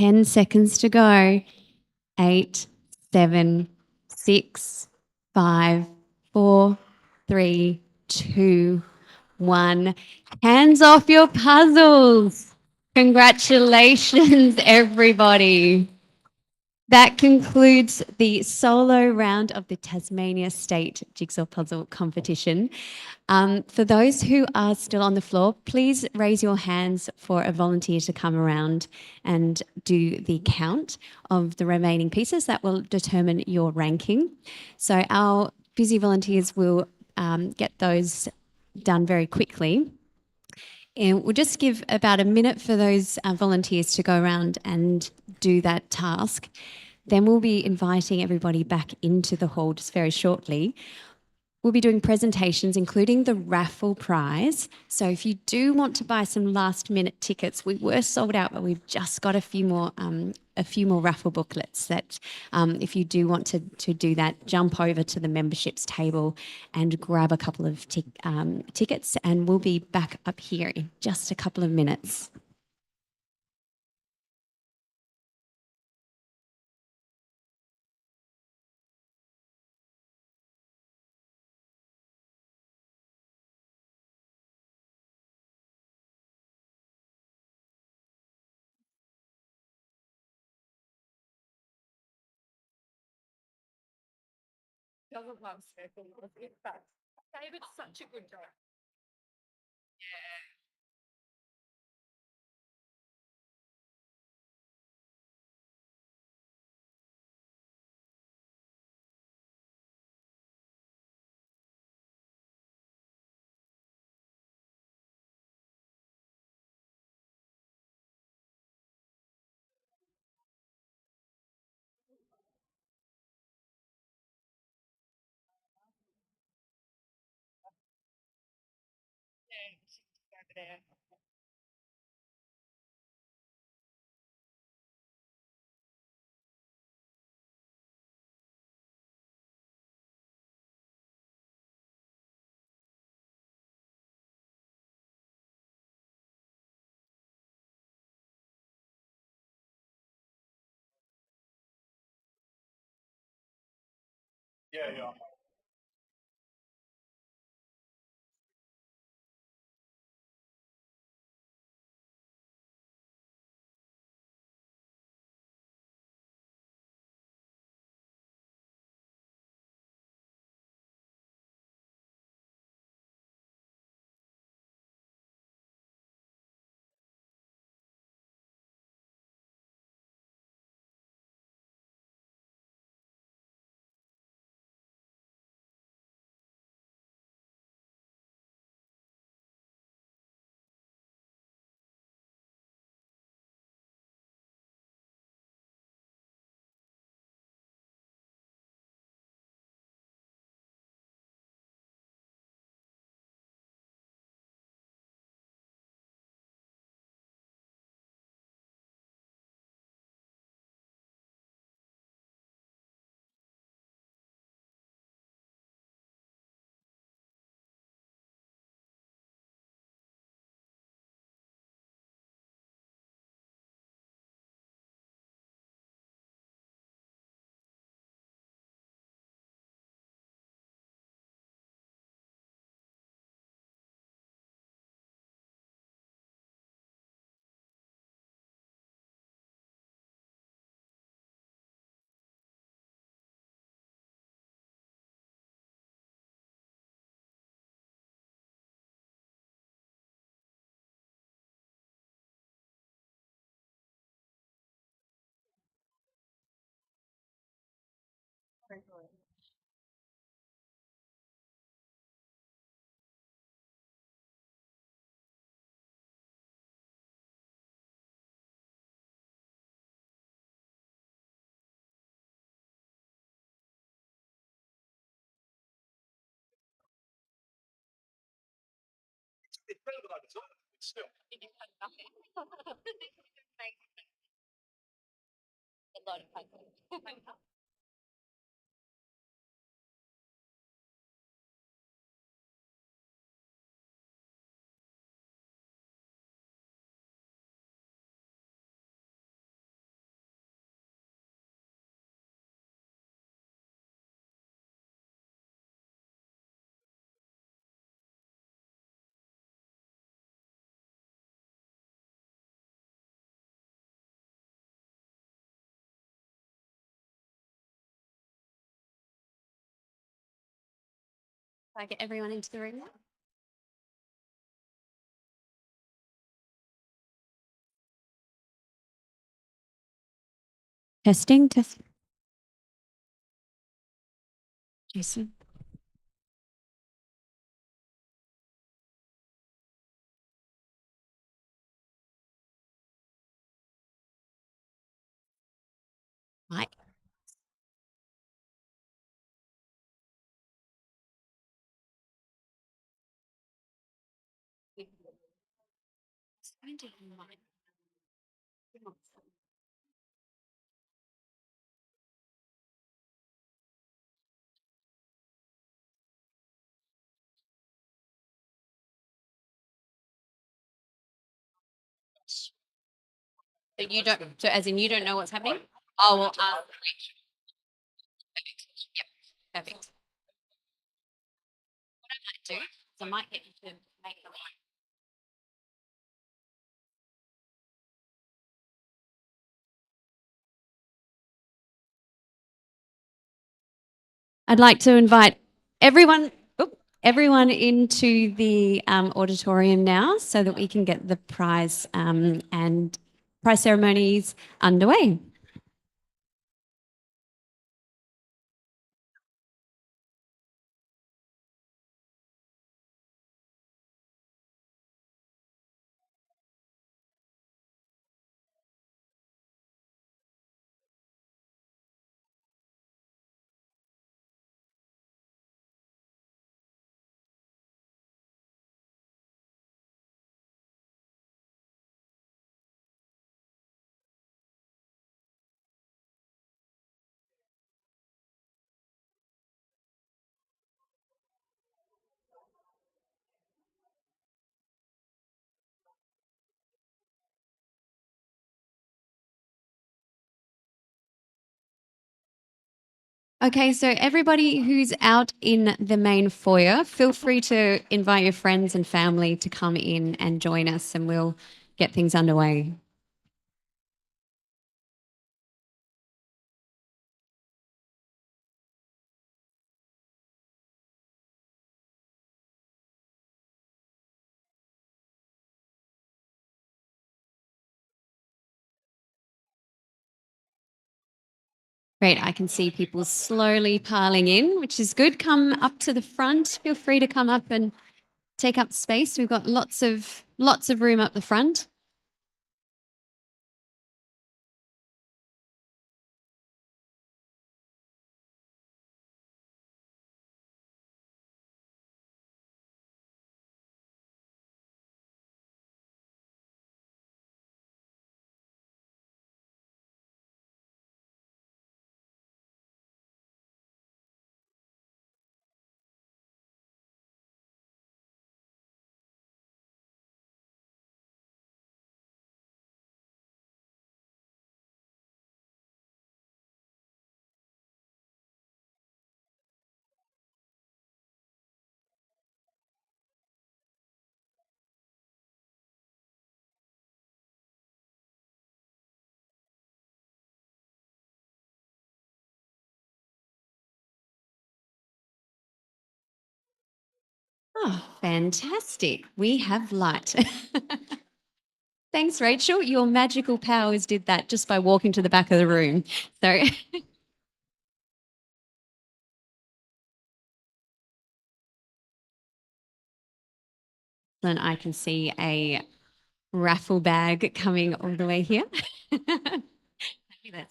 10 seconds to go. 8, 7, 6, 5, 4, 3, 2, 1. Hands off your puzzles. Congratulations, everybody. That concludes the solo round of the Tasmania State Jigsaw Puzzle Competition. For those who are still on the floor, please raise your hands for a volunteer to come around and do the count of the remaining pieces. That will determine your ranking. So our busy volunteers will get those done very quickly. And we'll just give about a minute for those volunteers to go around and do that task. Then we'll be inviting everybody back into the hall just very shortly. We'll be doing presentations, including the raffle prize. So if you do want to buy some last-minute tickets, we were sold out, but we've just got a few more raffle booklets. That if you do want to do that, jump over to the memberships table and grab a couple of tickets, and we'll be back up here in just a couple of minutes. Doesn't love circle. David's such a good job. Yeah, she's over there. Yeah, yeah. It's better than I deserve, but still. A lot of puzzles. I get everyone into the room now. Testing, test. Jason. Mike. So you don't, so as in you don't know what's happening? Oh, well, yep, perfect. What I might do is I might get you to make the line. I'd like to invite everyone, everyone into the auditorium now so that we can get the prize and prize ceremonies underway. Okay, so everybody who's out in the main foyer, feel free to invite your friends and family to come in and join us, and we'll get things underway. Great, I can see people slowly piling in, which is good. Come up to the front. Feel free to come up and take up space. We've got lots of room up the front. Oh, fantastic. We have light. Thanks, Rachel. Your magical powers did that just by walking to the back of the room. So then I can see a raffle bag coming all the way here. Fabulous.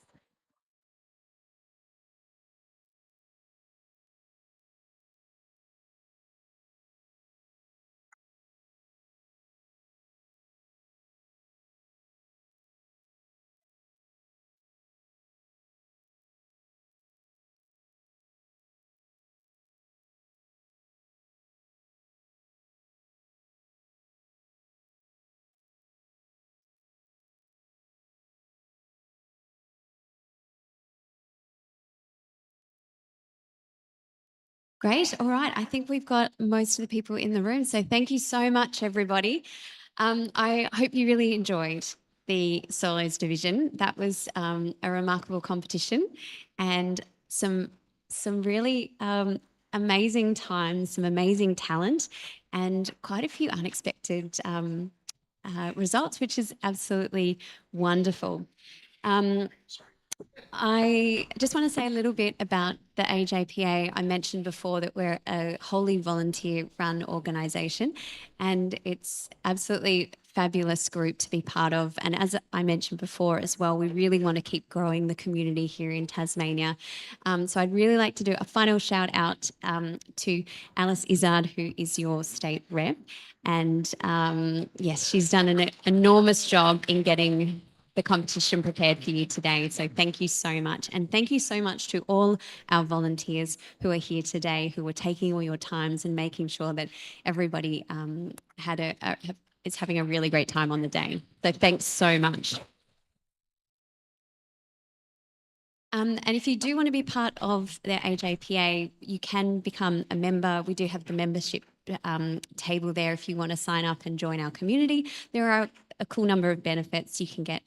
Great. All right. I think we've got most of the people in the room. So thank you so much, everybody. I hope you really enjoyed the solos division. That was a remarkable competition and some really amazing times, some amazing talent, and quite a few unexpected results, which is absolutely wonderful. Um, I just want to say a little bit about the AJPA. I mentioned before that we're a wholly volunteer run organisation, and it's absolutely fabulous group to be part of. And as I mentioned before as well, we really want to keep growing the community here in Tasmania. So I'd really like to do a final shout out to Alice Izzard, who is your state rep. And yes, she's done an enormous job in getting the competition prepared for you today. So thank you so much. And thank you so much to all our volunteers who are here today, who are taking all your times and making sure that everybody is having a really great time on the day. So thanks so much. And if you do want to be part of the AJPA, you can become a member. We do have the membership table there if you want to sign up and join our community. There are a cool number of benefits. You can get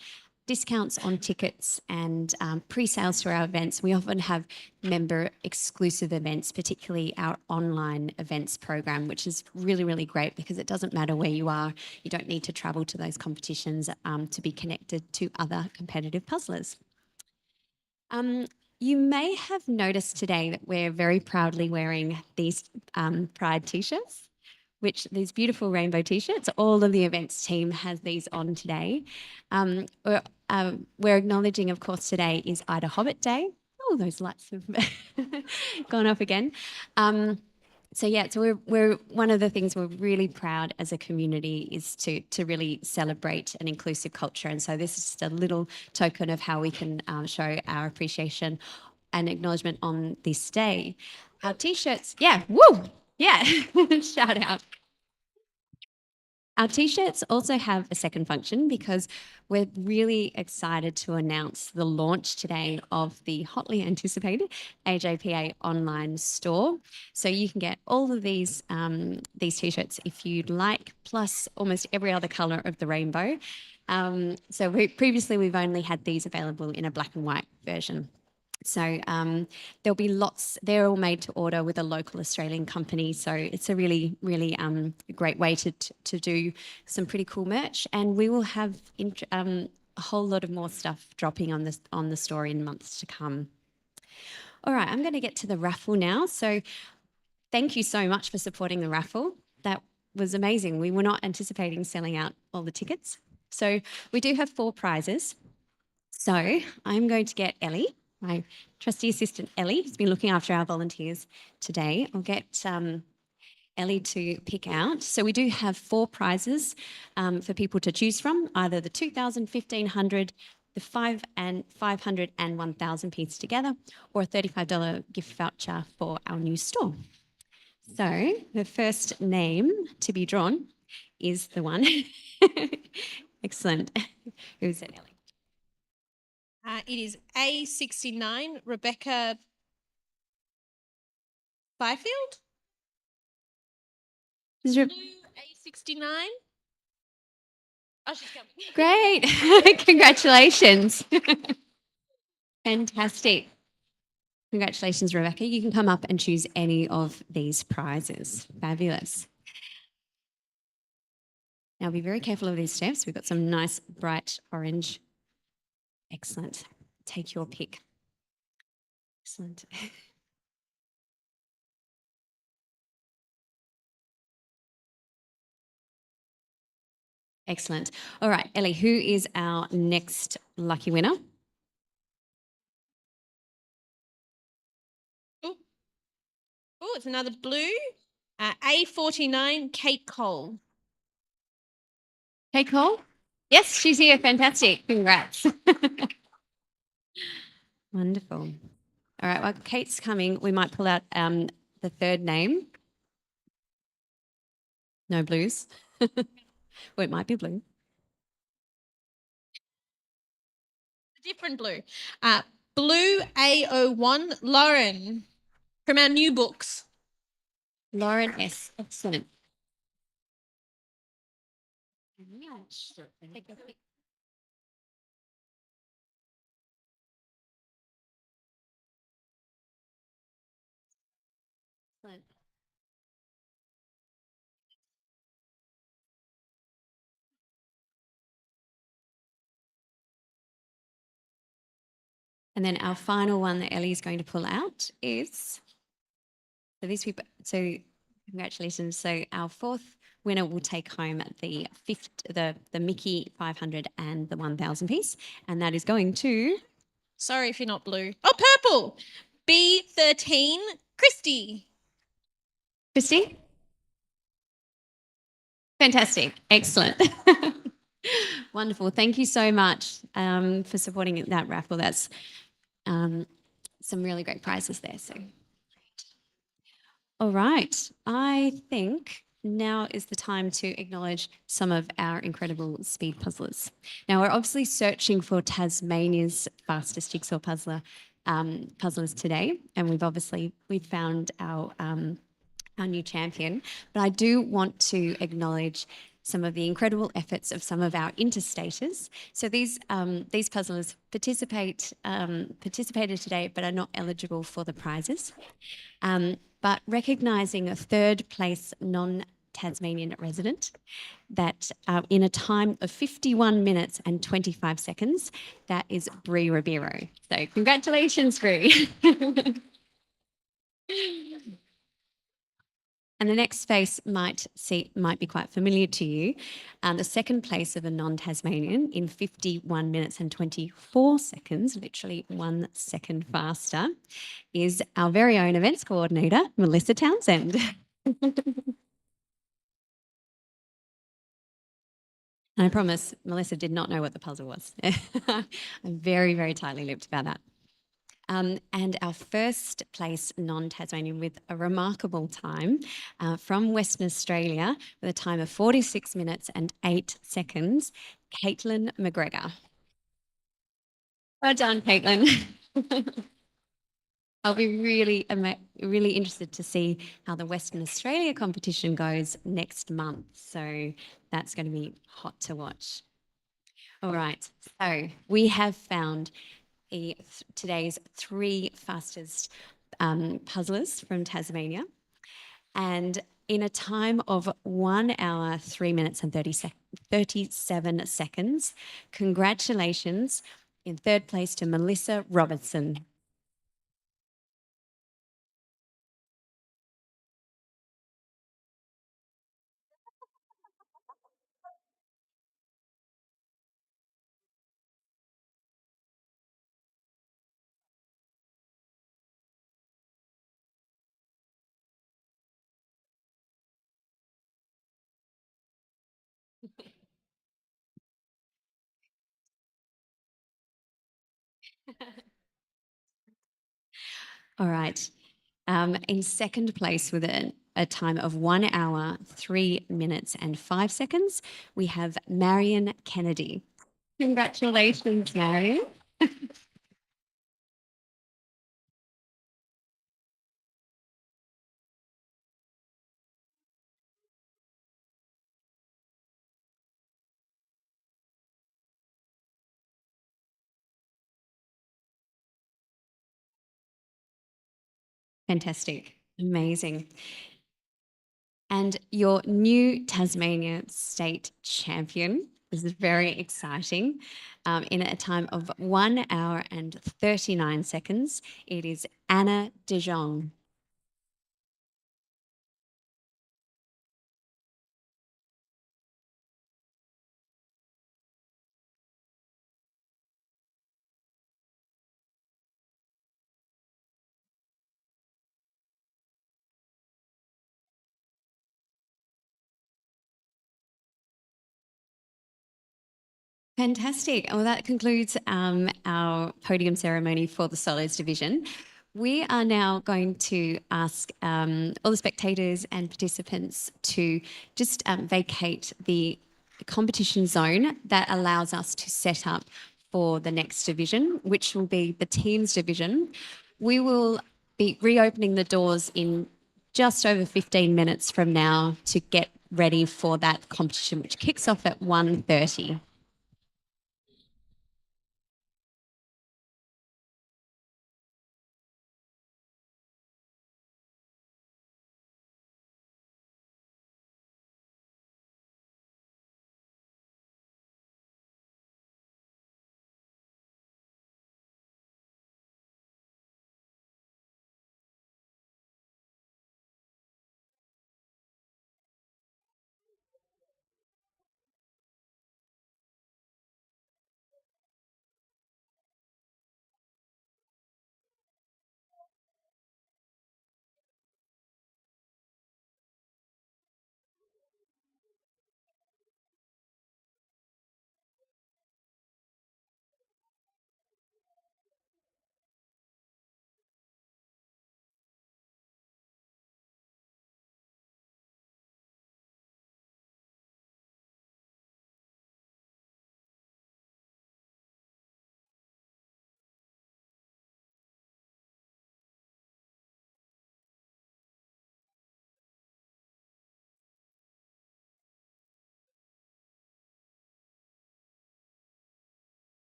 discounts on tickets and pre-sales to our events. We often have member exclusive events, particularly our online events program, which is really, really great because it doesn't matter where you are. You don't need to travel to those competitions to be connected to other competitive puzzlers. You may have noticed today that we're very proudly wearing these Pride t-shirts, which these beautiful rainbow t-shirts. All of the events team has these on today. We're acknowledging, of course, today is Ida Hobbit Day. Oh, those lights have gone off again. So we're one of the things we're really proud as a community is to really celebrate an inclusive culture, and so this is just a little token of how we can show our appreciation and acknowledgement on this day. Our t-shirts, yeah, woo, yeah, shout out. Our t-shirts also have a second function because we're really excited to announce the launch today of the hotly anticipated AJPA online store. So you can get all of these t-shirts if you'd like, plus almost every other colour of the rainbow. Previously we've only had these available in a black and white version. So there'll be lots. They're all made to order with a local Australian company. So it's a really, really great way to do some pretty cool merch. And we will have a whole lot of more stuff dropping on the store in months to come. All right, I'm going to get to the raffle now. So thank you so much for supporting the raffle. That was amazing. We were not anticipating selling out all the tickets. So we do have 4 prizes. So I'm going to get Ellie, my trusty assistant Ellie, who's been looking after our volunteers today. I'll get Ellie to pick out. So we do have 4 prizes for people to choose from, either the 2,000, 1,500, the 500 and 1,000 piece together, or a $35 gift voucher for our new store. So the first name to be drawn is the one. Excellent. Who's it, Ellie? It is A69, Rebecca Byfield. Is Re- Blue A69. Oh, she's coming. Great. Congratulations. Fantastic. Congratulations, Rebecca. You can come up and choose any of these prizes. Fabulous. Now be very careful of these steps. We've got some nice bright orange. Excellent. Take your pick. Excellent. Excellent. All right, Ellie, who is our next lucky winner? Oh, it's another blue. A49, Kate Cole. Kate Cole? Yes, she's here. Fantastic. Congrats. Wonderful. All right, while Kate's coming, we might pull out the third name. No blues. Well, it might be blue. Different blue. Blue A01, Lauren, from our new books. Lauren S. Excellent. Excellent. And then our final one that Ellie is going to pull out is so these people. So congratulations. So our fourth winner will take home the Mickey 500 and the 1,000 piece, and that is going to Sorry if you're not blue. Oh, purple. B13, Christy. Christy. Fantastic. Excellent. Wonderful. Thank you so much for supporting that raffle. That's some really great prizes there. So, all right. I think now is the time to acknowledge some of our incredible speed puzzlers. Now, we're obviously searching for Tasmania's fastest jigsaw puzzlers today, and we've found our new champion. But I do want to acknowledge some of the incredible efforts of some of our interstaters. So these puzzlers participated today, but are not eligible for the prizes. But recognising a third place non-Tasmanian resident that in a time of 51 minutes and 25 seconds, that is Bree Ribeiro. So congratulations, Bree. And the next face might be quite familiar to you. The second place of a non-Tasmanian in 51 minutes and 24 seconds, literally 1 second faster, is our very own events coordinator, Melissa Townsend. And I promise Melissa did not know what the puzzle was. I'm very, very tightly lipped about that. And our first place non-Tasmanian with a remarkable time from Western Australia with a time of 46 minutes and 8 seconds, Caitlin McGregor. Well done, Caitlin. I'll be really interested to see how the Western Australia competition goes next month. So that's going to be hot to watch. All right. So we have found today's 3 fastest puzzlers from Tasmania. And in a time of 1 hour, 3 minutes and 37 seconds, congratulations in third place to Melissa Robertson. All right. In second place with a time of 1 hour, 3 minutes and 5 seconds, we have Marion Kennedy. Congratulations, Marion. Fantastic. Amazing. And your new Tasmania state champion. This is very exciting. In a time of 1 hour and 39 seconds, it is Anna De Jong. Fantastic. Well, that concludes our podium ceremony for the Solos division. We are now going to ask all the spectators and participants to just vacate the competition zone that allows us to set up for the next division, which will be the teams division. We will be reopening the doors in just over 15 minutes from now to get ready for that competition, which kicks off at 1:30.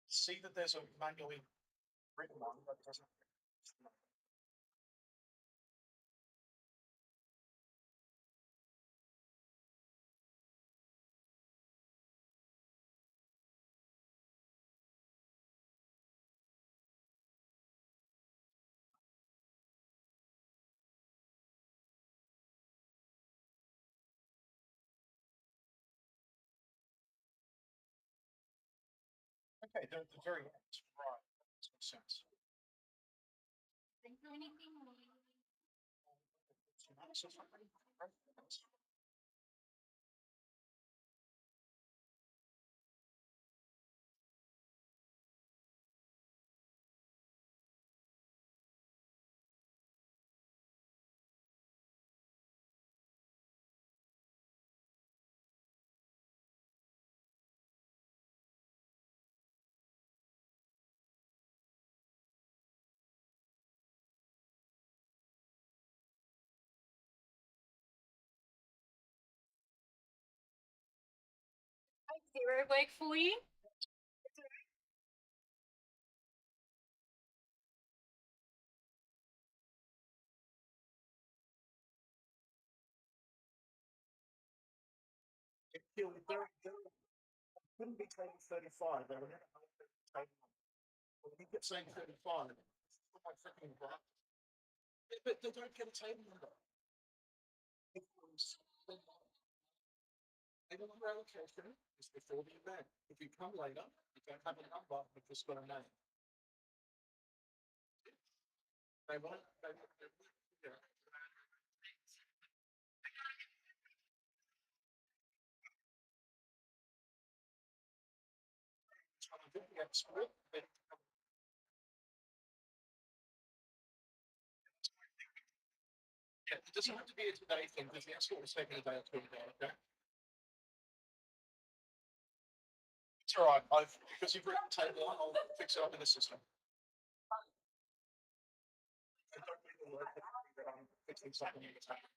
See that there's a manually written one that doesn't. Okay, the very end, right? That makes sense. Zero work for you. Couldn't be taking 35. They were never taking. Well, you kept saying 35. What am I thinking about? But they don't get a table number. Table number allocation is before the event. If you come later, you don't have a number, you've just got a name. They won't, yeah. I think we have split, but yeah, it doesn't have to be a today thing, because the escort was taking a day or two ago, okay? It's all right, because you've written the table on, I'll fix it up in the system. I don't need the word that I'm fixing something in the table.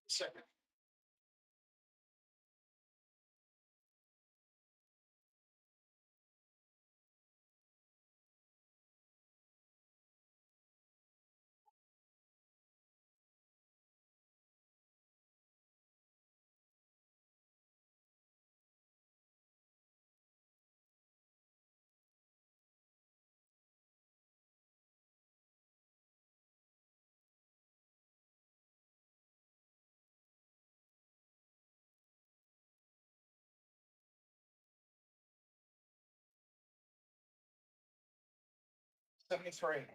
Second. $73.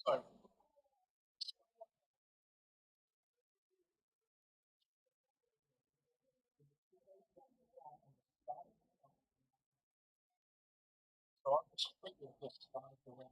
So, I'm just thinking this time around.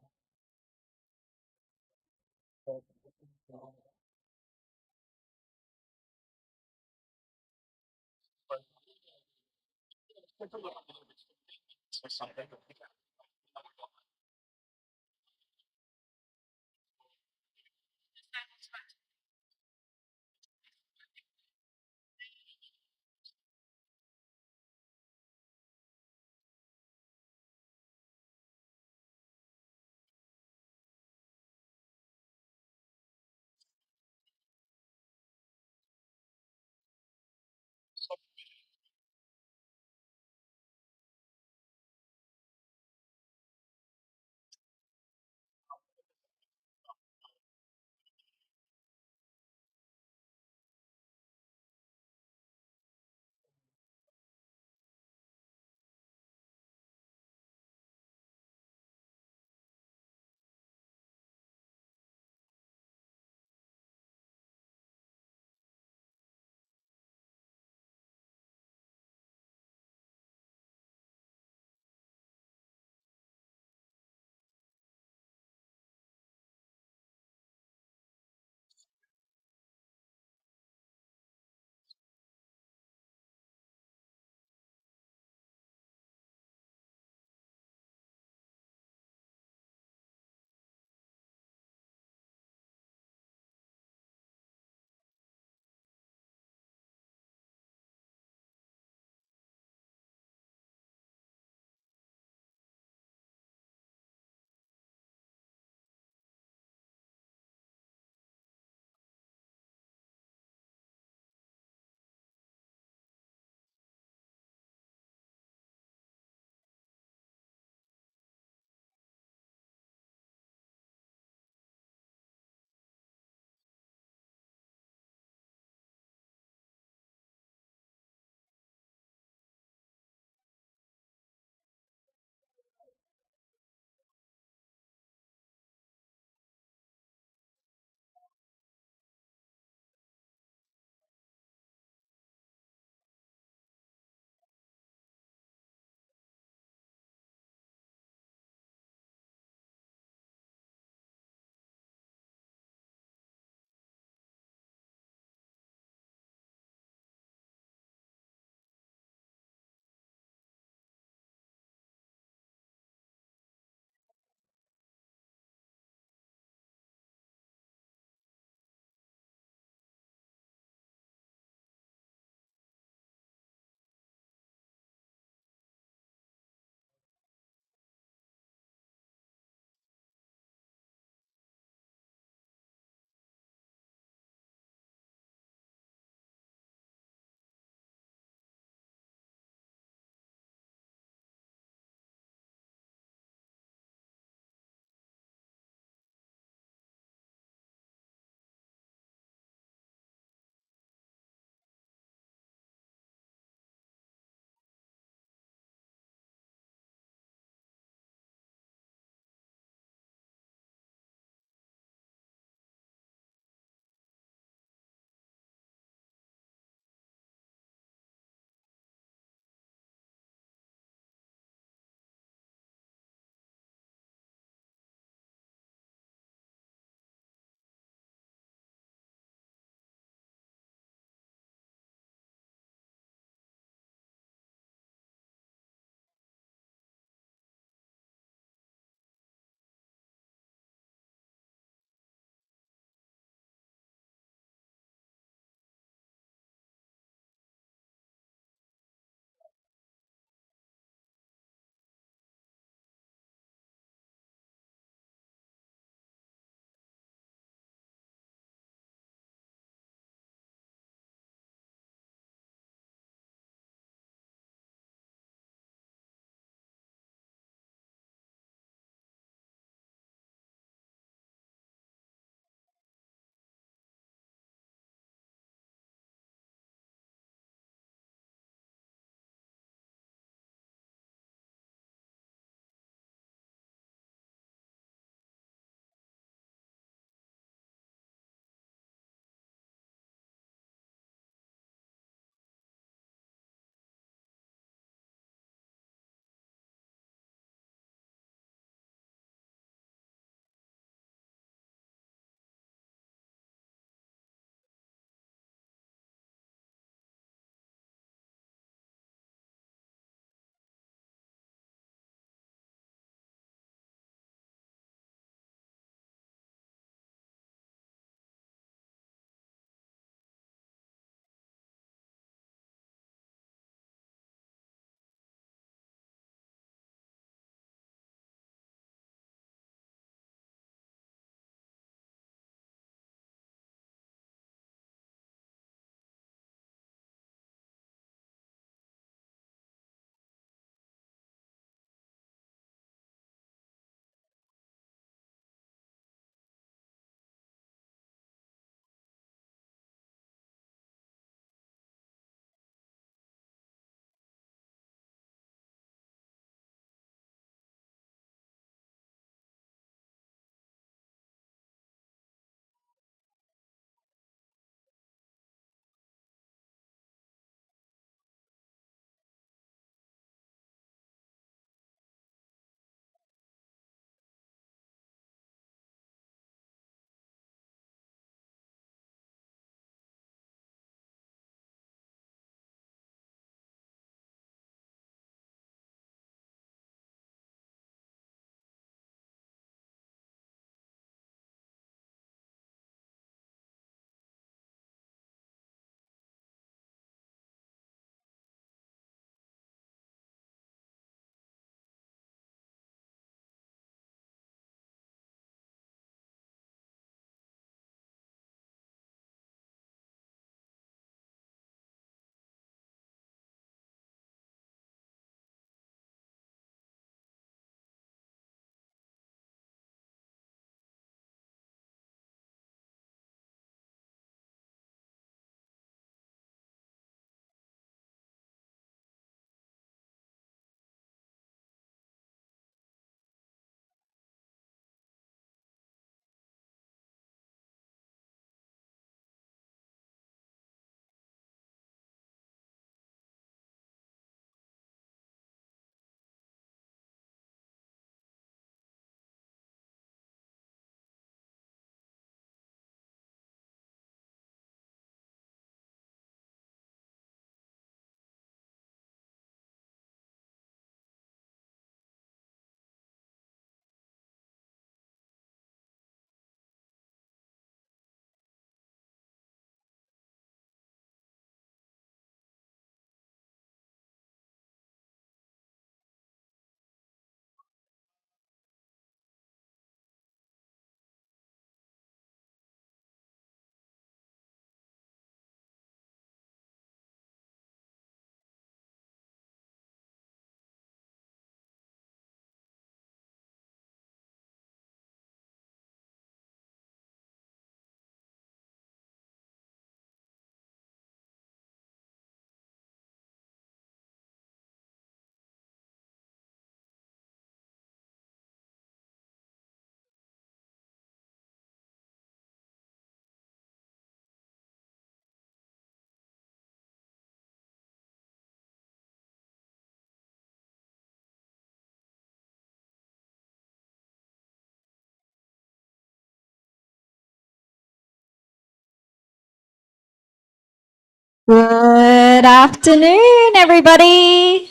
Good afternoon, everybody.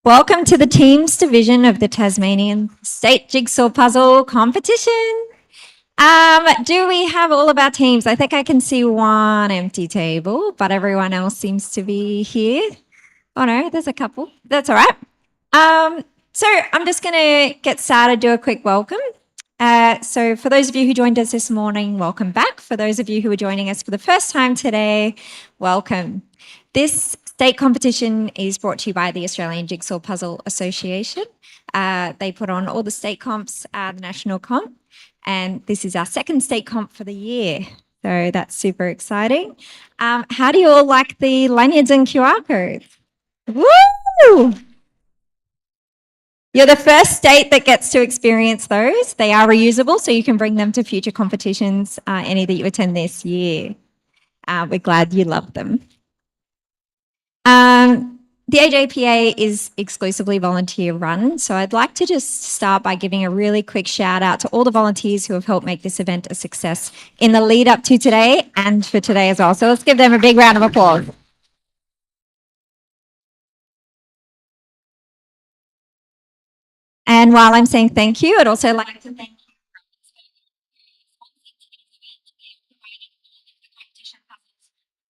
Welcome to the teams division of the Tasmanian State Jigsaw Puzzle Competition. Do we have all of our teams? I think I can see one empty table, but everyone else seems to be here. Oh no, there's a couple. That's all right. So I'm just going to get started, do a quick welcome. So for those of you who joined us this morning, welcome back. For those of you who are joining us for the first time today, welcome. This state competition is brought to you by the Australian Jigsaw Puzzle Association. They put on all the state comps, the national comp, and this is our second state comp for the year. So that's super exciting. How do you all like the lanyards and QR codes? Woo! You're the first state that gets to experience those. They are reusable, so you can bring them to future competitions, any that you attend this year. We're glad you love them. The AJPA is exclusively volunteer run, so I'd like to just start by giving a really quick shout out to all the volunteers who have helped make this event a success in the lead up to today and for today as well. So let's give them a big round of applause. And while I'm saying thank you, I'd also like to thank you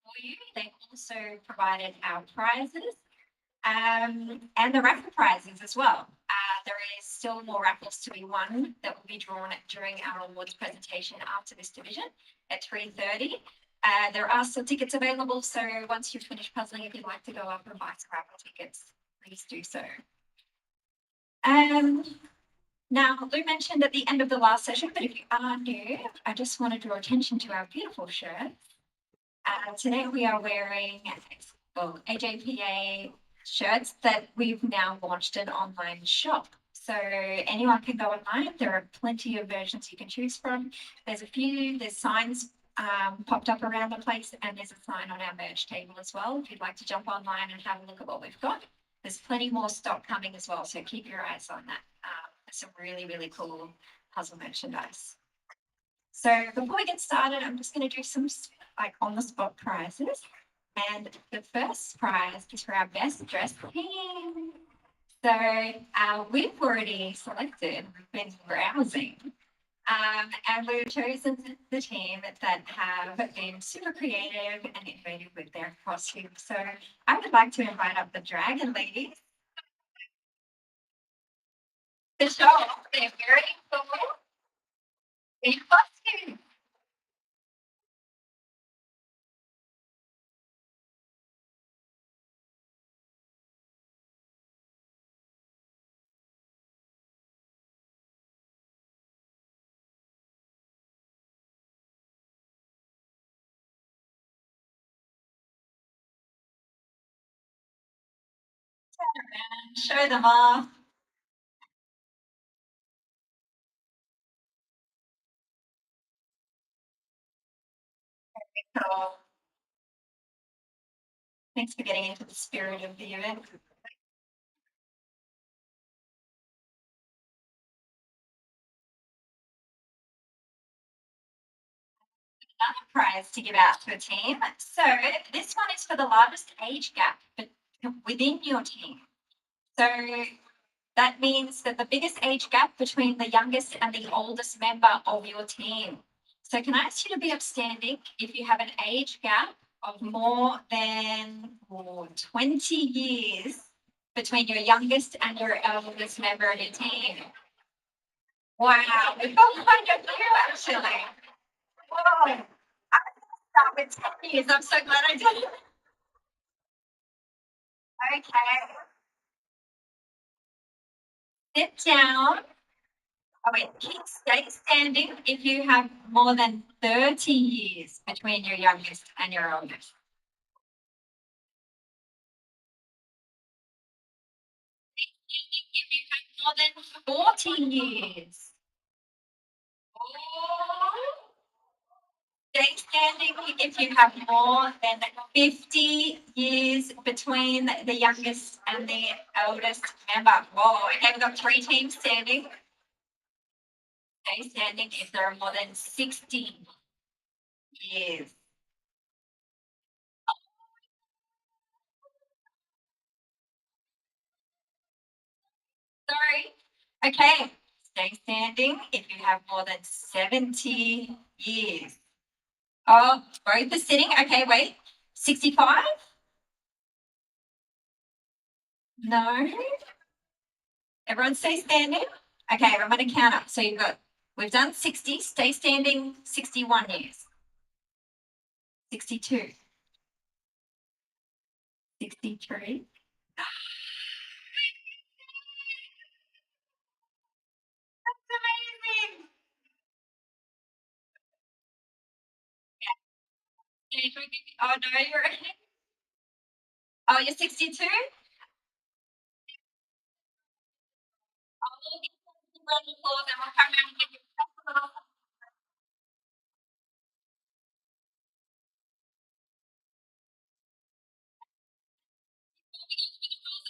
for you. They've also provided our prizes and the raffle prizes as well. There is still more raffles to be won that will be drawn during our awards presentation after this division at 3:30. There are still tickets available, so once you've finished puzzling, if you'd like to go up and buy some raffle tickets, please do so. Now, Lou mentioned at the end of the last session, but if you are new, I just want to draw attention to our beautiful shirts. Today we are wearing AJPA shirts that we've now launched an online shop. So anyone can go online. There are plenty of versions you can choose from. There's signs popped up around the place, and there's a sign on our merch table as well if you'd like to jump online and have a look at what we've got. There's plenty more stock coming as well, so keep your eyes on that. There's some really, really cool puzzle merchandise. So before we get started, I'm just going to do some on the spot prizes. And the first prize is for our best dressed team. So we've already selected, we've been browsing, and we've chosen the team that have been super creative and innovative with their costumes. So I would like to invite up the Dragon Ladies to show off their very cool costumes. And show them off. Cool. Thanks for getting into the spirit of the event. Another prize to give out to a team. So this one is for the largest age gap within your team. So that means that the biggest age gap between the youngest and the oldest member of your team. So can I ask you to be upstanding if you have an age gap of more than 20 years between your youngest and your eldest member of your team? Wow, we've got quite a few actually. Whoa. Start with 10 years. I'm so glad I did. Okay. Sit down. Oh, wait, stay standing if you have more than 30 years between your youngest and your oldest. If you have more than 40 years. Oh. Stay standing if you have more than 50 years between the youngest and the oldest member. Whoa, okay, we've got 3 teams standing. Stay standing if there are more than 60 years. Sorry. Okay. Stay standing if you have more than 70 years. Oh, both are sitting. Okay, wait. 65? No. Everyone stay standing. Okay, I'm going to count up. So we've done 60. Stay standing, 61 years. 62. 63. That's amazing. Yeah, oh, no, you're. Oh, you're 62? I'll give you a round of applause and we'll come around and give you a little.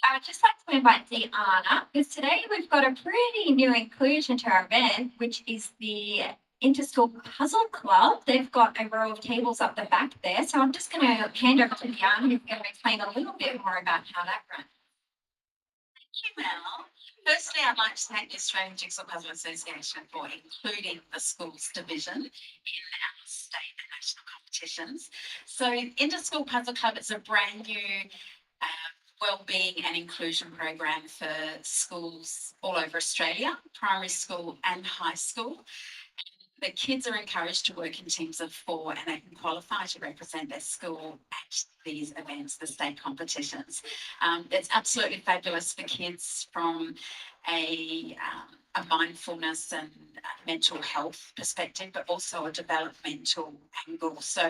I would just like to invite Deanna because today we've got a pretty new inclusion to our event, which is the Interschool Puzzle Club. They've got a row of tables up the back there. So I'm just going to hand over to Deanna who's going to explain a little bit more about how that runs. Thank you, Mel. Firstly, I'd like to thank the Australian Jigsaw Puzzle Association for including the schools division in our state and national competitions. So Interschool Puzzle Club is a brand new wellbeing and inclusion program for schools all over Australia, primary school and high school. The kids are encouraged to work in teams of 4 and they can qualify to represent their school at these events, the state competitions. It's absolutely fabulous for kids from a mindfulness and mental health perspective, but also a developmental angle. So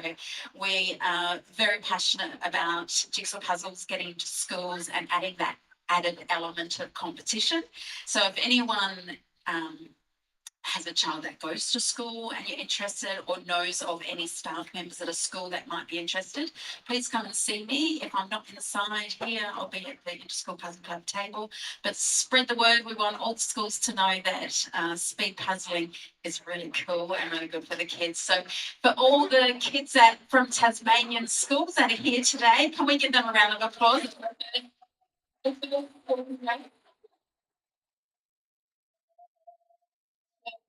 we are very passionate about jigsaw puzzles getting into schools and adding that added element of competition. So if anyone has a child that goes to school and you're interested or knows of any staff members at a school that might be interested, please come and see me. If I'm not inside here, I'll be at the Interschool Puzzle Club table. But spread the word. We want all schools to know that speed puzzling is really cool and really good for the kids. So for all the kids from Tasmanian schools that are here today, can we give them a round of applause?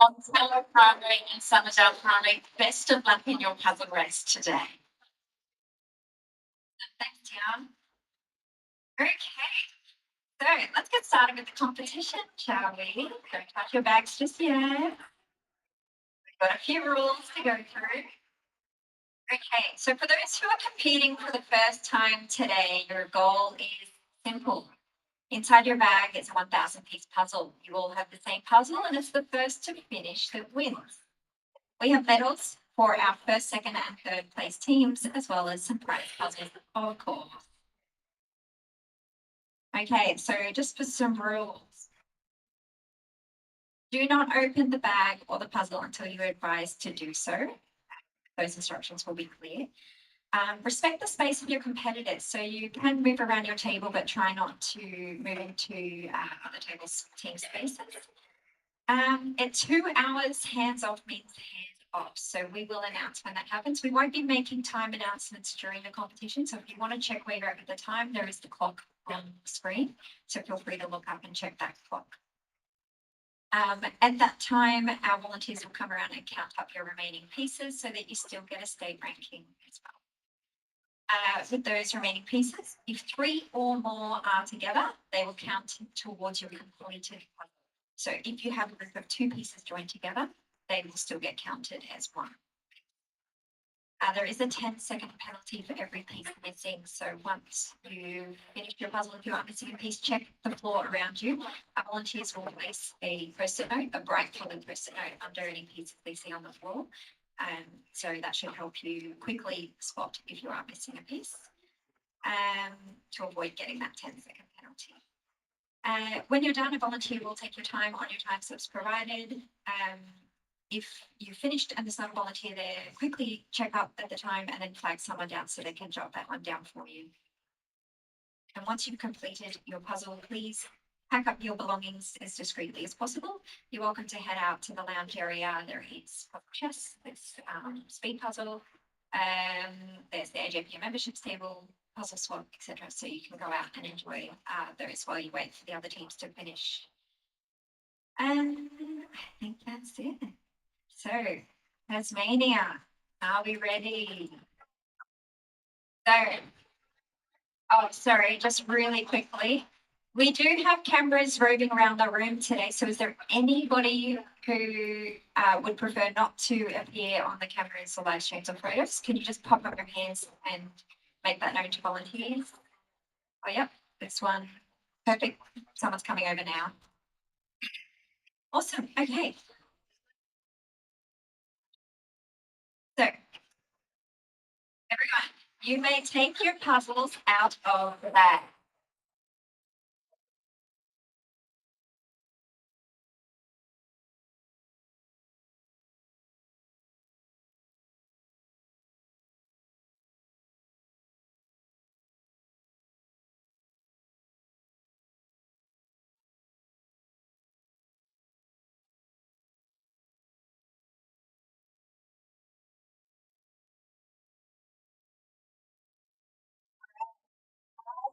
Montello Primary and Summerdale Primary, best of luck in your puzzle race today. Thanks, Jan. Okay, so let's get started with the competition, shall we? Don't touch your bags just yet. We've got a few rules to go through. Okay, so for those who are competing for the first time today, your goal is simple. Inside your bag is a 1,000-piece puzzle. You all have the same puzzle, and it's the first to finish that wins. We have medals for our first, second, and third place teams, as well as some prize puzzles, of course. Okay, so just for some rules. Do not open the bag or the puzzle until you are advised to do so. Those instructions will be clear. Respect the space of your competitors. So you can move around your table, but try not to move into other tables' team spaces. At 2 hours, hands off means hands off. So we will announce when that happens. We won't be making time announcements during the competition. So if you want to check where you're at the time, there is the clock on the screen. So feel free to look up and check that clock. At that time, our volunteers will come around and count up your remaining pieces so that you still get a state ranking as well. With those remaining pieces, if 3 or more are together, they will count towards your completed puzzle. So if you have a group of 2 pieces joined together, they will still get counted as 1. There is a 10-second penalty for every piece missing. So once you finish your puzzle, if you are missing a piece, check the floor around you. Our volunteers will place a post-it note, a bright coloured post-it note under any pieces they see on the floor. So that should help you quickly spot if you are missing a piece to avoid getting that 10-second penalty. When you're done, a volunteer will take your time on your time slips provided. If you finished and there's not a volunteer there, quickly check up at the time and then flag someone down so they can jot that one down for you. And once you've completed your puzzle, please pack up your belongings as discreetly as possible. You're welcome to head out to the lounge area. There is puzzle chess, there's speed puzzle, there's the AJPA memberships table, puzzle swap, etc. So you can go out and enjoy those while you wait for the other teams to finish And I think that's it. So, Tasmania, are we ready? So, oh, sorry, just really quickly. We do have cameras roving around the room today. So, is there anybody who would prefer not to appear on the cameras or live streams or photos? Can you just pop up your hands and make that known to volunteers? Oh, yep, this one. Perfect. Someone's coming over now. Awesome. Okay. So, everyone, you may take your puzzles out of the bag.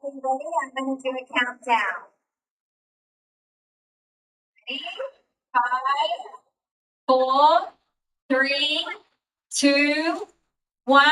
Are you ready? I'm going to do a countdown. Ready? 5, 4, 3, 2, 1.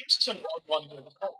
It's an odd one with a cop.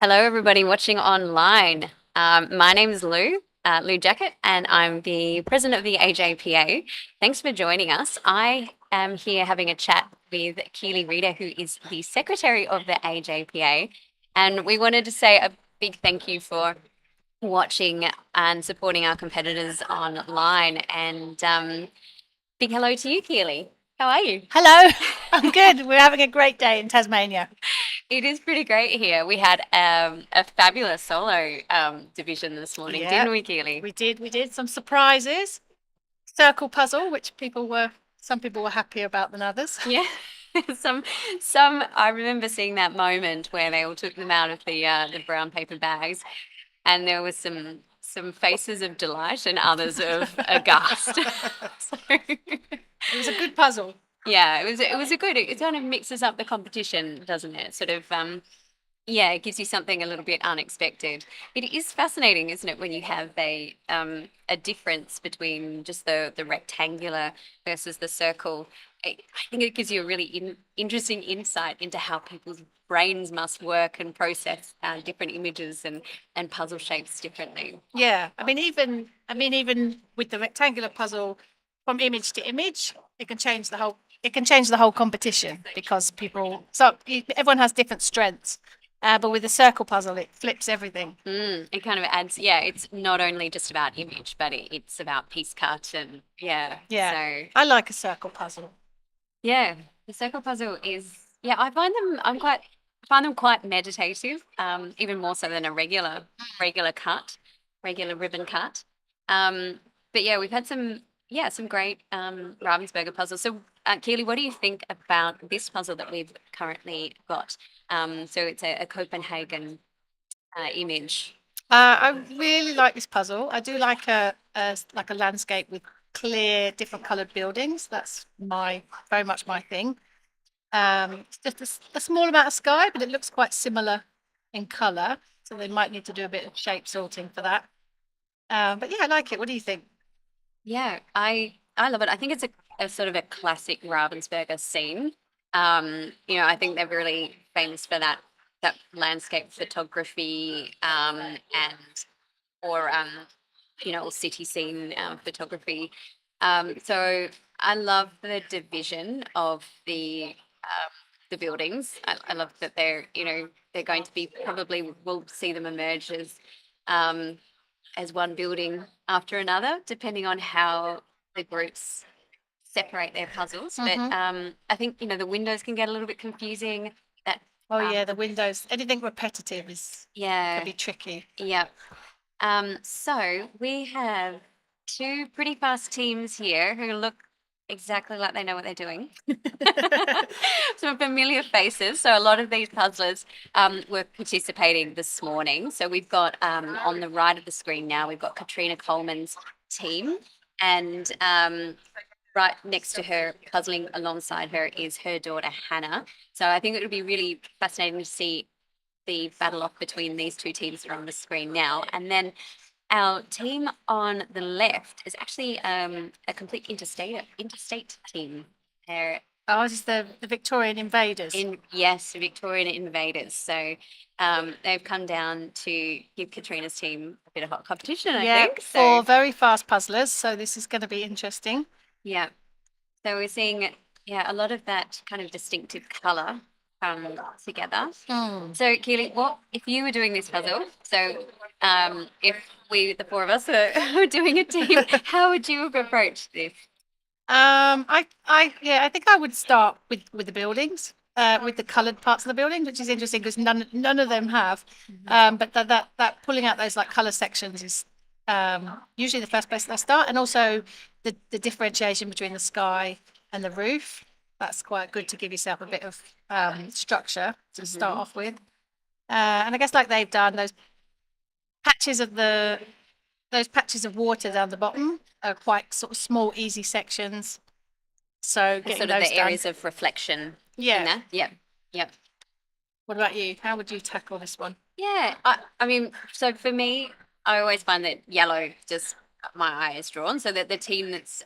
Hello, everybody watching online. My name is Lou Jacket, and I'm the president of the AJPA. Thanks for joining us. I am here having a chat with Keely Reader, who is the secretary of the AJPA, and we wanted to say a big thank you for watching and supporting our competitors online. And big hello to you, Keely. How are you? Hello, I'm good. We're having a great day in Tasmania. It is pretty great here. We had a fabulous solo division this morning, Yeah, didn't we, Keely? We did some surprises. Circle puzzle, which some people were happier about than others. Yeah. some I remember seeing that moment where they all took them out of the brown paper bags, and there was some faces of delight and others of aghast. So, It was a good puzzle. yeah, it was a good. It kind of mixes up the competition, doesn't it? Sort of yeah, it gives you something a little bit unexpected. It is fascinating, isn't it, when you have a difference between just the rectangular versus the circle. I think it gives you a really interesting insight into how people's brains must work and process different images and puzzle shapes differently. Yeah, even with the rectangular puzzle, from image to image, it can change the whole. It can change the whole competition because everyone has different strengths. But with the circle puzzle, it flips everything. It kind of adds, yeah, it's not only just about image, but it's about piece cut and yeah. Yeah. So I like a circle puzzle. yeah, the circle puzzle is, yeah, I find them quite meditative, even more so than a regular ribbon cut. But yeah, we've had some great Ravensburger puzzles. So Keely, what do you think about this puzzle that we've currently got? So it's a Copenhagen image. I really like this puzzle. I do like a landscape with clear, different coloured buildings. That's very much my thing. It's just a small amount of sky, but it looks quite similar in colour. So they might need to do a bit of shape sorting for that. But yeah, I like it. What do you think? Yeah, I love it. I think it's a sort of a classic Ravensburger scene. I think they're really famous for that landscape photography and or or city scene photography. So I love the division of the buildings. I love that they're going to be, probably we'll see them emerge as one building after another, depending on how the groups separate their puzzles. But I think the windows can get a little bit confusing. That Oh yeah, the windows. Anything repetitive yeah, can be tricky. yeah. So we have two pretty fast teams here who look exactly like they know what they're doing. Some familiar faces. So a lot of these puzzlers were participating this morning. So we've got on the right of the screen now, we've got Katrina Coleman's team, and right next to her, puzzling alongside her, is her daughter Hannah. So I think it would be really fascinating to see the battle off between these two teams that are on the screen now. And then our team on the left is actually a complete interstate team. They're Ours is the Victorian invaders. Victorian invaders. So they've come down to give Katrina's team a bit of hot competition, I think. For very fast puzzlers. So this is going to be interesting. Yeah. So we're seeing, a lot of that kind of distinctive colour come together. So Keely, what if you were doing this puzzle? So if the four of us are doing a team, how would you have approached this? I think I would start with the buildings, with the coloured parts of the building, which is interesting because none of them have. But that pulling out those like colour sections is usually the first place that I start, and also the differentiation between the sky and the roof. That's quite good to give yourself a bit of structure to start off with. And I guess like they've done, those patches of water down the bottom are quite sort of small, easy sections. So getting Sort of those the done. areas of reflection. Yeah. In that. Yep. What about you? How would you tackle this one? Yeah, I mean, so for me, I always find that yellow, just my eye is drawn. So that the team that's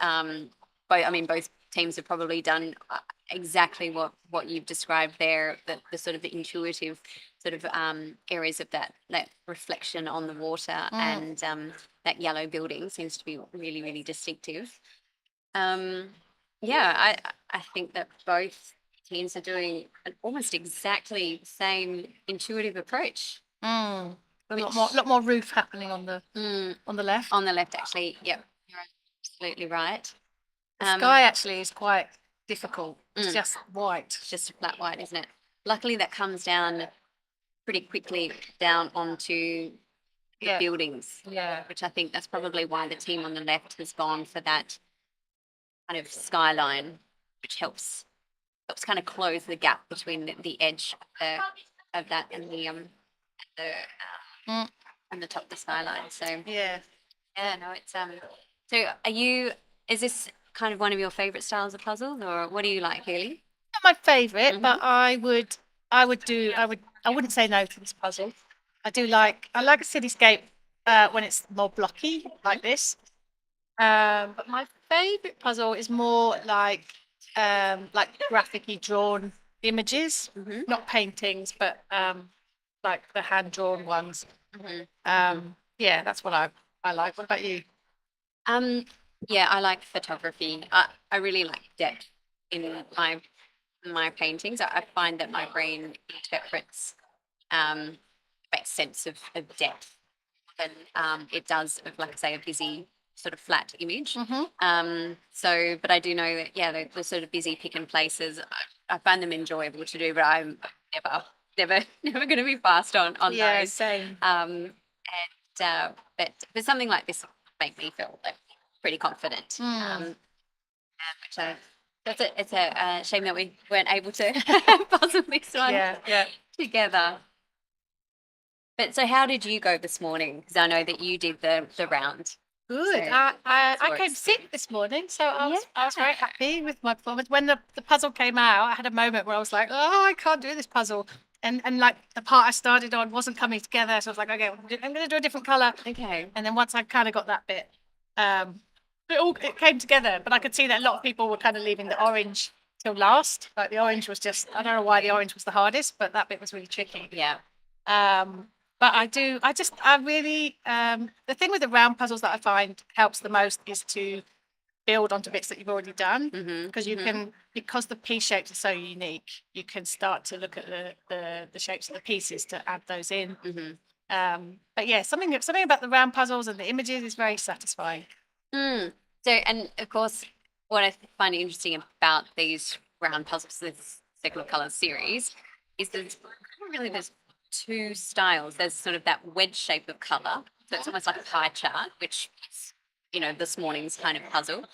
both teams have probably done exactly what you've described there, the sort of the intuitive sort of areas of that reflection on the water and that yellow building seems to be really, really distinctive. Yeah, I think that both teams are doing an almost exactly the same intuitive approach. A lot more roof happening on the left. On the left, actually, yep, you're absolutely right. The sky actually is quite difficult. It's just white. It's just a flat white, isn't it? Luckily, that comes down pretty quickly down onto the buildings. Yeah. Which I think that's probably why the team on the left has gone for that kind of skyline, which helps kind of close the gap between the edge of that and the top of the skyline. So yeah, no, it's So is this kind of one of your favourite styles of puzzles, or what do you like, Haley? not my favorite, but I wouldn't say no to this puzzle. I like a cityscape when it's more blocky like this. But my favorite puzzle is more like graphically drawn images, not paintings, but like the hand drawn ones. Yeah, that's what I like. What about you? Yeah, I like photography. I really like depth in my paintings. I find that my brain interprets, makes sense of depth than it does of, like I say, a busy sort of flat image. So, but I do know that, yeah, the sort of busy pick and places, I find them enjoyable to do, but I'm never going to be fast on Yeah, those. same. But something like this would make me feel like pretty confident. It's a shame that we weren't able to puzzle this one together. But so how did you go this morning? Because I know that you did the round. Good. So, I came sick this morning, so I was very happy with my performance. When the puzzle came out, I had a moment where I was like, oh, I can't do this puzzle. And like the part I started on wasn't coming together. So I was like, okay, I'm going to do a different colour. Okay. And then once I kind of got that bit, it came together. But I could see that a lot of people were kind of leaving the orange till last. Like the orange was just, I don't know why the orange was the hardest, but that bit was really tricky. Yeah. But I really, the thing with the round puzzles that I find helps the most is to build onto bits that you've already done, because you can, because the piece shapes are so unique, you can start to look at the shapes of the pieces to add those in. But yeah, something about the round puzzles and the images is very satisfying. So, and of course, what I find interesting about these round puzzles, this Circle of Colours series, is that there's two styles. There's sort of that wedge shape of colour, so it's almost like a pie chart, which is, this morning's kind of puzzle,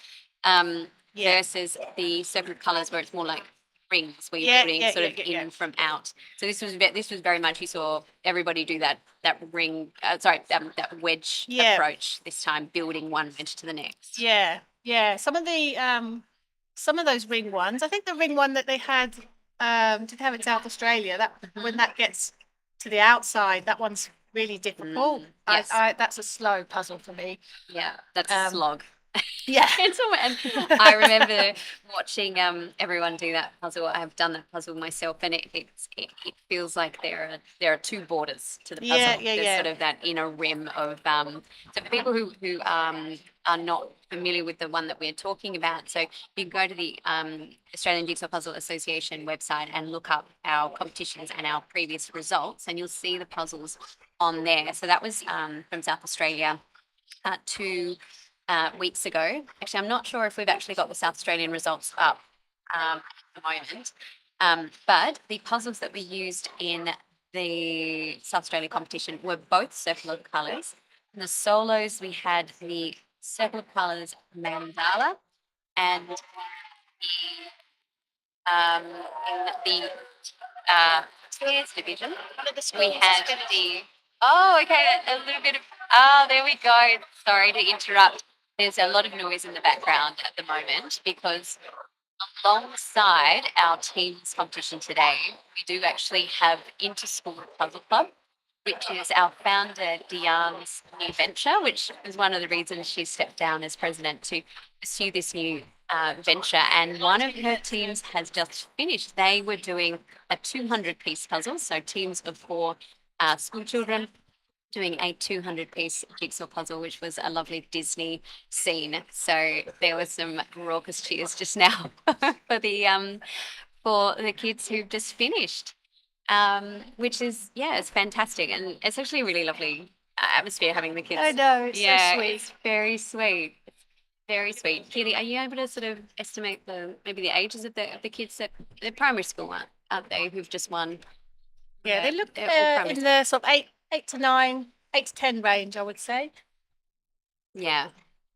versus the Circle of Colours where it's more like rings, where you're building sort of in from out. So this was very much, you saw everybody do that ring, that wedge approach this time, building one wedge to the next. Yeah. Some of those ring ones, I think the ring one that they had, did they have in South Australia, that when that gets to the outside, that one's really difficult. Yes. That's a slow puzzle for me. Yeah, that's a slog. Yeah. And I remember watching everyone do that puzzle. I have done that puzzle myself, and it feels like there are two borders to the puzzle. There's sort of that inner rim of so for people who are not familiar with the one that we're talking about, so you can go to the Australian Jigsaw Puzzle Association website and look up our competitions and our previous results, and you'll see the puzzles on there. So that was from South Australia 2 weeks ago. Actually, I'm not sure if we've actually got the South Australian results up at the moment. But the puzzles that we used in the South Australian competition were both Circle of Colours. In the solos, we had the Circle of Colours mandala, and in the Tears division, we had the a little bit of there we go. Sorry to interrupt. There's a lot of noise in the background at the moment because alongside our team's competition today, we do actually have Inter-School Puzzle Club, which is our founder Diane's new venture, which is one of the reasons she stepped down as president to pursue this new venture, and one of her teams has just finished. They were doing a 200-piece puzzle, so teams of 4 school children doing a 200-piece jigsaw puzzle, which was a lovely Disney scene. So there was some raucous cheers just now for the kids who've just finished, which is it's fantastic, and it's actually a really lovely atmosphere having the kids. I know, it's so sweet. It's very sweet. Very sweet. Keely, are you able to sort of estimate maybe the ages of the kids that they're primary school, aren't they, who've just won? Yeah, they look they're all primary in the sort of 8 to 9, 8 to 10 range, I would say. Yeah,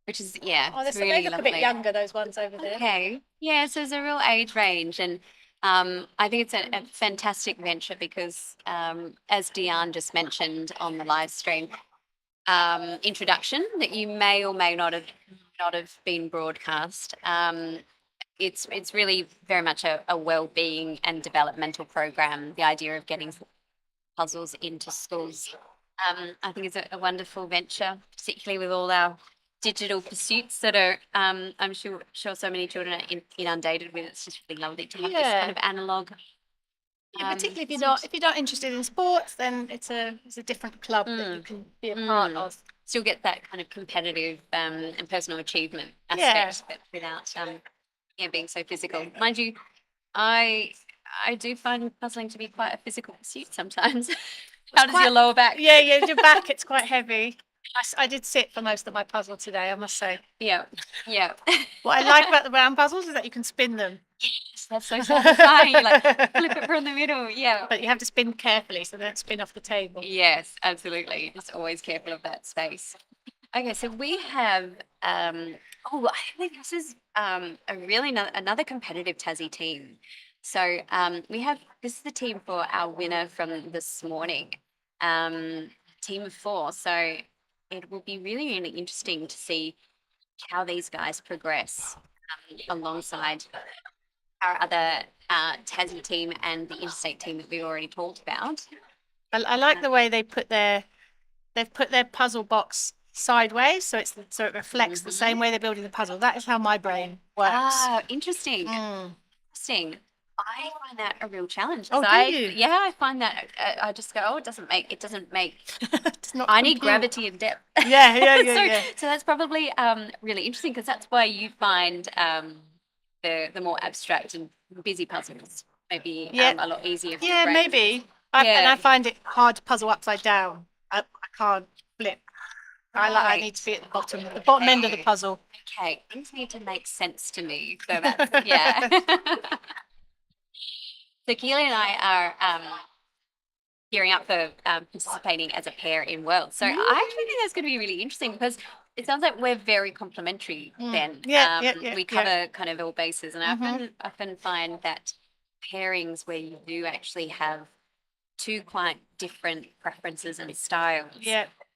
which is Oh, it's they really look lovely. a bit younger, those ones over there. Okay, yeah, so there's a real age range, and I think it's a fantastic venture because, as Diane just mentioned on the live stream introduction, that you may or may not have been broadcast. It's really very much a well-being and developmental program. The idea of getting puzzles into schools, I think, is a wonderful venture, particularly with all our digital pursuits that are, I'm sure so many children are inundated with. It's just really lovely to have this kind of analog. Yeah, particularly if you're not interested in sports, then it's a different club that you can be a part of. Still get that kind of competitive and personal achievement aspect, but without being so physical. Mind you, I do find puzzling to be quite a physical pursuit sometimes. How does your lower back? Yeah, your back, it's quite heavy. I did sit for most of my puzzle today, I must say. Yeah. What I like about the round puzzles is that you can spin them. Yes, that's so satisfying. You like flip it from the middle. Yeah. But you have to spin carefully so they don't spin off the table. Yes, absolutely. Just always careful of that space. Okay, so we have I think this is another competitive Tassie team. So this is the team for our winner from this morning, team of 4. So it will be really, really interesting to see how these guys progress alongside our other Tassie team and the interstate team that we already talked about. I like the way they've put their puzzle box sideways, so it reflects the same way they're building the puzzle. That is how my brain works. Ah, interesting. Interesting. I find that a real challenge. Oh, do you? Yeah, I find that I just go, it doesn't make. It's not I need compute. gravity and depth. Yeah. So that's probably really interesting, because that's why you find the more abstract and busy puzzles maybe a lot easier. For your brain. Maybe. And I find it hard to puzzle upside down. I can't flip. I need to be at the bottom end of the puzzle. Okay, things need to make sense to me. So that's So Keely and I are gearing up for participating as a pair in Worlds. So I actually think that's going to be really interesting, because it sounds like we're very complementary then. We cover kind of all bases, and I often find that pairings where you do actually have 2 quite different preferences and styles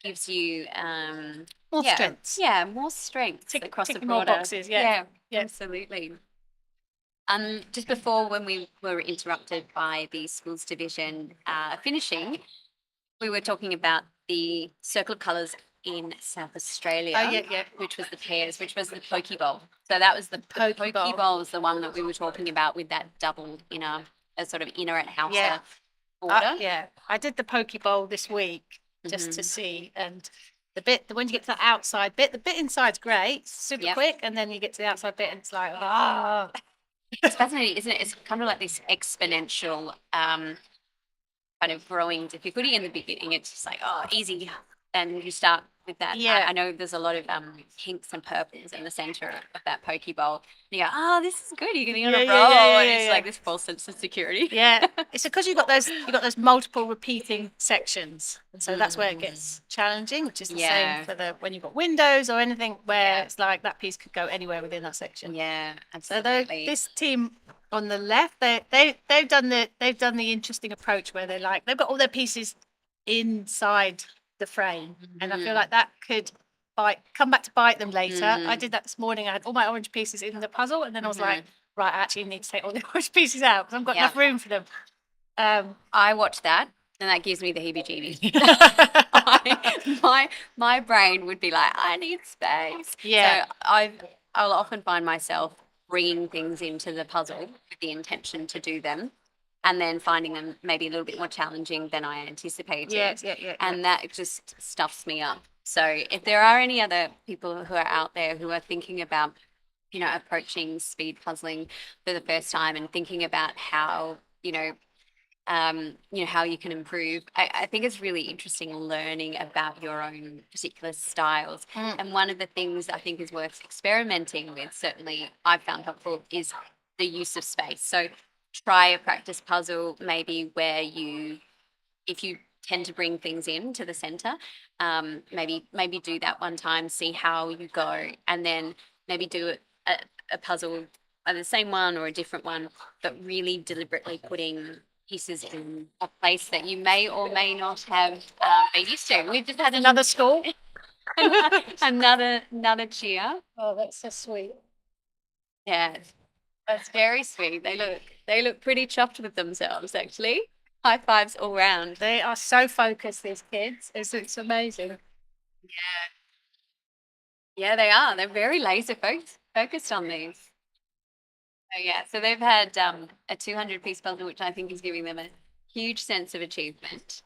gives you more strengths. Yeah, more strengths across the more broader boxes. Absolutely. Just before, when we were interrupted by the schools division finishing, we were talking about the circle of colours in South Australia, which was the pairs, which was the Pokeball. So that was the Pokeball was the one that we were talking about, with that double inner, a sort of inner and outer border. I did the Pokeball this week just to see, and when you get to the outside bit, the bit inside's great, it's super quick, and then you get to the outside bit and it's like, It's fascinating, isn't it? It's kind of like this exponential kind of growing difficulty. In the beginning, it's just like, easy. And you start with that. I know there's a lot of pinks and purples in the center of that Pokeball. And you go, this is good. You're getting on a roll. And it's like this false sense of security. It's because you've got those multiple repeating sections. And so that's where it gets challenging, which is the same for when you've got windows or anything where it's like that piece could go anywhere within that section. Yeah, absolutely. So this team on the left, they've done the interesting approach where they've got all their pieces inside the frame, and I feel like that could come back to bite them later. I did that this morning. I had all my orange pieces in the puzzle, and then I was like, right, I actually need to take all the orange pieces out because I've got enough room for them. I watched that, and that gives me the heebie-jeebies. my brain would be like, I need space. So I'll often find myself bringing things into the puzzle with the intention to do them, and then finding them maybe a little bit more challenging than I anticipated. Yeah. And that just stuffs me up. So if there are any other people who are out there who are thinking about, approaching speed puzzling for the first time and thinking about how, how you can improve. I think it's really interesting learning about your own particular styles. And one of the things I think is worth experimenting with, certainly I've found helpful, is the use of space. So try a practice puzzle maybe where if you tend to bring things into the center, maybe do that one time, see how you go, and then maybe do a puzzle, either the same one or a different one, but really deliberately putting pieces in a place that you may or may not have been used to. We've just had Another school. another cheer. Oh, that's so sweet. Yeah, that's very sweet. They look pretty chuffed with themselves, actually. High fives all round. They are so focused, these kids. It's amazing. Yeah, they are. They're very laser focused on these. So yeah, so they've had a 200-piece puzzle, which I think is giving them a huge sense of achievement.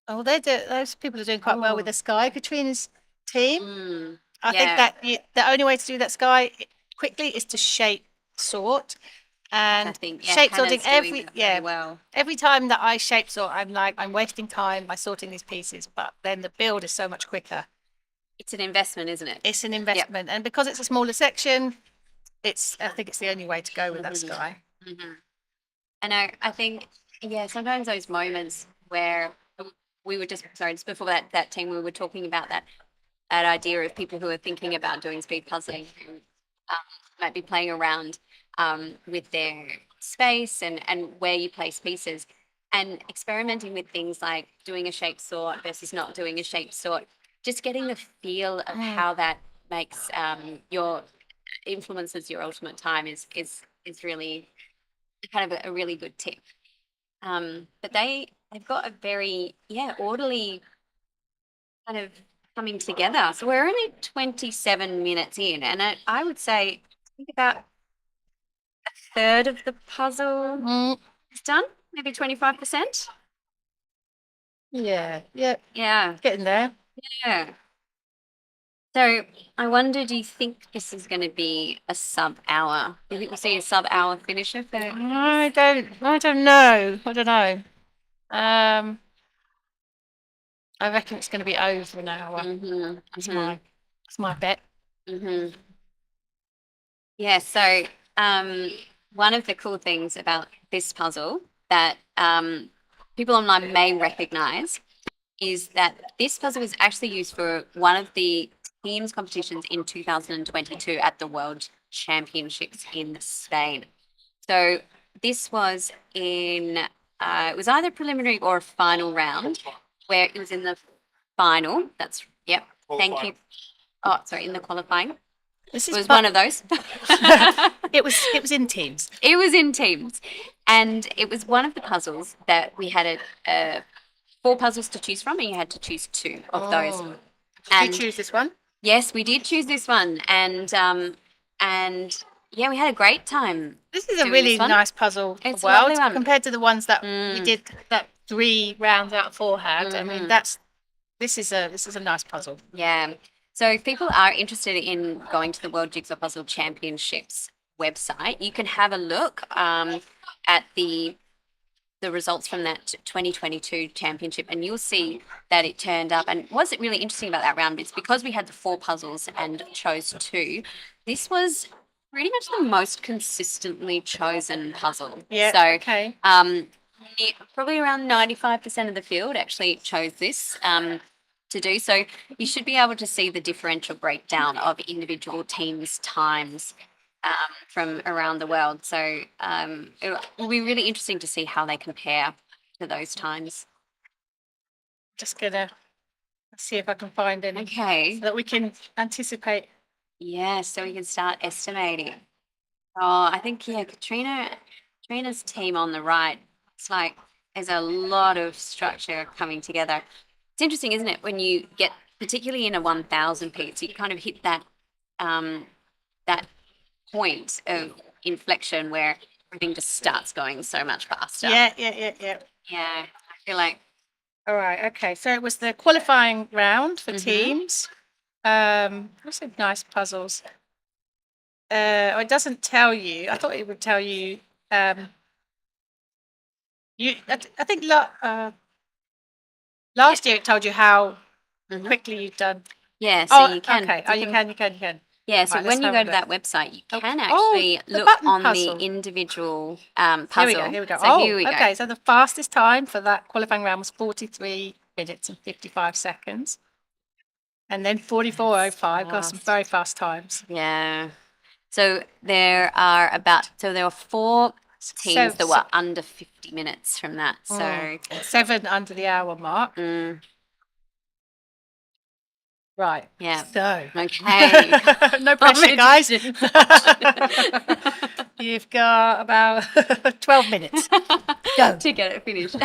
Oh, those people are doing quite well with the sky. Katrina's team. I think yeah. that the only way to do that sky quickly is to shape sort. And I think shape sorting Hannah's doing that very well. every time that I shape sort, I'm like, I'm wasting time by sorting these pieces, but then the build is so much quicker. It's an investment, isn't it? It's an investment, and because it's a smaller section, I think it's the only way to go with that sky. And I think, sometimes those moments where we were just before that team, we were talking about that idea of people who are thinking about doing speed puzzling, who might be playing around with their space and where you place pieces, and experimenting with things like doing a shape sort versus not doing a shape sort, just getting the feel of how that makes influences your ultimate time is really kind of a really good tip. But they've got a very orderly kind of coming together. So we're only 27 minutes in, and I would say I think about a third of the puzzle is done, maybe 25%. Yeah, Yeah, getting there. yeah. So I wonder, do you think this is going to be a sub-hour? Do you think we'll see a sub-hour finisher for? I don't know. I reckon it's going to be over an hour. That's my bet. Yeah. So one of the cool things about this puzzle that people online may recognise is that this puzzle was actually used for one of the teams competitions in 2022 at the World Championships in Spain. So this was it was either preliminary or a final round, where it was in the final. Thank you. Oh, sorry, in the qualifying. It was one of those. It was in teams. It was in teams, and it was one of the puzzles that we had 4 puzzles to choose from, and you had to choose 2 of those. Did you choose this one? Yes, we did choose this one, and we had a great time. This is a really nice puzzle It's as well, a lovely one. compared to the ones that we did that 3 rounds out of 4 had. I mean, this is a nice puzzle. Yeah. So if people are interested in going to the World Jigsaw Puzzle Championships website, you can have a look at the results from that 2022 championship, and you'll see that it turned up. And what's really interesting about that round is because we had the 4 puzzles and chose 2, this was pretty much the most consistently chosen puzzle. Yeah. So okay. Probably around 95% of the field actually chose this to do. So you should be able to see the differential breakdown of individual teams' times from around the world. So it will be really interesting to see how they compare to those times. Just gonna see if I can find any Okay. so that we can anticipate. Yeah, so we can start estimating. Oh, I think Katrina's team on the right. It's like there's a lot of structure coming together. It's interesting, isn't it, when you get, particularly in a 1,000 piece, you kind of hit that that point of inflection where everything just starts going so much faster. Yeah. Yeah, I feel like All right. Okay. So it was the qualifying round for teams. What's some nice puzzles? It doesn't tell you. I thought it would tell you. I think last year it told you how quickly you've done. yeah. So Oh, you can. okay. so Oh, you can. Yeah, so Right, let's when you have go a to look. that website, you can Oh, actually the look button on puzzle. the individual Here puzzle. we go. So here we go. Okay. So the fastest time for that qualifying round was 43 minutes and 55 seconds. And then 44:05. Got some fast. very fast times. Yeah. So there were 4 teams that were under 50 minutes from that. So 7 under the hour mark. Right. yeah. So. Okay. No pressure, guys. You've got about 12 minutes. Go. to get it finished.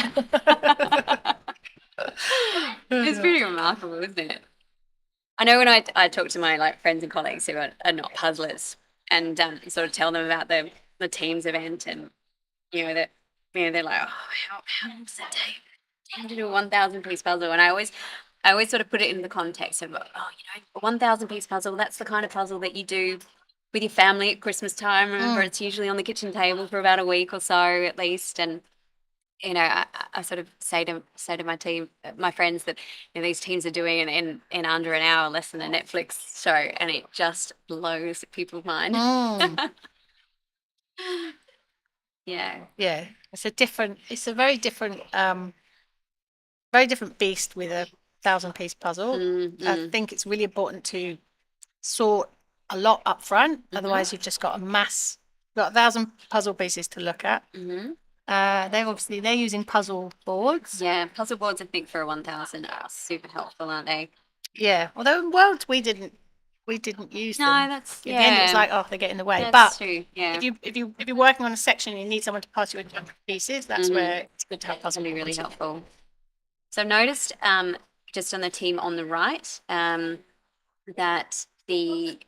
It's pretty remarkable, isn't it? I know when I talk to my friends and colleagues who are not puzzlers and sort of tell them about the teams event and they're like, oh, how long does it take to do a 1,000 piece puzzle? And I always sort of put it in the context of a 1,000 piece puzzle. That's the kind of puzzle that you do with your family at Christmas time. Remember, it's usually on the kitchen table for about a week or so at least, and I sort of say to my team, my friends, that these teams are doing it in under an hour, less than a Netflix show, and it just blows people's mind. Yeah. Yeah. It's a very different beast with a 1,000-piece puzzle. I think it's really important to sort a lot up front. Otherwise, you've just got 1,000 puzzle pieces to look at. They're using puzzle boards. Yeah, puzzle boards I think for a 1,000 are super helpful, aren't they? Yeah, although in Worlds we didn't use them. No, that's Again, it's like they get in the way. That's but true. Yeah, if you're working on a section and you need someone to pass you a chunk of pieces, that's where it's good to have puzzle be really boards. helpful. So I've noticed just on the team on the right that the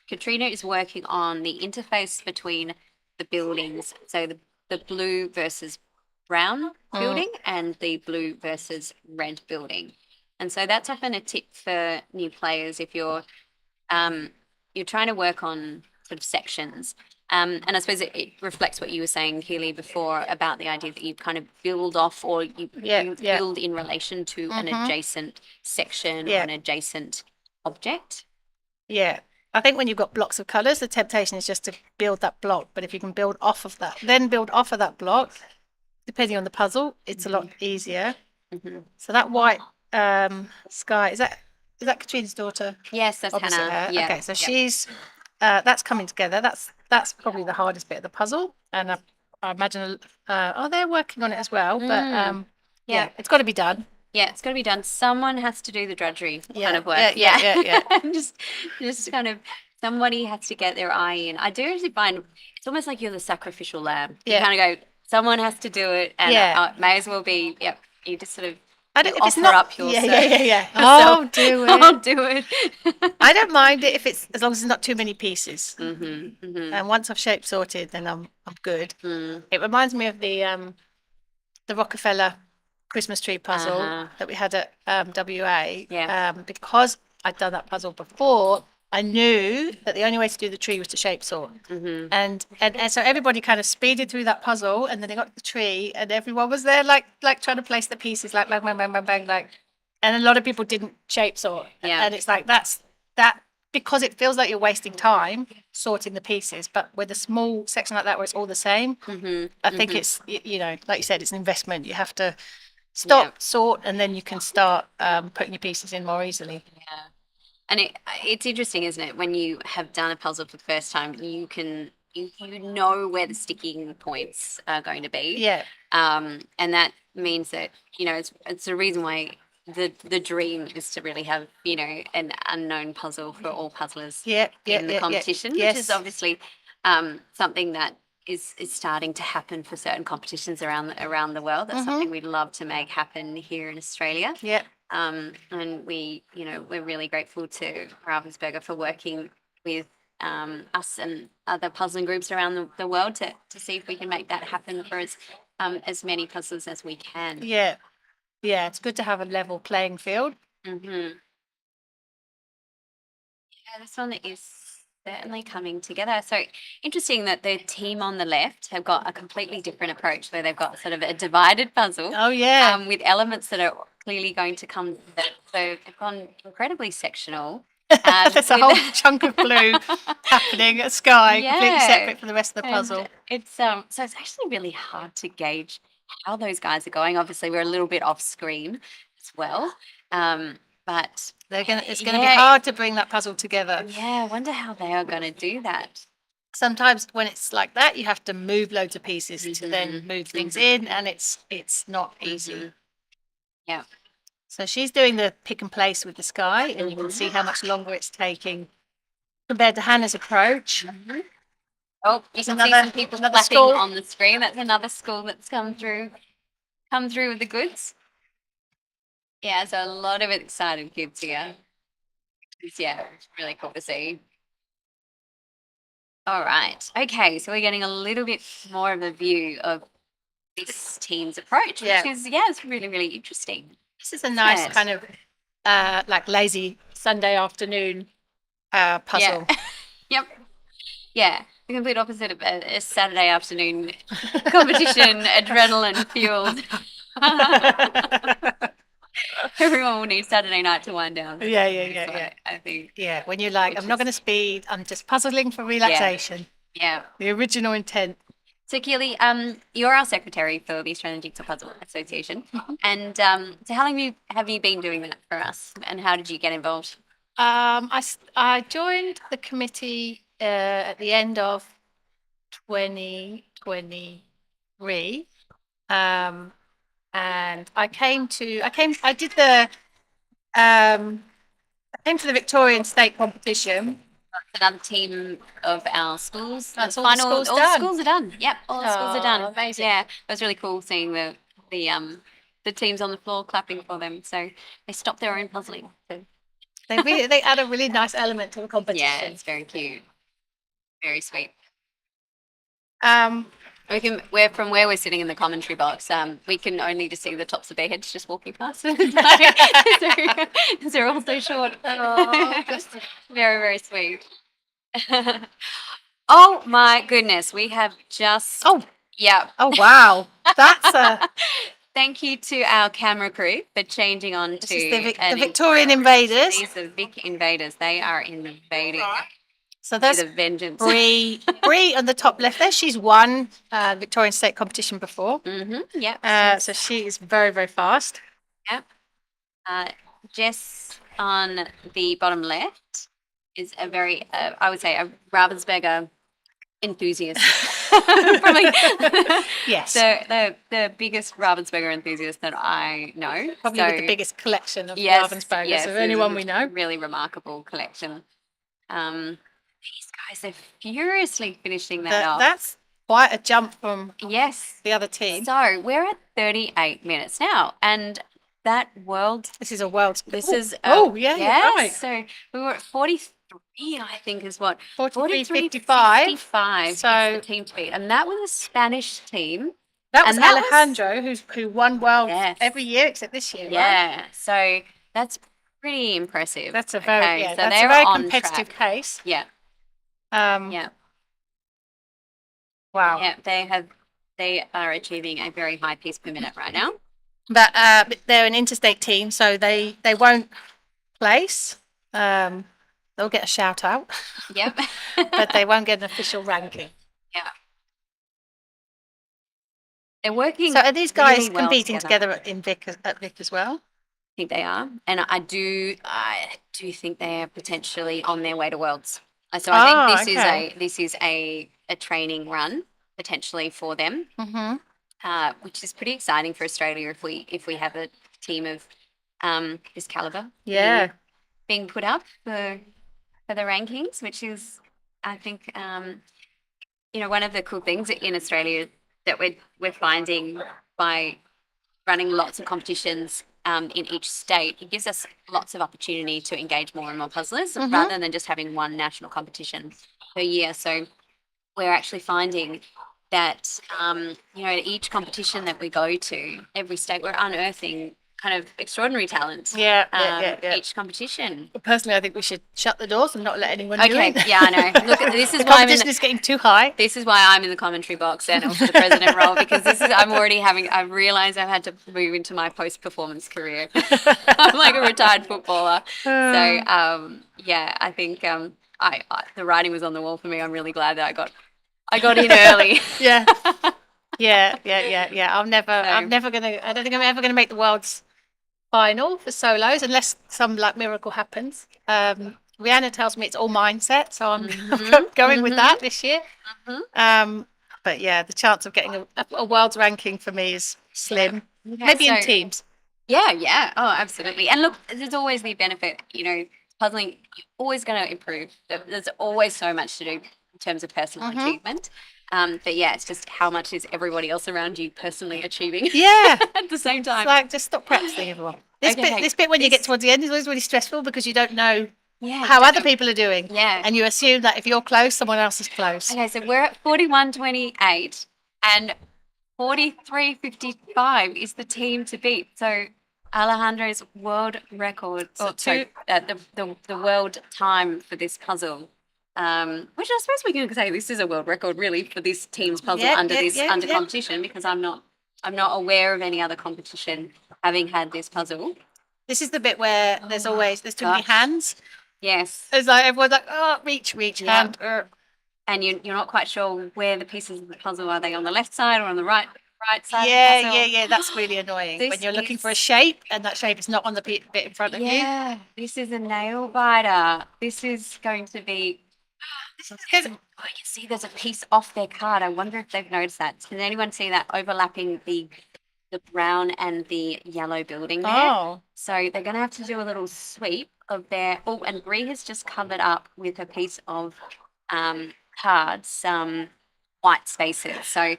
Katrina is working on the interface between the buildings, so the blue versus brown building and the blue versus red building. And so that's often a tip for new players if you're trying to work on sort of sections. And I suppose it reflects what you were saying, Keely, before about the idea that you kind of build off or you build in relation to an adjacent section or an adjacent object. Yeah. I think when you've got blocks of colours, the temptation is just to build that block. But if you can build off of that block, depending on the puzzle, it's a lot easier. So that white sky, is that Katrina's daughter? Yes, that's Opposite Hannah. her. Yeah. Okay, so she's that's coming together. That's probably the hardest bit of the puzzle, and I imagine they're working on it as well. But yeah, it's got to be done. Yeah, it's got to be done. Someone has to do the drudgery kind of work. Yeah. just kind of somebody has to get their eye in. I do actually find it's almost like you're the sacrificial lamb. You kind of go, someone has to do it, and it may as well be. Yep, you just sort of. Up your I'll do it. I'll do it. I don't mind it as long as there's not too many pieces. And once I've shape sorted, then I'm good. It reminds me of the Rockefeller Christmas tree puzzle that we had at WA. Because I'd done that puzzle before, I knew that the only way to do the tree was to shape sort. And so everybody kind of speeded through that puzzle, and then they got to the tree, and everyone was there like trying to place the pieces like bang, bang, bang, bang, bang, like. And a lot of people didn't shape sort. And it's like that because it feels like you're wasting time sorting the pieces. But with a small section like that where it's all the same, I think it's, like you said, it's an investment. You have to stop, sort, and then you can start putting your pieces in more easily. Yeah. And it's interesting, isn't it? When you have done a puzzle for the first time, you know where the sticking points are going to be. Yeah. And that means that, it's a reason why the dream is to really have, an unknown puzzle for all puzzlers in the competition, which is obviously something that is starting to happen for certain competitions around the world. That's something we'd love to make happen here in Australia. Yeah. And we're really grateful to Ravensburger for working with us and other puzzling groups around the world to see if we can make that happen for as many puzzles as we can. Yeah. Yeah, it's good to have a level playing field. Yeah, this one is certainly coming together. So interesting that the team on the left have got a completely different approach where they've got sort of a divided puzzle. Oh, yeah. With elements that are clearly going to come. So they've gone incredibly sectional. There's a whole chunk of blue happening at sky, completely Yeah. separate from the rest of the And puzzle. it's so it's actually really hard to gauge how those guys are going. Obviously, we're a little bit off screen as well. But It's gonna be hard to bring that puzzle together. yeah, I wonder how they are going to do that. Sometimes when it's like that, you have to move loads of pieces to then move things in, and it's not easy. Yeah. So she's doing the pick and place with the sky, and you can see how much longer it's taking compared to Hannah's approach. Oh, you can see some people another clapping school. on the screen. That's another school that's come through with the goods. Yeah, so a lot of excited kids here. It's really cool to see. All right. Okay, so we're getting a little bit more of a view of this team's approach, Yeah. which is it's really, really interesting. This is a nice Yes. kind of like lazy Sunday afternoon puzzle. Yeah. Yep. Yeah, the complete opposite of a Saturday afternoon competition, adrenaline fueled. Everyone will need Saturday night to wind down. Yeah. I think. Yeah, when you're like, I'm not going to speed, I'm just puzzling for relaxation. Yeah. The original intent. So, Keely, you're our secretary for the Australian Jigsaw Puzzle Association, and so how long have you been doing that for us, and how did you get involved? I joined the committee at the end of 2023, and I came to the Victorian state competition. Another team of our schools. That's The all the schools all done. the schools are done. Yep, all the schools are done. Amazing. Yeah, it was really cool seeing the teams on the floor clapping for them. So they stopped their own puzzling. So, They add a really nice element to the competition. yeah, it's very cute, very sweet. Um, We're from where we're sitting in the commentary box. We can only just see the tops of their heads just walking past. So they're all so short. Very, very sweet. Oh my goodness, we have just. Oh. Yeah. Oh wow, that's a. Thank you to our camera crew for changing on This to is the Victorian invaders. These are Vic invaders. They are invading So with there's a vengeance. Bree on the top left there. She's won Victorian state competition before. Yep. So she is very, very fast. Yep. Jess on the bottom left is a very, I would say, a Ravensburger enthusiast. Probably Yes. the biggest Ravensburger enthusiast that I know. Probably with the biggest collection of yes, Ravensburgers yes, of it's anyone a we know. Really remarkable collection. These guys are furiously finishing that off. That's quite a jump from Yes. the other team. So we're at 38 minutes now, and that world. This is a world. This is. Oh, yeah, yes, you're right. So we were at 43, I think, is what 43-55. 55 So is the team to beat, and that was a Spanish team. that was and that was- Alejandro, who won world Yes. every year except this year. Right? Yeah, so that's pretty impressive. That's a very so that's they're a very on competitive track. case. Yeah, Yeah. Wow. yeah, they are achieving a very high piece per minute right now. But they're an interstate team, so they won't place. They'll get a shout out, Yep. but they won't get an official ranking. Yeah. They're working. So are these guys really well competing together at Vic as well? I think they are, and I do think they are potentially on their way to Worlds. So I think this is a training run potentially for them, which is pretty exciting for Australia if we have a team of this caliber. Yeah. Being put up for the rankings, which is, I think, one of the cool things in Australia that we're finding by running lots of competitions in each state, it gives us lots of opportunity to engage more and more puzzlers rather than just having one national competition per year. So we're actually finding that, each competition that we go to, every state, we're unearthing kind of extraordinary talent. Each competition. Personally, I think we should shut the doors and not let anyone do Okay, it. yeah, I know. Look, this is The why I'm in competition is getting too high. this is why I'm in the commentary box and also the president role, because I've realized I've had to move into my post-performance career. I'm like a retired footballer. So, I think the writing was on the wall for me. I'm really glad that I got in early. Yeah. I'm never gonna. I don't think I'm ever gonna make the world's final for solos unless some like miracle happens. Rihanna tells me it's all mindset, so I'm going with that this year. But yeah, the chance of getting a world's ranking for me is slim. Maybe in teams. Yeah. Oh, absolutely. And look, there's always the benefit, puzzling, you're always going to improve. There's always so much to do in terms of personal achievement. But yeah, it's just how much is everybody else around you personally achieving at the same time. It's like, just stop practicing, everyone. This bit when you get towards the end is always really stressful because you don't know how other people are doing. Yeah. And you assume that if you're close, someone else is close. Okay, so we're at 41.28 and 43.55 is the team to beat. So Alejandro's world record, the world time for this puzzle, which I suppose we can say this is a world record really for this team's puzzle under competition, because I'm not aware of any other competition having had this puzzle. This is the bit where there's too many hands. Yes. It's like everyone's like, oh, reach, hand. And you're not quite sure where the pieces of the puzzle are. They on the left side or on the right side? Yeah. That's really annoying when you're looking for a shape and that shape is not on the bit in front of you. Yeah, this is a nail biter. This is going to be. You can see there's a piece off their card. I wonder if they've noticed that. Can anyone see that overlapping the brown and the yellow building there? Oh. So they're going to have to do a little sweep of their. Oh, and Bree has just covered up with a piece of cards, white spaces. So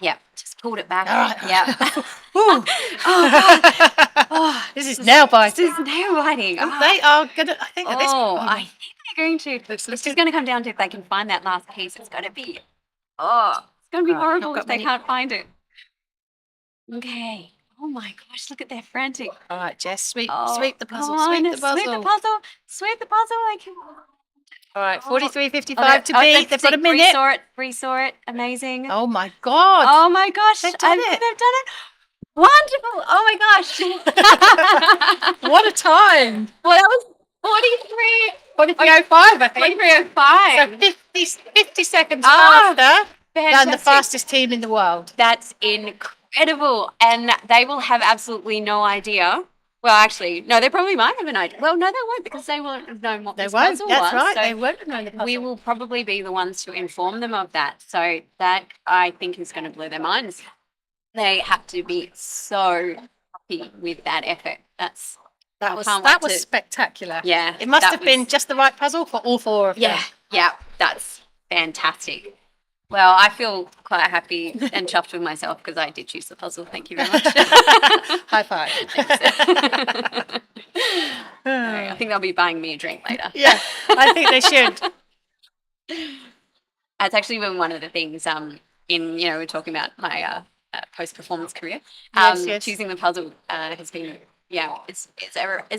yeah, just pulled it back. All right. Yeah. This is nail biting. This is nail biting. They are gonna. I think. I think they're going to. It's just going to come down to if they can find that last piece. It's going to be. It's going to be horrible if they can't find it. Okay. Oh my gosh! Look at their frantic. All right, Jess, sweep the puzzle. Sweep the puzzle. They can. All right, 43.55 to beat. They've got a minute. Resaw it. Amazing. Oh my god. Oh my gosh. They've done it. Wonderful. Oh my gosh. What a time. Well, that was 43.05, I think. 43.05. So 50 seconds faster than the fastest team in the world. That's incredible. And they will have absolutely no idea. Well, actually, no, they probably might have an idea. Well, no, they won't, because they won't have known what this puzzle was. That's right. So they won't have known the puzzle. we will probably be the ones to inform them of that. So that, I think, is going to blow their minds. They have to be so happy with that effort. That was spectacular. Yeah. It must have been just the right puzzle for all four of them. Yeah, that's fantastic. Well, I feel quite happy and chuffed with myself because I did choose the puzzle. Thank you very much. High five. I think they'll be buying me a drink later. Yeah, I think they should. That's actually been one of the things we're talking about my post-performance career. Yes. Choosing the puzzle has been, it's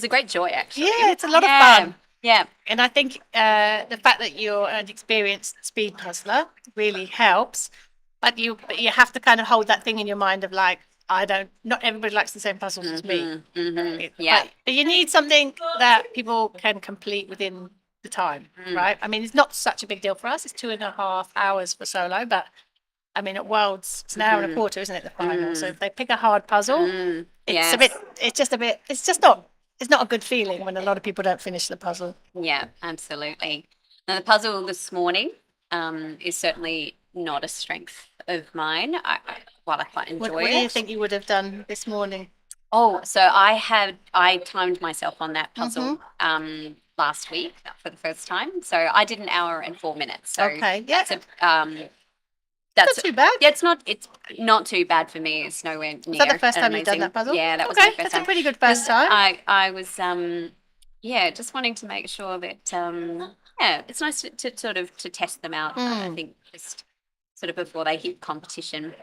a great joy, actually. Yeah, it's a lot of fun. Yeah. And I think the fact that you're an experienced speed puzzler really helps. But you have to kind of hold that thing in your mind of like, not everybody likes the same puzzles as me. Yeah. But you need something that people can complete within the time, right? I mean, it's not such a big deal for us. It's 2.5 hours for solo, but I mean, at Worlds, it's an hour and a quarter, isn't it, the final? So if they pick a hard puzzle, it's not a good feeling when a lot of people don't finish the puzzle. Yeah, absolutely. Now, the puzzle this morning is certainly not a strength of mine. While I quite enjoy it. What do you think you would have done this morning? Oh, so I timed myself on that puzzle last week for the first time. So I did 1 hour and 4 minutes. So okay, yeah. That's Not too bad. Yeah, it's not too bad for me. It's nowhere near. Was that the first an time you've done amazing- that puzzle? Yeah, that was Okay, my first that's time. a pretty good first time. I was just wanting to make sure that it's nice to sort of to test them out. I think just sort of before they hit competition.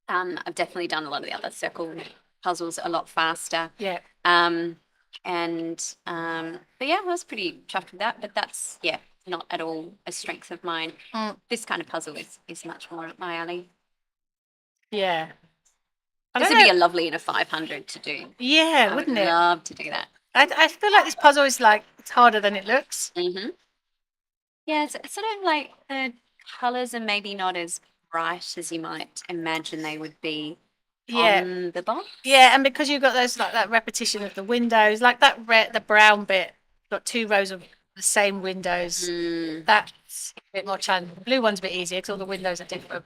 I've definitely done a lot of the other circle puzzles a lot faster. Yeah. But yeah, I was pretty chuffed with that. But that's not at all a strength of mine. This kind of puzzle is much more up my alley. Yeah. I This don't would be know. a lovely in a 500 to do. Yeah, I would wouldn't it? love to do that. I feel like this puzzle is like it's harder than it looks. Mm-hmm. Yeah, it's sort of like the colours are maybe not as bright as you might imagine they would be Yeah. on the box. Yeah, and because you've got those like that repetition of the windows, like that the brown bit, got 2 rows of the same windows. That's a bit more challenging. The blue one's a bit easier because all the windows are different.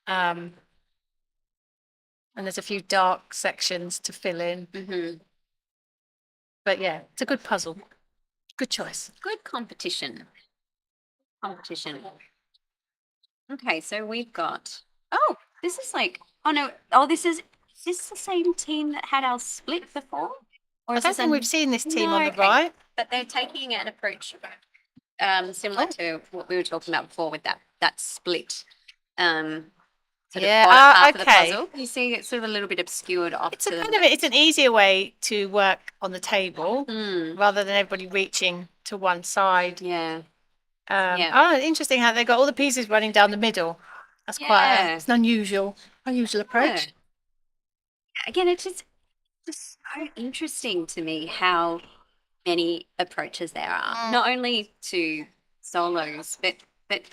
And there's a few dark sections to fill in. But yeah, it's a good puzzle. Good choice. Good competition. Okay, so we've got. Oh, this is like. Oh no. Oh, is this the same team that had our split before? Or I is don't this think we've seen this team on the okay. right. But they're taking an approach similar to what we were talking about before with that split. Sort Yeah, of part of the okay. puzzle. You see, it's sort of a little bit obscured off. It's a kind of it's an easier way to work on the table Mm, rather than everybody reaching to one side. yeah. Oh, interesting how they got all the pieces running down the middle. That's Yeah. it's an unusual approach. Yeah. Again, it's just so interesting to me how many approaches there are, not only to solos, but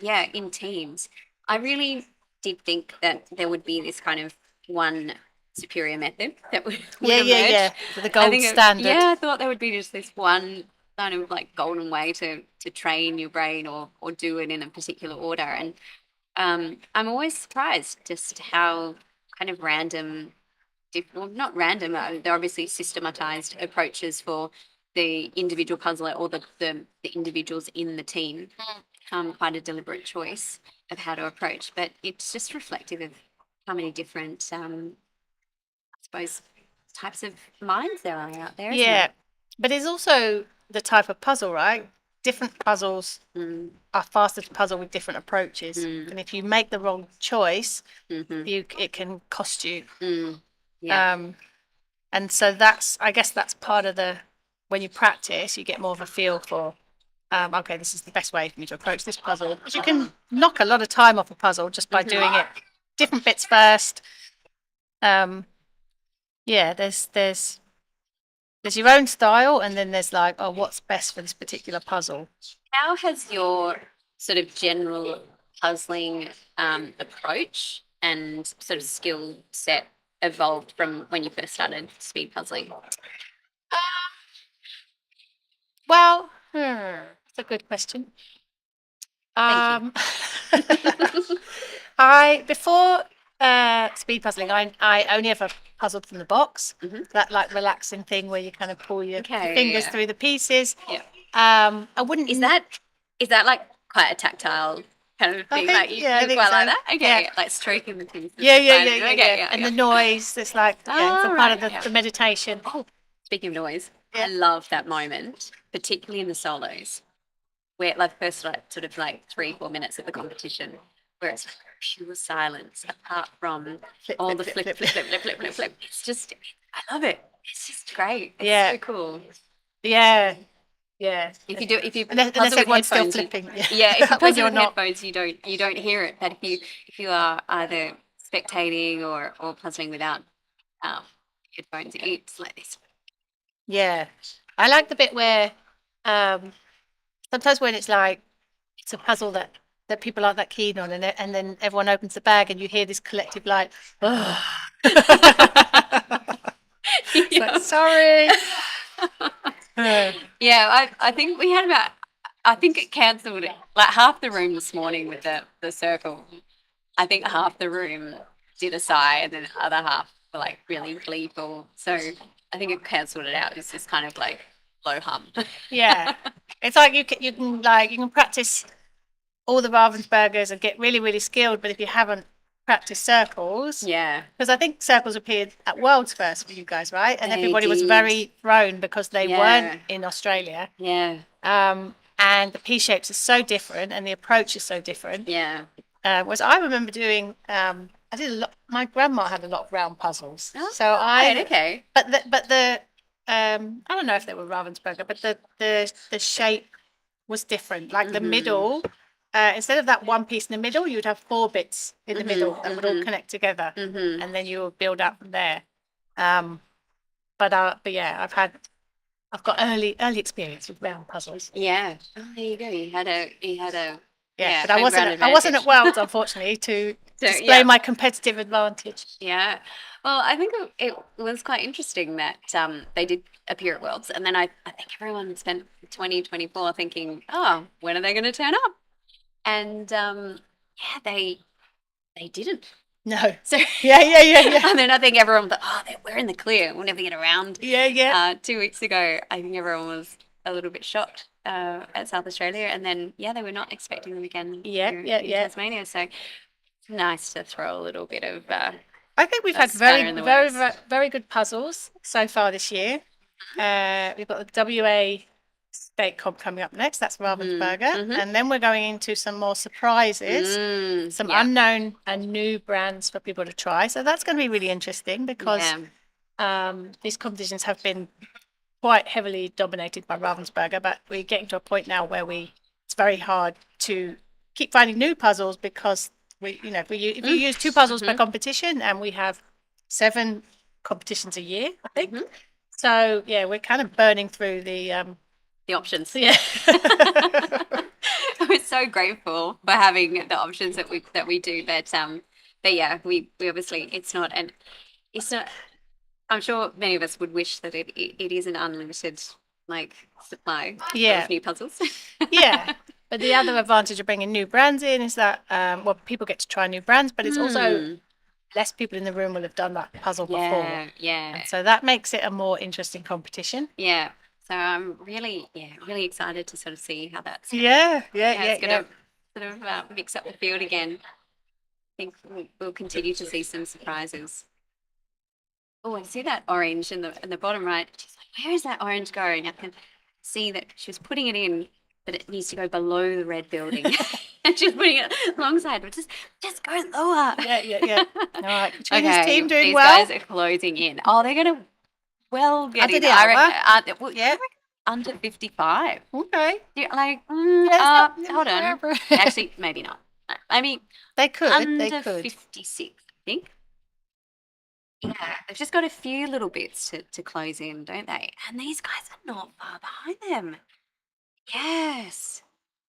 yeah, in teams. I really did think that there would be this kind of one superior method that would emerge. Yeah. For the I gold think standard. I thought there would be just this one kind of like golden way to train your brain or do it in a particular order. And I'm always surprised just how kind of random, well, not random, they're obviously systematized approaches for the individual puzzler or the individuals in the team. Quite a deliberate choice of how to approach, but it's just reflective of how many different, I suppose, types of minds there are out there. Isn't Yeah, but it's also the type of puzzle, right? Different puzzles it? are faster to puzzle with different approaches, and if you make the wrong choice, it can cost you. Yeah. And so I guess that's part of when you practice, you get more of a feel for, okay, this is the best way for me to approach this puzzle. Because you can knock a lot of time off a puzzle just by doing it different bits first. Yeah, there's your own style, and then there's like, oh, what's best for this particular puzzle? How has your sort of general puzzling approach and sort of skill set evolved from when you first started speed puzzling? Well, that's a good question. Thank Before speed puzzling, I only ever puzzled from the box. That like relaxing thing where you kind of pull your fingers through the pieces. Yeah. I wouldn't. Is that like quite a tactile kind of thing? think- Like you yeah, I think quite like so. that? Okay, Yeah. like stroking the things. Yeah. And the noise. It's like it's a part of right, the meditation. Oh, speaking of noise, Yeah. I love that moment, particularly in the solos, where like first sort of like 3-4 minutes of the competition, where it's like pure silence apart from all the flip. It's just, I love it. It's just great. It's so cool. Yeah. If you Unless puzzle with everyone's still headphones, flipping. if you When puzzle you're with not. headphones, you don't hear it. But if you are either spectating or puzzling without headphones, it's like this. Yeah. I like the bit where sometimes when it's like it's a puzzle that people aren't that keen on, and then everyone opens the bag and you hear this collective like, oh. It's like, sorry. Yeah, I think we had about. I think it cancelled like half the room this morning with the circle. I think half the room did a sigh, and then the other half were like really gleeful. So I think it cancelled it out. It's just kind of like low hum. Yeah. It's like you can practice all the Ravensburgers and get really, really skilled. But if you haven't practiced circles, Yeah. because I think circles appeared at World's First for you guys, right? And They everybody was did. very thrown because they Yeah. weren't in Australia. Yeah. And the P shapes are so different and the approach is so different. Yeah. Whereas I remember doing, I did a lot. My grandma had a lot of round puzzles, Oh, so right, okay. But the I don't know if they were Ravensburger, but the shape was different. Like the middle, instead of that one piece in the middle, you'd have 4 bits in the middle that would all connect together, and then you would build up from there. But yeah, I've got early experience with round puzzles. Yeah. Oh, there you go. You had a Yeah, but I home wasn't ground at advantage. Worlds, unfortunately, to So, display yeah. my competitive advantage. Yeah. Well, I think it was quite interesting that they did appear at Worlds, and then I think everyone spent 2024 thinking, oh, when are they going to turn up? And yeah, they didn't. No. So Yeah. and then I think everyone thought, oh, we're in the clear. We'll never get around. Yeah. 2 weeks ago, I think everyone was a little bit shocked at South Australia, and then they were not expecting them again. Yeah. In Tasmania. So it's nice to throw a little bit of. I think we've a had spanner in the works. very good puzzles so far this year. We've got the WA State Comp coming up next. That's Ravensburger. And then we're going into some more surprises, some unknown and new brands for people to try. So that's going to be really interesting because these competitions have been quite heavily dominated by Ravensburger, but we're getting to a point now where it's very hard to keep finding new puzzles because if you use 2 puzzles per competition, and we have 7 competitions a year, I think. So yeah, we're kind of burning through the options. Yeah. We're so grateful for having the options that we do, but yeah, we obviously it's not. I'm sure many of us would wish that it is an unlimited supply of new puzzles. Yeah. But the other advantage of bringing new brands in is that people get to try new brands, but it's also less people in the room will have done that puzzle before. Yeah. And so that makes it a more interesting competition. Yeah. So I'm really excited to sort of see how that's. Yeah. It's going to sort of mix up the field again. I think we'll continue to see some surprises. Oh, I see that orange in the bottom right. She's like, where is that orange going? I can see that she was putting it in, but it needs to go below the red building. And she's putting it alongside, but just go lower. Yeah. All right. Katrina's team doing these well. guys are closing in. Oh, they're going to get Under in. the I hour? reckon, I reckon under 55. Okay. Hold on. Actually, maybe not. I mean, they could. Under 56, I think. Yeah, they've just got a few little bits to close in, don't they? And these guys are not far behind them. Yes.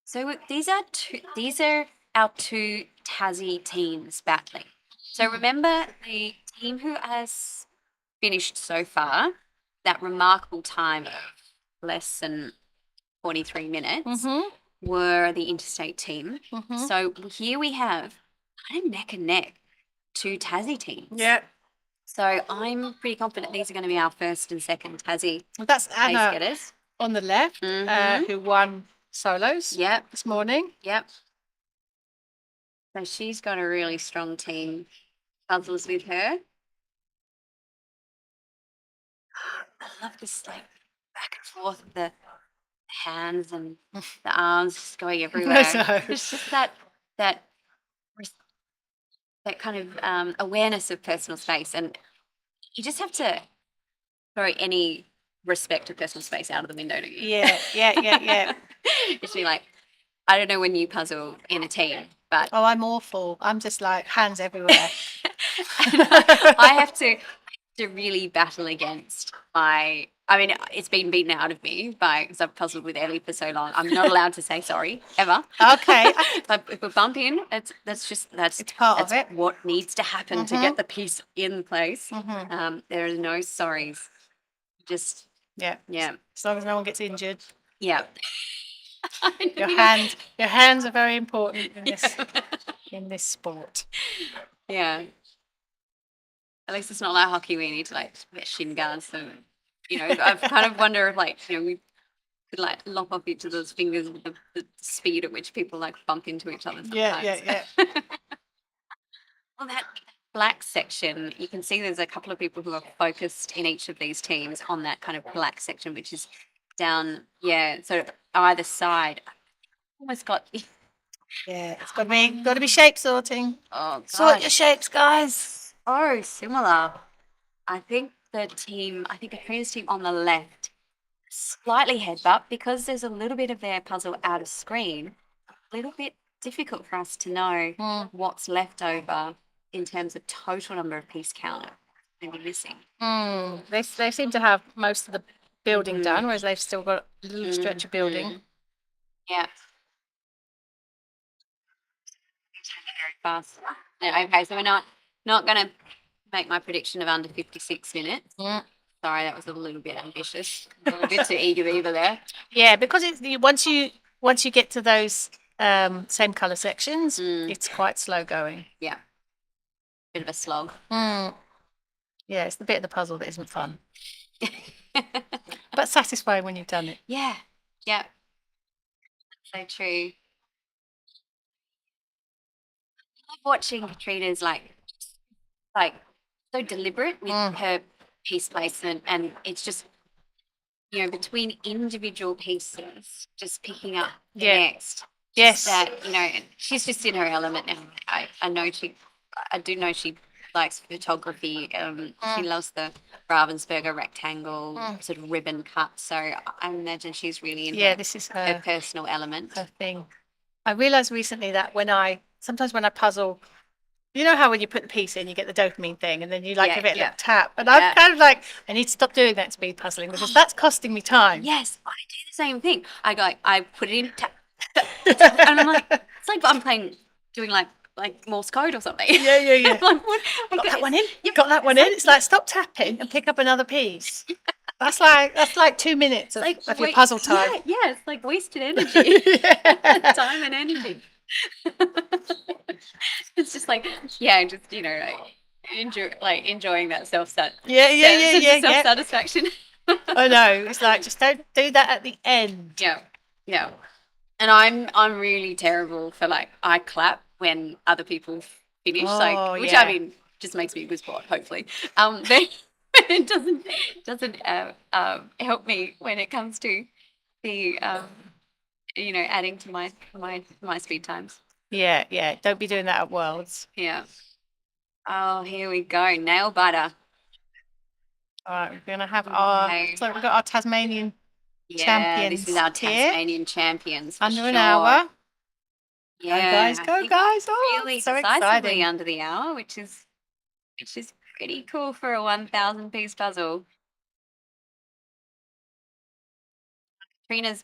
So these are our 2 Tassie teams battling. So remember the team who has finished so far, that remarkable time of less than 43 minutes were the interstate team. So here we have kind of neck and neck 2 Tassie teams. Yeah. So I'm pretty confident these are going to be our first and second Tassie That's Anna pace getters. on the left, who won solos this morning. Yep. So she's got a really strong team. Puzzles with her. I love this back and forth of the hands and the arms just going everywhere. It's just that kind of awareness of personal space, and you just have to throw any respect of personal space out of the window, don't you? Yeah. It's be like, I don't know when you puzzle in a team, but I'm awful. I'm just like hands everywhere. I have to really battle against it's been beaten out of me because I've puzzled with Ellie for so long. I'm not allowed to say sorry ever. Okay. But if we bump in, that's part of it. What needs to happen to get the piece in place. There are no sorries. Just yeah. As long as no one gets injured. Yeah. Your hands are very important in this sport. Yeah. At least it's not like hockey where you need to wear shin guards. So, I kind of wonder if we could like lop off each of those fingers with the speed at which people like bump into each other. Sometimes. Yeah. Well, that black section, you can see there's a couple of people who are focused in each of these teams on that kind of black section, which is down, so either side. Almost got, Yeah, it's got to be shape sorting. oh, Sort gosh, your shapes, guys. so similar. I think Katrina's team on the left slightly headbutt because there's a little bit of their puzzle out of screen. A little bit difficult for us to know what's left over in terms of total number of piece count maybe missing. They seem to have most of the building done, whereas they've still got a little stretch of building. Yeah. Very fast. Yeah, okay, so we're not going to make my prediction of under 56 minutes. Sorry, that was a little bit ambitious. A little bit too eager there. Yeah, because once you get to those same colour sections, it's quite slow going. Yeah. Bit of a slog. Yeah, it's the bit of the puzzle that isn't fun. But satisfying when you've done it. Yeah. So true. I love watching Katrina's like so deliberate with her piece placement, and it's just between individual pieces, just picking up the next. Yes. That she's just in her element now. I do know she likes photography. She loves the Ravensburger rectangle sort of ribbon cut. So I imagine she's really in this is her personal element. Her thing. I realised recently that sometimes when I puzzle, you know how when you put the piece in, you get the dopamine thing, and then you give it a little tap. And I'm kind of like, I need to stop doing that speed puzzling because that's costing me time. Yes, I do the same thing. I put it in, tap, and I'm like, it's like I'm doing like Morse code or something. Yeah. Like, Got that one in? You've got that one in? It's like, stop tapping and pick up another piece. That's like 2 minutes of your puzzle time. Yeah, it's like wasted energy. Time and energy. It's just enjoying that self-satisfaction. I know. It's like, just don't do that at the end. Yeah. And I'm really terrible for I clap when other people finish, which I mean just makes me a good sport, hopefully. But it doesn't help me when it comes to the adding to my speed times. Yeah. Don't be doing that at Worlds. Yeah. Oh, here we go. Nail biter. All right, we're gonna have we've got our Tasmanian champions. This is our here. Tasmanian champions. Under an hour. Yeah. Go guys. Oh, really so decisively exciting. under the hour, which is pretty cool for a 1,000 piece puzzle. Katrina's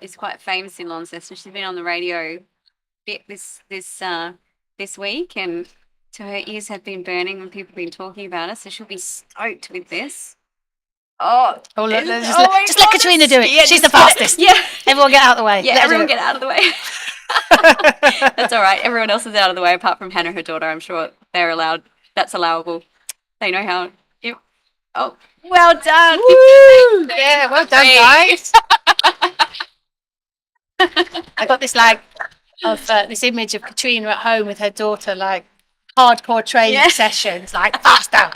is quite famous in Launceston. She's been on the radio a bit this week, and so her ears have been burning when people have been talking about it. So she'll be stoked with this. Look, just let Katrina do it. She's the fastest. Yeah. Everyone get out of the way. Yeah, everyone get out of the way. That's all right. Everyone else is out of the way apart from Hannah, her daughter. I'm sure they're allowed. That's allowable. They know how. Oh, well done. Woo! Yeah, well done, guys. I got this this image of Katrina at home with her daughter, hardcore training sessions, faster.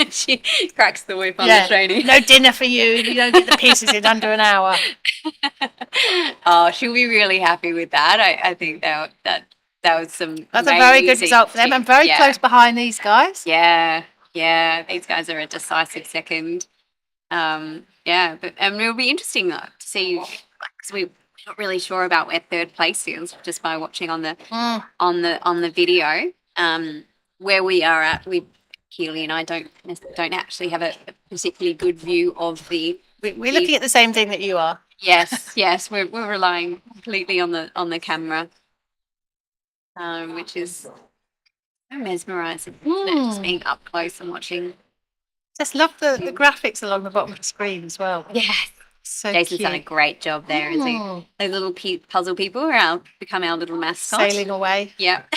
She cracks the whip on the training. No dinner for you. You don't get the pieces in under an hour. Oh, she'll be really happy with that. I think that was some. That's a very good result for them. I'm very close behind these guys. Yeah. These guys are a decisive second. And it'll be interesting though to see because we're not really sure about where third place is just by watching on the video. Where we are at, Keely and I don't actually have a particularly good view of the. We're looking at the same thing that you are. Yes, we're relying completely on the camera, which is so mesmerising. Just being up close and watching. Just love the graphics along the bottom of the screen as well. Yes, so Jason's cute. done a great job there. Isn't he? Those little puzzle people become our little mascots. Sailing away. Yep.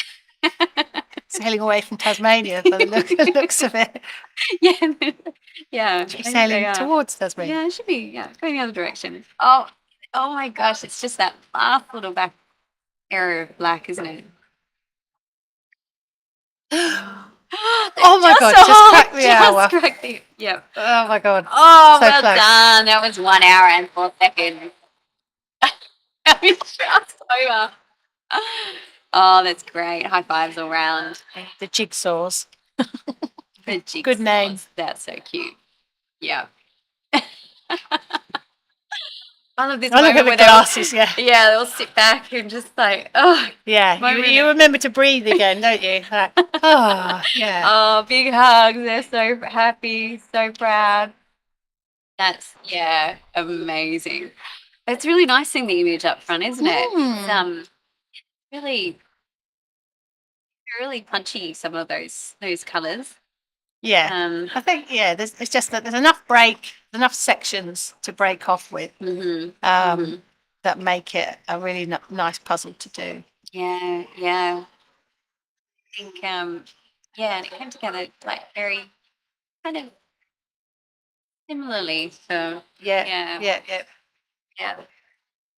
sailing away from Tasmania by the looks of it. Yeah. Yeah. I think they Sailing are. towards Tasmania. Yeah, it should be. Yeah, going the other direction. Oh, my gosh! It's just that last little back area of black, isn't it? Oh my God, just cracked the hour. Cracked the. Yep. Oh my God. Oh, So well close. done. That was 1 hour and 4 seconds. It's just over. Oh, that's great. High fives all round. The jigsaws. The Good name. jigsaws. That's so cute. Yeah. I love this I look moment at the where they'll- glasses, yeah. Yeah, they'll sit back and just like, oh, Yeah, Moment you of- remember to breathe again, don't you? Like, oh, yeah. oh, big hugs. They're so happy, so proud. That's, yeah, amazing. It's really nice seeing the image up front, isn't it? It's really, really punchy, some of those colours. Yeah. I think, yeah, it's just that there's enough sections to break off with that make it a really nice puzzle to do. Yeah, yeah. I think, yeah, and it came together like very kind of similarly. So, Yeah. yeah.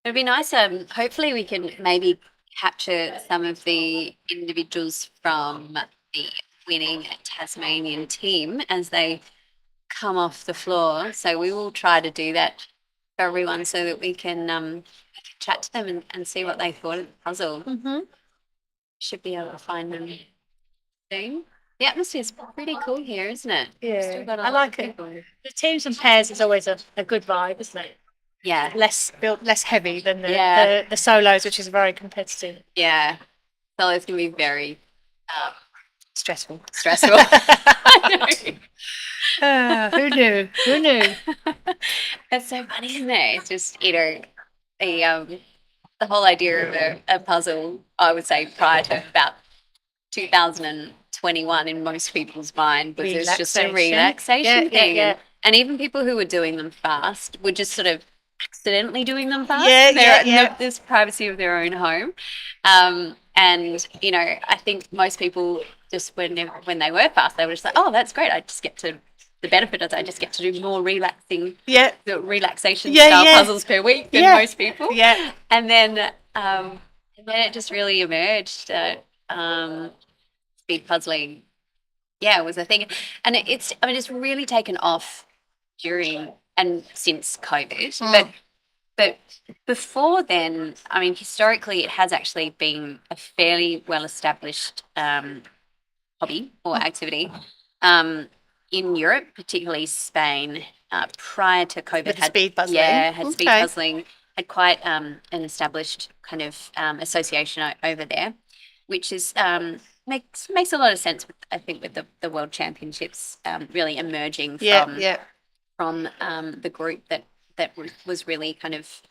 It'd be nice. Hopefully, we can maybe capture some of the individuals from the winning Tasmanian team as they come off the floor. So we will try to do that for everyone so that we can chat to them and see what they thought of the puzzle. Mm-hmm. Should be able to find them soon. The atmosphere's pretty cool here, isn't it? We've still got a I lot like of it. people. The teams and pairs is always a good vibe, isn't it? Yeah, Less heavy than Yeah. the solos, which is very competitive. yeah. So it's going to be very Stressful. stressful. Who knew? Who knew? That's so funny, isn't it? It's just, the whole idea of a puzzle, I would say prior to about 2021 in most people's mind was it's just a relaxation thing. Yeah. And even people who were doing them fast were just sort of accidentally doing them fast. Yeah. This privacy of their own home. And, I think most people just when they were fast, they were just like, oh, that's great. The benefit is I just get to do more relaxation style puzzles per week than most people. Yeah. And then it just really emerged that speed puzzling, was a thing. And it's really taken off during and since COVID. But before then, historically, it has actually been a fairly well-established hobby or activity. In Europe, particularly Spain, prior to COVID, With speed puzzling. had speed puzzling, had quite an established kind of association over there, which is makes a lot of sense. I think with the World Championships really emerging from the group that was really kind of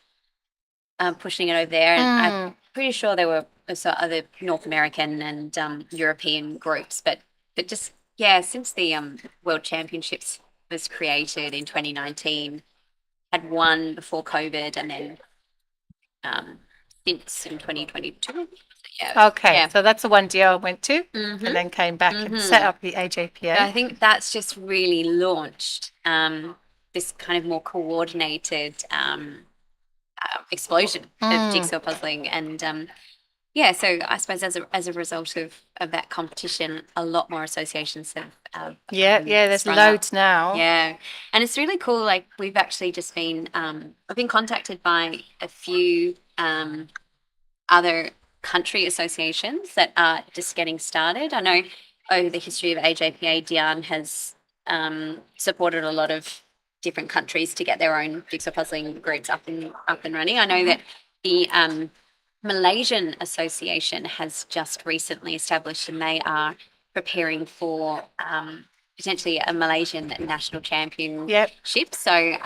pushing it over there, and I'm pretty sure there were also other North American and European groups, but just. Yeah, since the World Championships was created in 2019, had one before COVID, and then since in 2022. Okay, so that's the one DL went to, and then came back and set up the AJPA. I think that's just really launched this kind of more coordinated explosion of jigsaw puzzling, and so I suppose as a result of that competition, a lot more associations have there's sprung loads up. now. Yeah, and it's really cool. Like we've actually just been I've been contacted by a few other country associations that are just getting started. I know over the history of AJPA, Diane has supported a lot of different countries to get their own jigsaw puzzling groups up and running. I know that the Malaysian Association has just recently established, and they are preparing for potentially a Malaysian national championship. So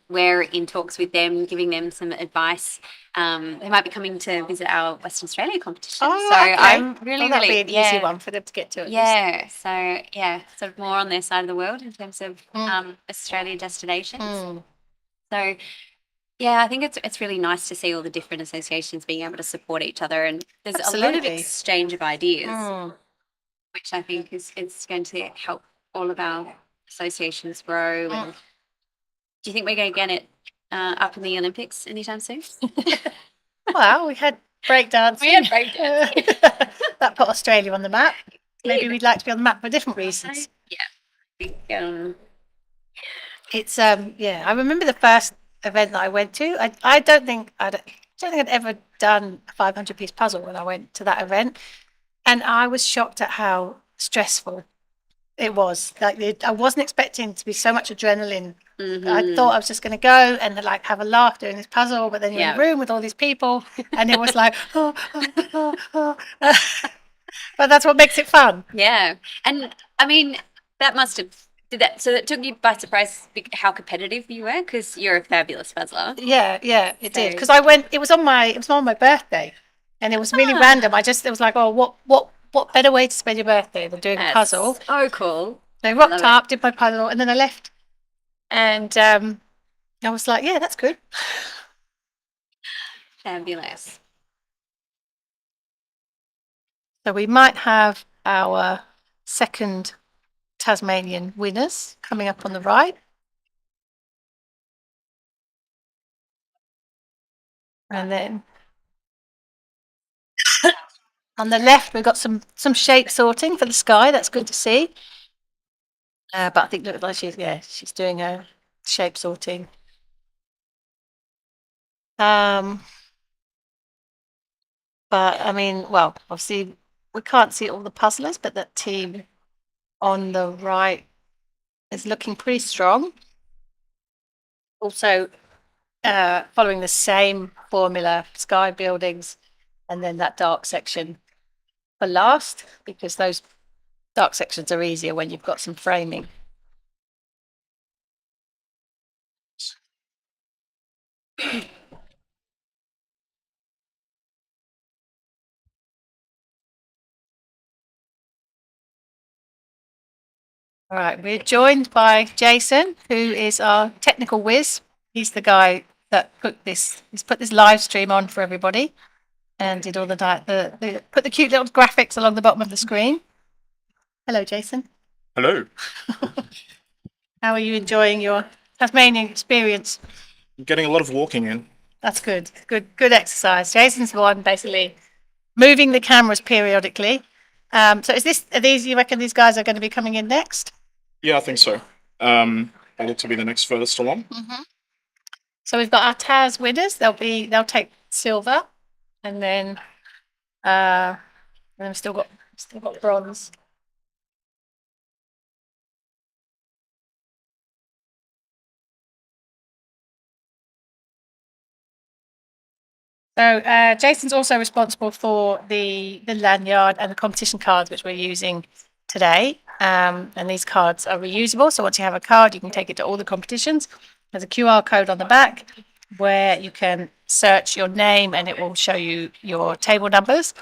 we're in talks with them, giving them some advice. They might be coming to visit our Western Australia competition. I'm really, that'd really be an easy one for them to get to. Sort of more on their side of the world in terms of Australian destinations. So. Yeah, I think it's really nice to see all the different associations being able to support each other, and there's a lot of exchange of ideas. which I think is going to help all of our associations grow. And do you think we're going to get it up in the Olympics anytime soon? Well, we had breakdancing. We had breakdancing. That put Australia on the map. Maybe we'd like to be on the map for different reasons. Yeah. It's I remember the first event that I went to. I don't think I'd ever done a 500-piece puzzle when I went to that event, and I was shocked at how stressful it was. Like I wasn't expecting to be so much adrenaline. I thought I was just going to go and like have a laugh doing this puzzle, but then you're in a room with all these people, and it was like, but that's what makes it fun. Yeah. And I mean, that must have so that took you by surprise how competitive you were, because you're a fabulous puzzler. Yeah, it did, because I went. It was on my birthday, and it was really random. It was like, oh, what better way to spend your birthday than doing a puzzle? Oh, cool. I rocked up, did my puzzle, and then I left. And I was like, yeah, that's good. Fabulous. So we might have our second Tasmanian winners coming up on the right. And then on the left, we've got some shape sorting for the sky. That's good to see. But I think look like she's doing her shape sorting. But I mean, well, obviously we can't see all the puzzlers, but that team on the right is looking pretty strong. Also, following the same formula, sky buildings, and then that dark section for last, because those dark sections are easier when you've got some framing. All right, we're joined by Jason, who is our technical whiz. He's the guy that put this live stream on for everybody, and did all put the cute little graphics along the bottom of the screen. Hello, Jason. Hello. How are you enjoying your Tasmanian experience? I'm getting a lot of walking in. That's good. Good exercise. Jason's the one basically moving the cameras periodically. So you reckon these guys are going to be coming in next? Yeah, I think so. They look to be the next furthest along. So we've got our TAS winners. They'll take silver, and then we've still got bronze. So Jason's also responsible for the lanyard and the competition cards, which we're using today. And these cards are reusable. So once you have a card, you can take it to all the competitions. There's a QR code on the back where you can search your name and it will show you your table numbers.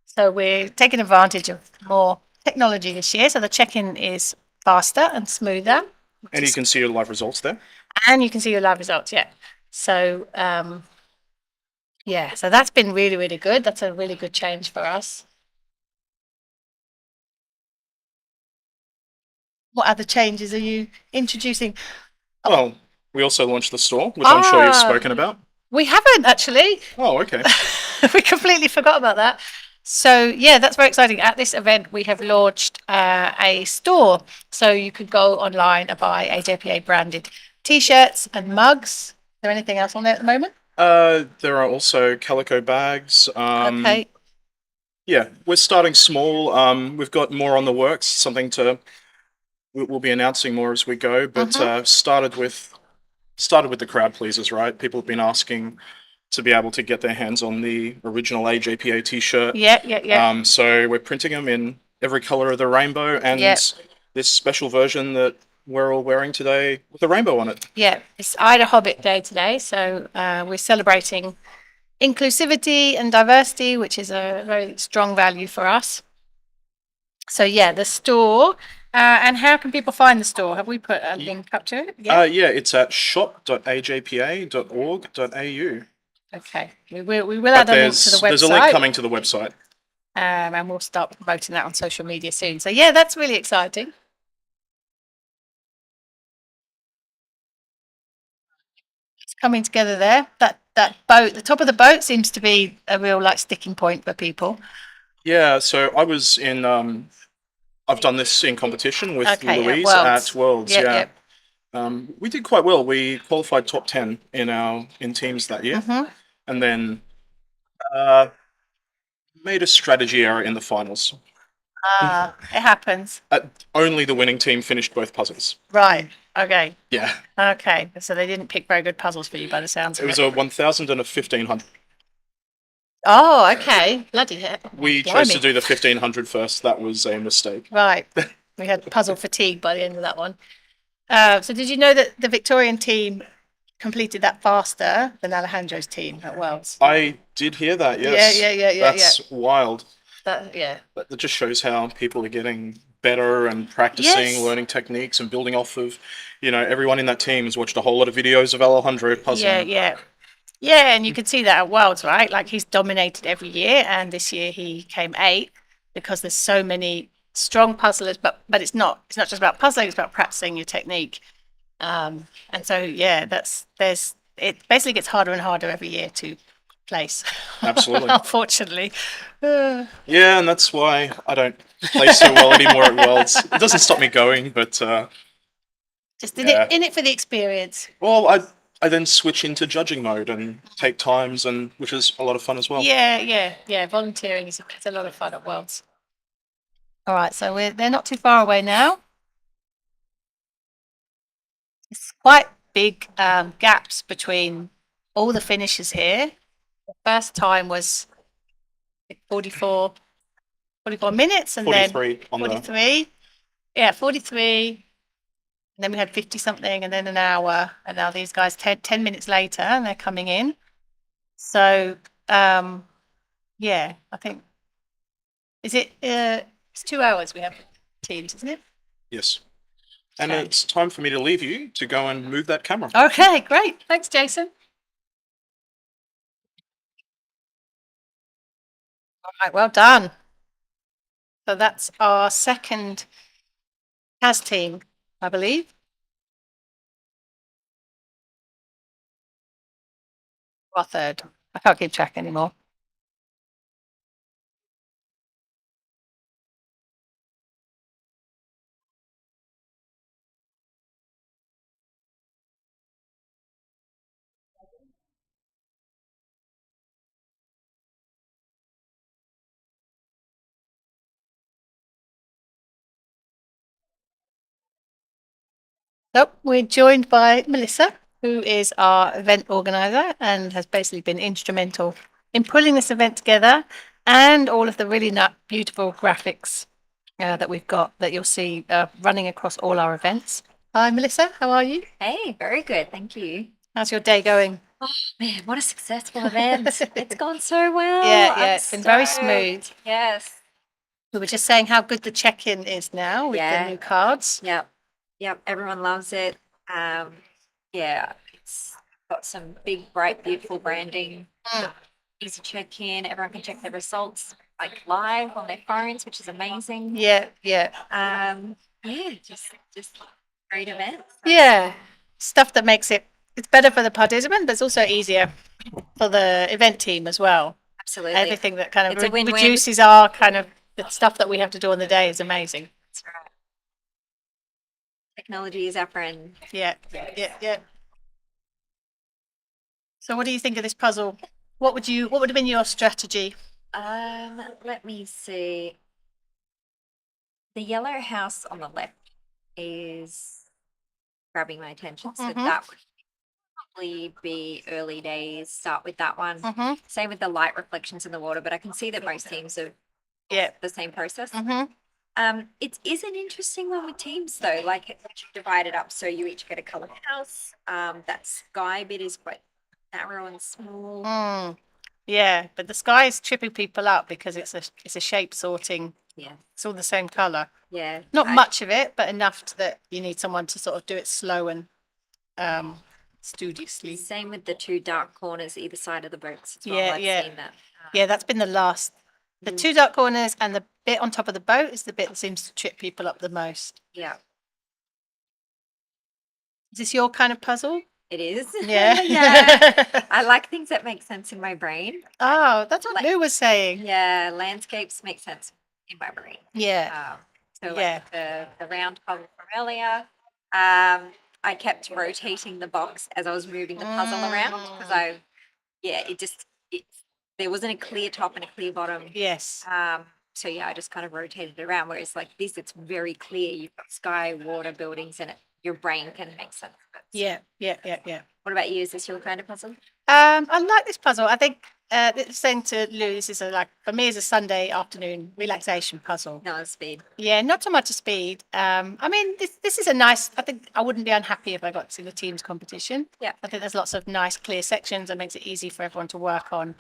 So we're taking advantage of more technology this year. So the check-in is faster and smoother. And you can see your live results there. And you can see your live results, yeah. So so that's been really, really good. That's a really good change for us. What other changes are you introducing? Well, we also launched the store, which I'm sure you've spoken about. We haven't actually. Oh, okay. We completely forgot about that. So yeah, that's very exciting. At this event, we have launched a store. So you could go online and buy AJPA branded T-shirts and mugs. Is there anything else on there at the moment? There are also calico bags. Okay. Yeah, we're starting small. We've got more on the works, we'll be announcing more as we go, but started with the crowd pleasers, right? People have been asking to be able to get their hands on the original AJPA t-shirt. Yeah. So we're printing them in every color of the rainbow, and this special version that we're all wearing today with a rainbow on it. Yeah, it's Ida Hobbit Day today, so we're celebrating inclusivity and diversity, which is a very strong value for us. So yeah, the store. And how can people find the store? Have we put a link up to it? Yeah, it's at shop.ajpa.org.au. Okay, we will add a link to the website. There's a link coming to the website. And we'll start promoting that on social media soon. So yeah, that's really exciting. It's coming together there. That boat, the top of the boat seems to be a real like sticking point for people. Yeah, so I was in. I've done this in competition with Okay, at Louise Worlds. at Worlds. Yep, yeah, yep. we did quite well. We qualified top 10 in teams that year, and then uh, made a strategy error in the finals. It happens. Only the winning team finished both puzzles. Right. Okay. Yeah, Okay. So they didn't pick very good puzzles for you by the sounds of it it. was a 1,000 and a 1,500. Oh, okay. Bloody hell. We chose to do the 1,500 first. That was a mistake. Right. We had puzzle fatigue by the end of that one. So did you know that the Victorian team completed that faster than Alejandro's team at Worlds? I did hear that. Yes. Yeah. That's wild. Yeah. But that just shows how people are getting better and practicing, Yes. learning techniques, and building off of. Everyone in that team has watched a whole lot of videos of Alejandro puzzling. Yeah, and you can see that at Worlds, right? Like he's dominated every year, and this year he came 8th because there's so many strong puzzlers. But it's not just about puzzling; it's about practicing your technique. And so yeah, it basically gets harder and harder every year to place. Absolutely. Unfortunately. Yeah, and that's why I don't play so well anymore at Worlds. It doesn't stop me going, but Just in it for the experience. well, I then switch into judging mode and take times, and which is a lot of fun as well. Yeah. Volunteering is a lot of fun at Worlds. All right, so they're not too far away now. It's quite big gaps between all the finishes here. The first time was 44 minutes, and 43 then on the 43. Yeah, 43. And then we had 50 something, and then an hour, and now these guys 10 minutes later, and they're coming in. So yeah, I think it's 2 hours we have teams, isn't it? yes. And Okay. it's time for me to leave you to go and move that camera. Okay, great. Thanks, Jason. All right, well done. So that's our second CAS team, I believe. Or third. I can't keep track anymore. Nope, we're joined by Melissa, who is our event organizer and has basically been instrumental in pulling this event together and all of the really beautiful graphics that we've got that you'll see running across all our events. Hi, Melissa. How are you? Hey, very good. Thank you. How's your day going? Oh man, what a successful event. It's gone so well. Yeah, I'm it's been very so- smooth. Yes. We were just saying how good the check-in is now with Yeah. the new cards. Yep. Everyone loves it. Yeah, it's got some big, bright, beautiful branding. Easy check-in. Everyone can check their results like live on their phones, which is amazing. Yeah. Yeah, just great event. Yeah. Stuff that makes it's better for the participant, but it's also easier for the event team as well. Absolutely. Everything that kind It's a of win-win. reduces our kind of the stuff that we have to do on the day is amazing. That's right. Technology is our friend. Yeah. So what do you think of this puzzle? What would have been your strategy? Let me see. The yellow house on the left is grabbing my attention. So that would probably be early days. Start with that one. Same with the light reflections in the water, but I can see that most teams are the same process. It is an interesting one with teams though. Like you divide it up so you each get a colored house. That sky bit is quite narrow and small. Yeah, but the sky is tripping people up because it's a shape sorting. Yeah. It's all the same color. Yeah. Not much of it, but enough that you need someone to sort of do it slow and studiously. Same with the two dark corners either side of the boats as well. Yeah, I've yeah. seen that. Yeah, that's been the last The two dark corners and the bit on top of the boat is the bit that seems to trip people up the most. Yeah, Is this your kind of puzzle? it is. Yeah. Yeah. I like things that make sense in my brain. Oh, that's what Like- Lou was saying. Yeah, landscapes make sense in my brain. Yeah. So Yeah. like the round puzzle from earlier, I kept rotating the box as I was moving the puzzle around because there wasn't a clear top and a clear bottom. Yes. So yeah, I just kind of rotated it around. Whereas like this, it's very clear. You've got sky, water, buildings in it. Your brain can make sense of it. Yeah. What about you? Is this your kind of puzzle? I like this puzzle. I think saying to Lou, this is for me, is a Sunday afternoon relaxation puzzle. No, speed. Yeah, not so much a speed. I mean, this is a nice. I think I wouldn't be unhappy if I got to the teams competition. Yeah. I think there's lots of nice, clear sections and makes it easy for everyone to work on.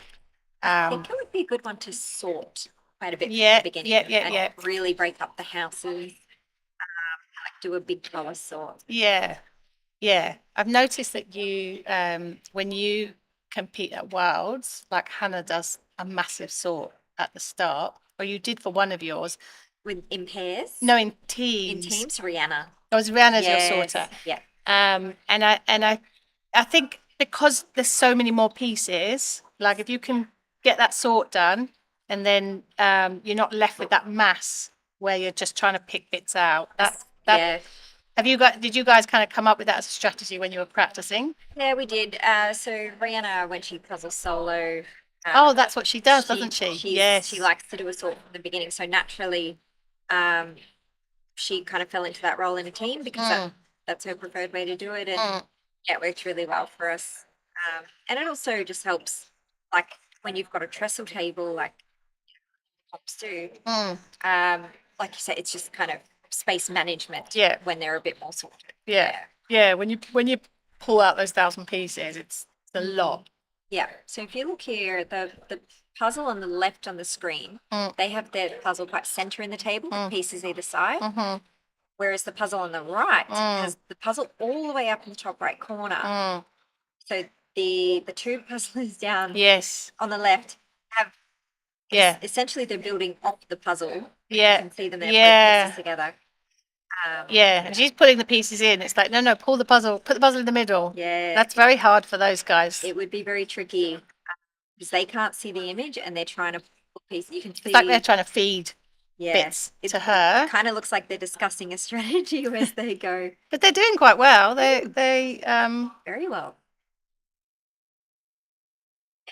I think it would be a good one to sort quite a bit Yeah, from the beginning. yeah. And really break up the houses. Like do a big colour sort. Yeah. I've noticed that you, when you compete at Worlds, like Hannah does a massive sort at the start, or you did for one of yours. In pairs? No, in In teams. teams, Rihanna. Oh, it was Rihanna's your Yes, sorter. yeah. And I think because there's so many more pieces, like if you can get that sort done, and then you're not left with that mass where you're just trying to pick bits out. Yeah. Did you guys kind of come up with that as a strategy when you were practicing? Yeah, we did. So Rihanna, when she puzzles solo. Oh, that's what she does, doesn't she? Yes. She likes to do a sort from the beginning. So naturally, she kind of fell into that role in a team because that's her preferred way to do it. And yeah, it worked really well for us. And it also just helps, like when you've got a trestle table, like pops do. Like you said, it's just kind of space management. Yeah. When they're a bit more sorted. Yeah. When you pull out those 1,000 pieces, it's a lot. Yeah. So if you look here, the puzzle on the left on the screen, they have their puzzle quite center in the table, with pieces either side. Whereas the puzzle on the right has the puzzle all the way up in the top right corner. So the two puzzlers down Yes. on the left have Yeah. essentially they're building off the puzzle. Yeah. You can see them there Yeah. putting pieces together. Yeah. And she's putting the pieces in. It's like, no, put the puzzle in the middle. Yeah. That's very hard for those guys. It would be very tricky because they can't see the image and they're trying to put pieces. You can see It's like they're trying to feed yes, bits to her. Kind of looks like they're discussing a strategy as they go. But they're doing quite well. They Very well.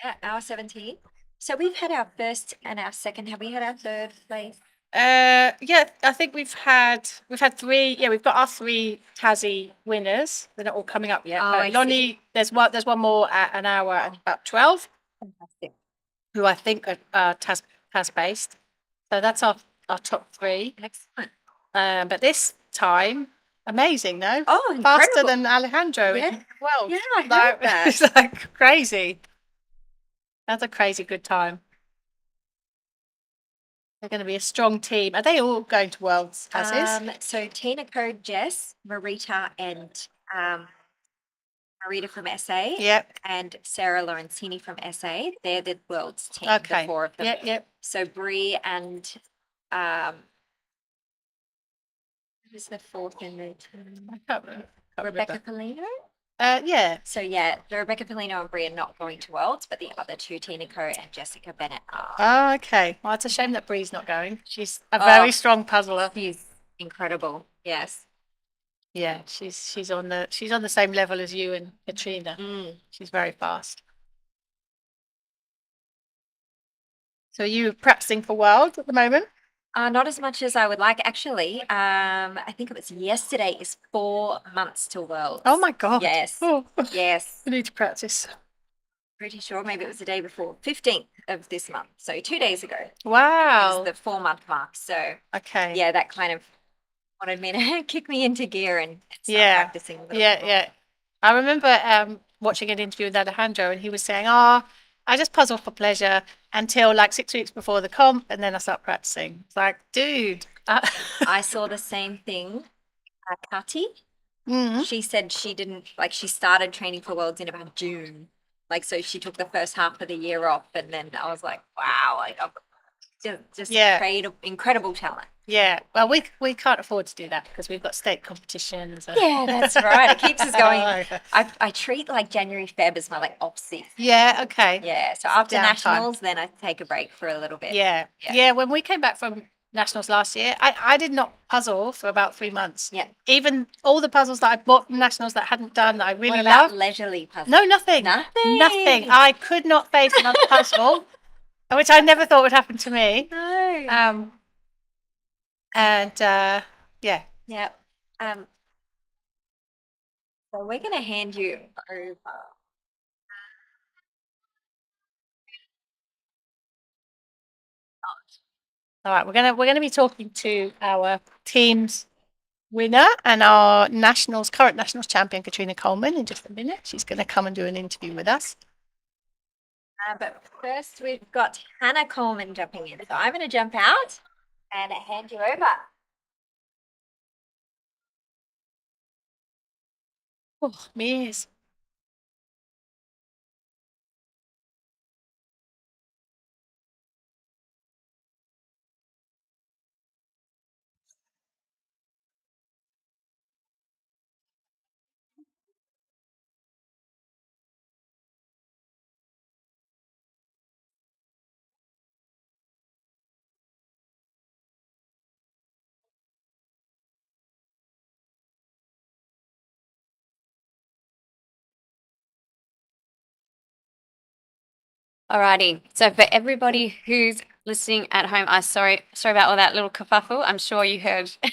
Yeah, hour 17. So we've had our first and our second. Have we had our third place? yeah, I think we've had 3. Yeah, we've got our 3 Tassie winners. They're not all coming up yet. Oh, But I see. Lonnie, there's one more at an hour and about 12, Fantastic. who I think are Tas based. So that's our top 3. Excellent. But this time, amazing, no? Oh, Faster incredible. than Alejandro in Yeah. the world. Yeah, I heard Like, that. it's like crazy. That's a crazy good time. They're going to be a strong team. Are they all going to Worlds, Tassies? So Tina Code, Jess, Marita, and Marita from SA, Yep. and Sarah Lorenzini from SA. They're the world's team. Okay. The 4 of them. Yep. So Bree and who's the 4th in the team? I can't Rebecca remember. Polino. Yeah. So yeah, the Rebecca Polino and Bree are not going to Worlds, but the other 2, Tina Co and Jessica Bennett, are. Oh, okay. Well, it's a shame that Bree's not going. She's a very strong puzzler. She's incredible. Yes. Yeah, she's on the same level as you and Katrina. She's very fast. So are you practicing for Worlds at the moment? Not as much as I would like, actually. I think it was yesterday is 4 months till Worlds. Oh my God. Yes. Oh, Yes. I need to practice. Pretty sure maybe it was the day before, 15th of this month. So 2 days ago. Wow. Is the 4-month mark. So Okay. yeah, that kind of wanted me to kick me into gear and start Yeah. practicing. a little bit more. Yeah. I remember watching an interview with Alejandro, and he was saying, I just puzzle for pleasure until like 6 weeks before the comp, and then I start practicing. It's like, dude. I saw the same thing. Kati, she said she didn't, like she started training for Worlds in about June. Like, so she took the first half of the year off, and then I was like, wow, like just Yeah. incredible talent. Yeah. Well, we can't afford to do that because we've got state competitions. Yeah, that's right. It keeps us going. Okay. I treat like January, Feb as my like off season. Yeah. Okay. Yeah, so after Downtime. nationals, then I take a break for a little bit. Yeah. Yeah. Yeah. When we came back from nationals last year, I did not puzzle for about 3 months. Yeah. Even all the puzzles that I bought from nationals that I hadn't done that I really What about loved. leisurely puzzles? No, nothing. Nothing. Nothing. I could not face another puzzle, which I never thought would happen to me. No. Yeah. Yeah. So we're going to hand you over. All right, we're gonna be talking to our team's winner and our current nationals champion, Katrina Coleman, in just a minute. She's going to come and do an interview with us. But first, we've got Hannah Coleman jumping in. So I'm going to jump out and hand you over. Oh, me ears. Alrighty. So for everybody who's listening at home, sorry about all that little kerfuffle. I'm sure you heard a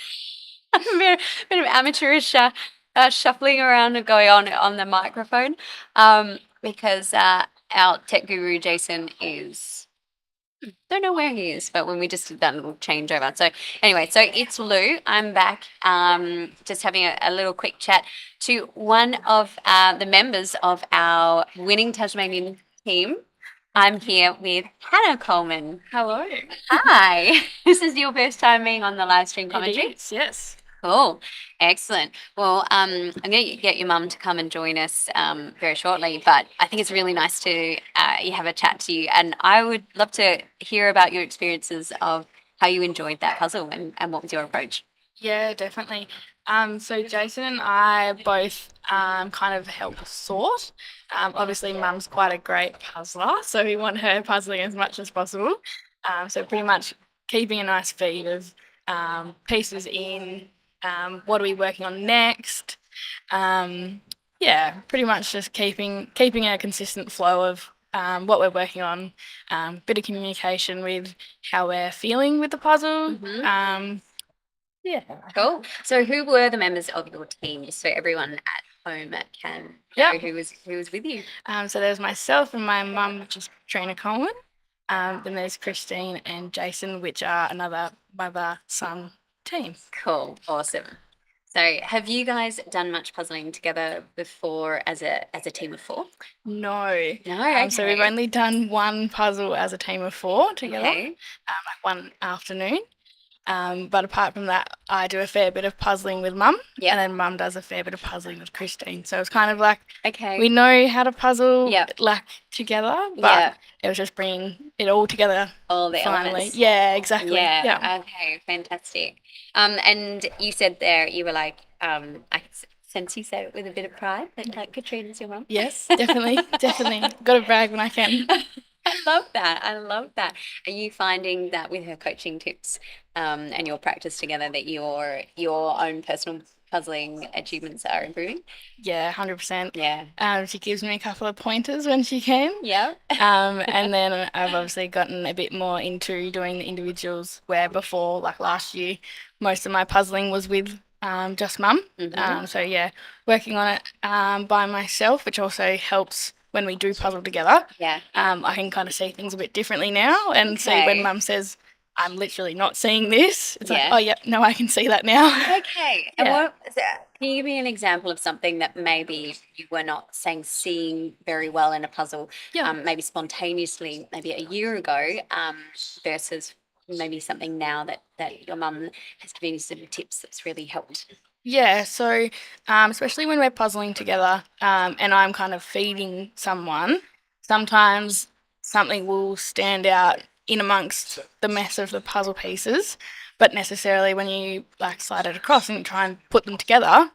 bit of amateurish shuffling around and going on the microphone, because our tech guru Jason don't know where he is, but when we just did that little changeover. So anyway, so it's Lou. I'm back, just having a little quick chat to one of the members of our winning Tasmanian team. I'm here with Hannah Coleman. Hello. Hi. This is your first time being on the live stream commentary? It is, yes. Cool. Excellent. Well, I'm going to get your mum to come and join us very shortly, but I think it's really nice to have a chat to you. And I would love to hear about your experiences of how you enjoyed that puzzle and what was your approach. Yeah, definitely. So Jason and I both kind of help sort. Obviously, Mum's quite a great puzzler, so we want her puzzling as much as possible. So pretty much keeping a nice feed of pieces in. What are we working on next? Yeah, pretty much just keeping a consistent flow of what we're working on. Bit of communication with how we're feeling with the puzzle. Yeah. Cool. So who were the members of your team, just so everyone at home can know who was with you? So there's myself and my mum, which is Katrina Coleman. Then there's Christine and Jason, which are another mother-son team. Cool. Awesome. So have you guys done much puzzling together before as a team of four? No. No. So we've only done one puzzle as a team of four together, Okay. like one afternoon. But apart from that, I do a fair bit of puzzling with Mum, Yep. and then Mum does a fair bit of puzzling with Christine. So it's kind of like Okay. we know how to puzzle Yep. like together, but Yeah. it was just bringing it all together All the finally. elements. Yeah, exactly. Yeah. Okay. Fantastic. And you said there you were like, I can sense you said it with a bit of pride that like Katrina's your mum. Yes, definitely. Got to brag when I can. I love that. Are you finding that with her coaching tips and your practice together that your own personal puzzling achievements are improving? Yeah, 100%. Yeah. She gives me a couple of pointers when she can. Yeah. And then I've obviously gotten a bit more into doing the individuals where before, like last year, most of my puzzling was with just Mum. Mhm. So yeah, working on it by myself, which also helps when we do puzzle together. Yeah. I can kind of see things a bit differently now and see when Okay. Mum says, I'm literally not seeing this. It's Yeah. like, oh, yep, no, I can see that now. Okay. And Yeah. can you give me an example of something that maybe you were not seeing very well in a puzzle, Yeah. maybe spontaneously, maybe a year ago, versus maybe something now that your mum has given you some tips that's really helped? Yeah, so especially when we're puzzling together and I'm kind of feeding someone, sometimes something will stand out in amongst the mess of the puzzle pieces. But necessarily when you like slide it across and try and put them together,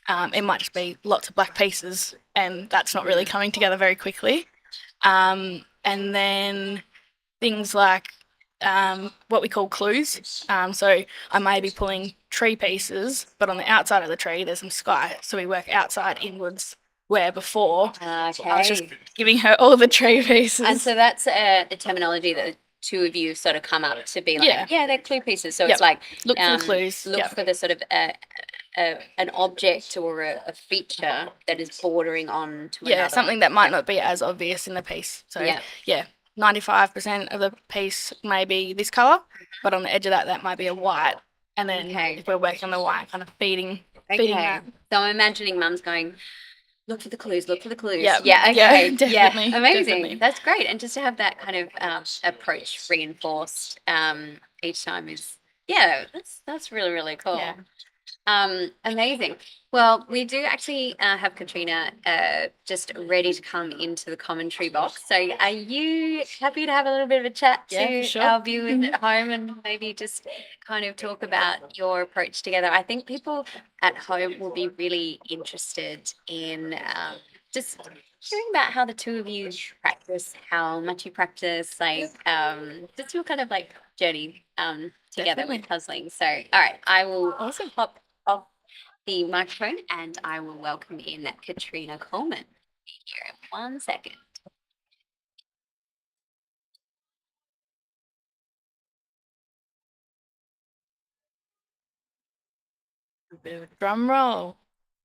it might just be lots of black pieces, and that's not really coming together very quickly. And then things like what we call clues. So I may be pulling tree pieces, but on the outside of the tree there's some sky. So we work outside inwards, where before I was just giving her all the tree pieces. And so that's the terminology that the two of you sort of come up to be like, yeah, they're clue pieces. So it's like look for the clues. Look for the sort of an object or a feature that is bordering on to another. Something that might not be as obvious in the piece. So 95% of the piece may be this colour, but on the edge of that might be a white. And then if we're working on the white, kind of feeding that. So I'm imagining Mum's going, look for the clues, look for the clues. Yeah, definitely. Yeah, amazing. Definitely. That's great. And just to have that kind of approach reinforced each time is, that's really, really cool. Yeah. Amazing. Well, we do actually have Katrina just ready to come into the commentary box. So are you happy to have a little bit of a chat to our viewers at home and maybe just kind of talk about your approach together? I think people at home will be really interested in just hearing about how the two of you practice, how much you practice, like just your kind of like journey together with puzzling. So, all right, I will hop off the microphone and I will welcome in Katrina Coleman. Here in 1 second. A bit of a drum roll.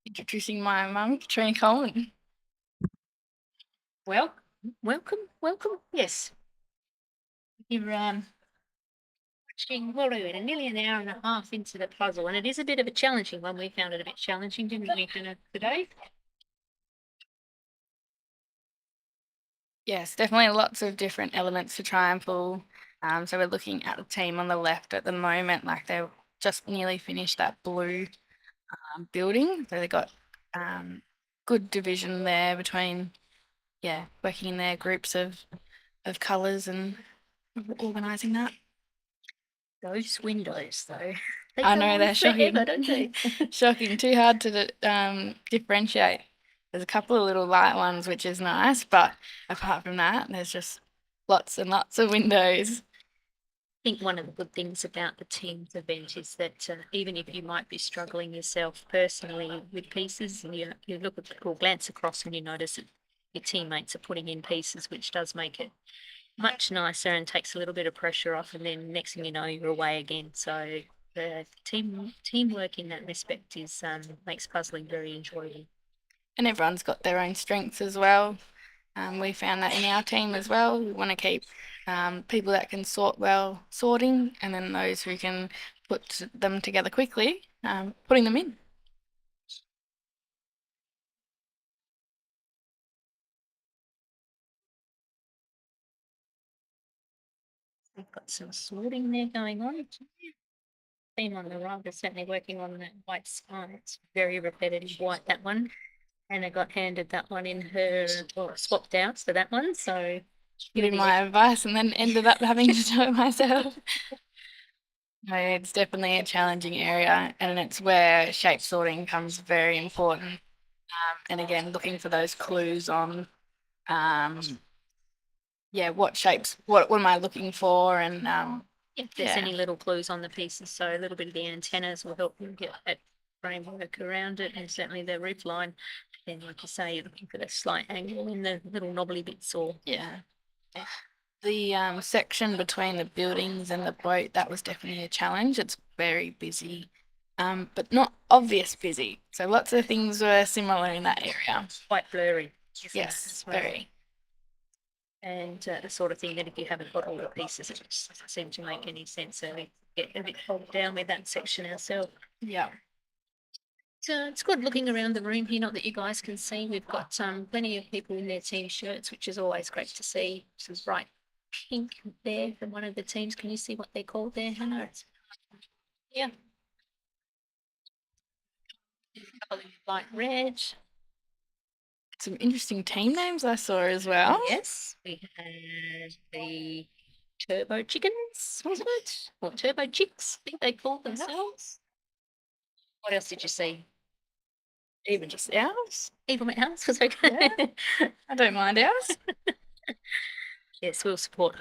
Introducing my mum, Katrina Coleman. Welcome. Yes. You're watching, what are we, nearly an hour and a half into the puzzle, and it is a bit of a challenging one. We found it a bit challenging, didn't we, Hannah, today? Yes, definitely lots of different elements to try and pull. So we're looking at the team on the left at the moment, like they've just nearly finished that blue building. So they got good division there between, working in their groups of colours and organising that. Those windows, though. I know, they're shocking. Don't they? Shocking, too hard to differentiate. There's a couple of little light ones, which is nice, but apart from that, there's just lots and lots of windows. I think one of the good things about the team's event is that even if you might be struggling yourself personally with pieces, and you look at or glance across and you notice that your teammates are putting in pieces, which does make it much nicer and takes a little bit of pressure off, and then next thing you know, you're away again. So the teamwork in that respect is makes puzzling very enjoyable. And everyone's got their own strengths as well. We found that in our team as well. We want to keep people that can sort well sorting, and then those who can put them together quickly, putting them in. We've got some sorting there going on. Team on the right is certainly working on that white sky. It's very repetitive white, that one. And I got handed that one in her, or swapped out for that one. So Giving my advice and then ended up having to do it myself. No, it's definitely a challenging area, and it's where shape sorting comes very important. And again, looking for those clues on, what shapes, what am I looking for, and if there's any little clues on the pieces, so a little bit of the antennas will help you get that framework around it, and certainly the roof line. And like you say, you're looking for the slight angle in the little knobbly bits, or the section between the buildings and the boat, that was definitely a challenge. It's very busy, but not obvious busy. So lots of things were similar in that area. quite blurry. Yes, very. And the sort of thing that if you haven't got all the pieces, it just doesn't seem to make any sense. So we get a bit bogged down with that section ourselves. Yeah. So it's good looking around the room here. Not that you guys can see, we've got plenty of people in their team shirts, which is always great to see. Some bright pink there from one of the teams. Can you see what they're called there, Hannah? Yeah. Light red. Some interesting team names I saw as well. Yes, we had the turbo chickens, wasn't it? Or turbo chicks, I think they called themselves. What else did you see? Even just ours. Even my house was okay. I don't mind ours. Yes, we'll support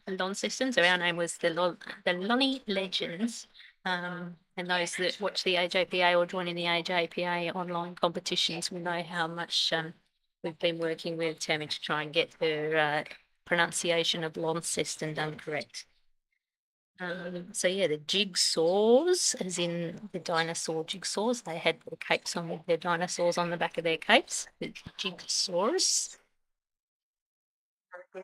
Launceston. So our name was the Lonnie Legends. And those that watch the AJPA or join in the AJPA online competitions will know how much we've been working with Tammy to try and get her pronunciation of Launceston done correct. So yeah, the jigsaws, as in the dinosaur jigsaws, they had their capes on with their dinosaurs on the back of their capes. The jigsaws.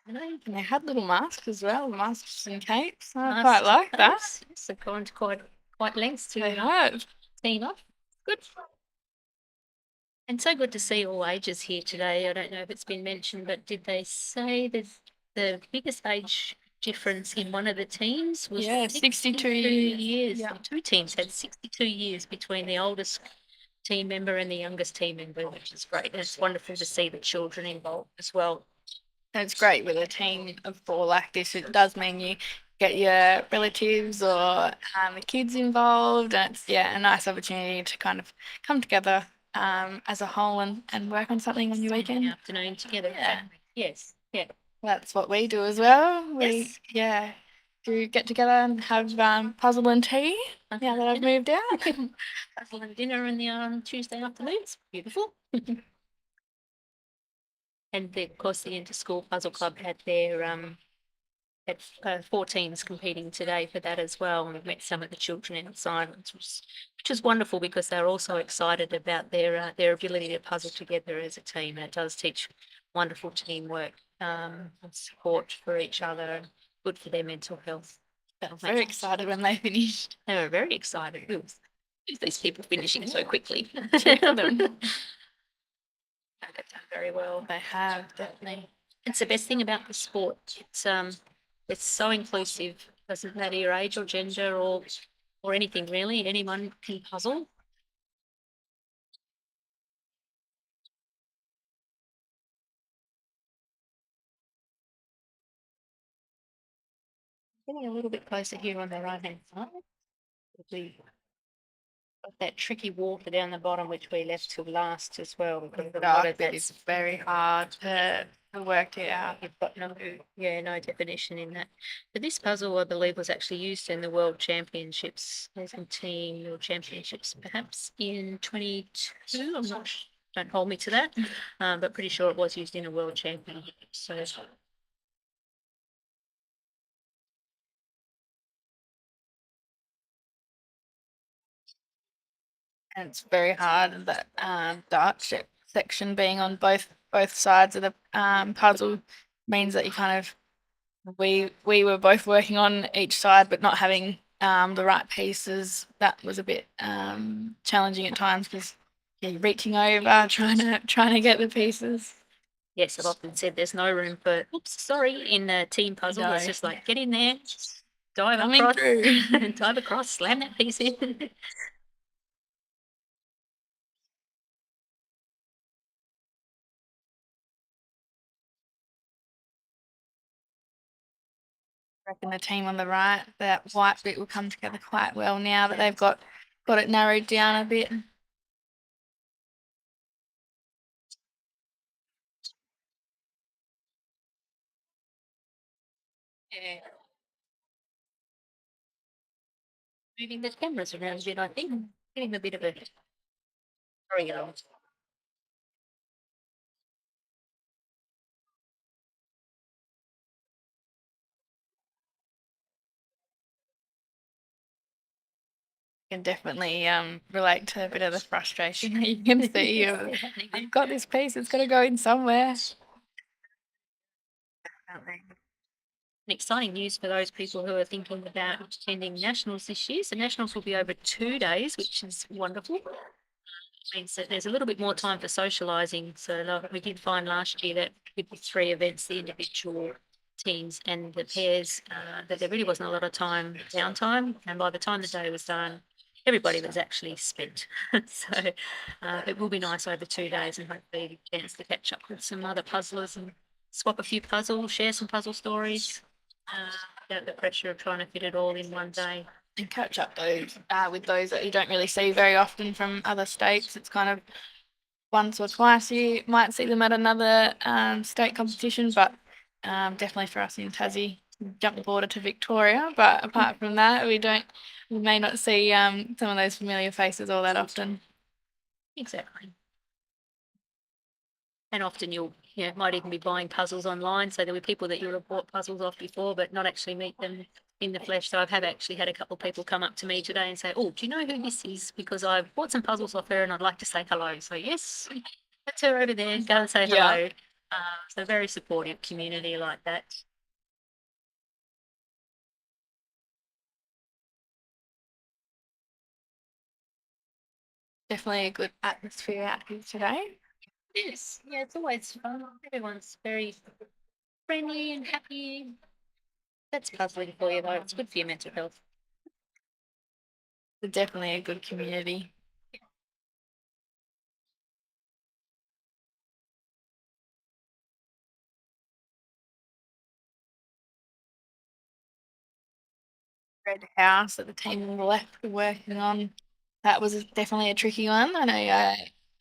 And they had little masks as well, masks and capes. I Nice quite like that. capes. Yes, they've gone to quite lengths to They have. team up. Good. And so good to see all ages here today. I don't know if it's been mentioned, but did they say that the biggest age difference in one of the teams was Yeah, 62 years. years. Yeah. The two teams had 62 years between the oldest team member and the youngest team member, which is great. And it's wonderful to see the children involved as well. And it's great with a team of 4 like this. It does mean you get your relatives or the kids involved. And it's, a nice opportunity to kind of come together as a whole and work on something on your Spend the weekend. afternoon together. Yeah. Yes. Yeah. That's what we do as well. We, Yes. do get together and have puzzle and tea now that I've moved out. Puzzle and dinner in the Tuesday afternoons. Beautiful. And of course, the Inter-School Puzzle Club had their had 4 teams competing today for that as well. And we've met some of the children inside, which is wonderful because they're also excited about their ability to puzzle together as a team. It does teach wonderful teamwork and support for each other, and good for their mental health. Very excited when they finished. They were very excited. Who's these people finishing so quickly? Cheer for them. They've done very well. They have, definitely. It's the best thing about the sport. It's so inclusive. Doesn't matter your age or gender or anything really. Anyone can puzzle. Getting a little bit closer here on the right hand side. We got that tricky water down the bottom, which we left till last as well. Because a lot Dark of bit that's is very hard to work it out. You've got no definition in that. But this puzzle, I believe, was actually used in the World Championships, as in Team World Championships, perhaps in 22. I'm not. Don't hold me to that, but pretty sure it was used in a World Championship. So. And it's very hard that dark section being on both sides of the puzzle means that you kind of we were both working on each side but not having the right pieces. That was a bit challenging at times because you're reaching over trying to get the pieces. Yes, I've often said there's no room for oops, sorry, in a team puzzle. No. It's just like get in there, dive Coming across, through. dive across, slam that piece in. I reckon the team on the right, that white bit will come together quite well now that they've got it narrowed down a bit. Yeah. Moving the cameras around a bit, I think. Getting a bit of a hurry on. Can definitely relate to a bit of the frustration that you can see. I've got this piece, it's got to go in somewhere. And exciting news for those people who are thinking about attending nationals this year. So nationals will be over 2 days, which is wonderful. Means that there's a little bit more time for socialising. So we did find last year that with the 3 events, the individual teams and the pairs, that there really wasn't a lot of downtime. And by the time the day was done, everybody was actually spent. So it will be nice over 2 days and hopefully a chance to catch up with some other puzzlers and swap a few puzzles, share some puzzle stories. without the pressure of trying to fit it all in one day. And catch up those with those that you don't really see very often from other states. It's kind of once or twice you might see them at another state competition, but definitely for us in Tassie, jump the border to Victoria. But apart from that, we may not see some of those familiar faces all that often. Exactly. And often might even be buying puzzles online. So there were people that you would have bought puzzles off before, but not actually meet them in the flesh. So I've actually had a couple of people come up to me today and say, "Oh, do you know who this is? Because I've bought some puzzles off her and I'd like to say hello." So yes, that's her over there. Go and say Yeah. hello. So very supportive community like that. Definitely a good atmosphere out here today. Yes, yeah, it's always fun. Everyone's very friendly and happy. That's puzzling for you though. It's good for your mental health. It's definitely a good community. Red house that the team on the left were working on. That was definitely a tricky one. I know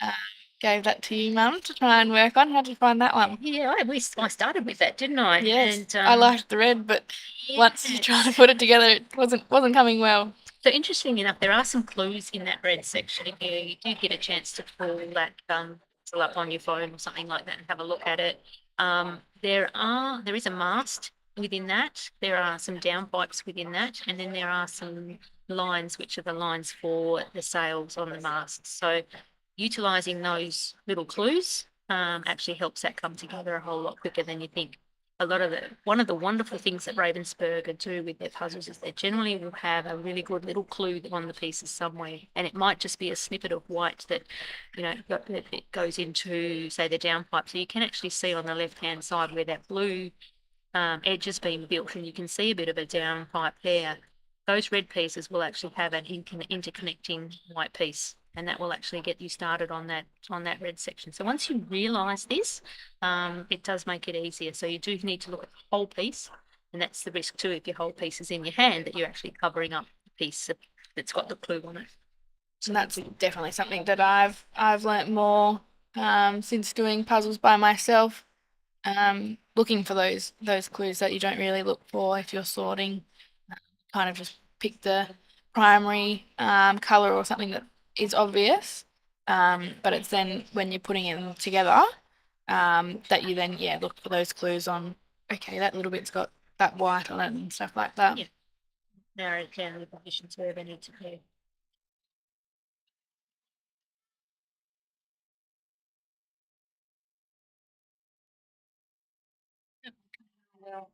I gave that to you, Mum, to try and work on. How did you find that one? Yeah, I started with that, didn't I? Yes, And I liked the red, but once you try to put it together, it wasn't coming well. So interesting enough, there are some clues in that red section. If you do get a chance to pull that pull up on your phone or something like that and have a look at it, there is a mast within that. There are some downpipes within that, and then there are some lines, which are the lines for the sails on the mast. So utilising those little clues actually helps that come together a whole lot quicker than you think. One of the wonderful things that Ravensburger do with their puzzles is they generally will have a really good little clue on the pieces somewhere, and it might just be a snippet of white that it goes into, say, the downpipe. So you can actually see on the left hand side where that blue edge has been built, and you can see a bit of a downpipe there. Those red pieces will actually have an interconnecting white piece, and that will actually get you started on that red section. So once you realise this, it does make it easier. So you do need to look at the whole piece, and that's the risk too. If your whole piece is in your hand, that you're actually covering up the piece that's got the clue on it. And that's definitely something that I've learnt more since doing puzzles by myself. Looking for those clues that you don't really look for if you're sorting. Kind of just pick the primary color or something that is obvious, but it's then when you're putting it together that you then look for those clues on. Okay, that little bit's got that white on it and stuff like that. Yeah. Narrow it down the positions where they need to be. Well,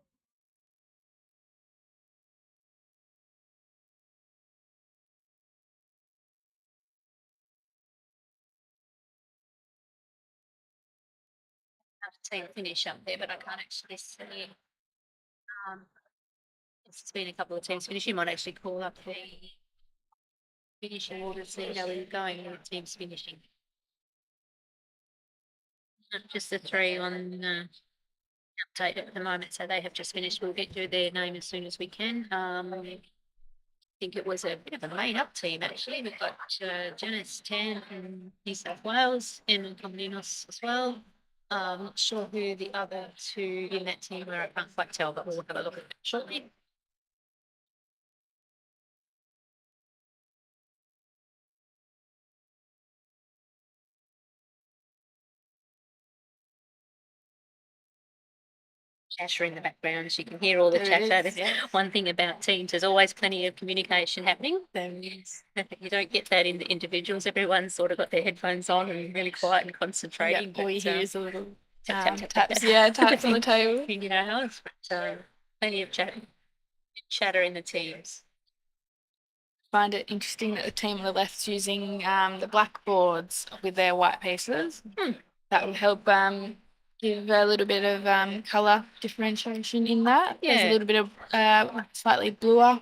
I've seen finish up there, but I can't actually see. It's been a couple of times finish. You might actually call up the finishing order to see how we're going when the team's finishing. Just the three on update at the moment, so they have just finished. We'll get you their name as soon as we can. I think it was a bit of a made-up team actually. We've got Janice Tan from New South Wales and Comeninos as well. Not sure who the other two in that team are. I can't quite tell, but we'll have a look at it shortly. Chatter in the background. She can hear all the There it chatter. is, yeah. One thing about teams, there's always plenty of communication happening. There it is. You don't get that in the individuals. Everyone's sort of got their headphones on and really quiet and concentrating. All you but, hear is a little tap, tap, tap, taps. tap. Yeah, taps on the table. in your house, but plenty of chatter in the teams. Find it interesting that the team on the left's using the blackboards with their white pieces. That will help give a little bit of colour differentiation in that. There's a Yeah. little bit of slightly bluer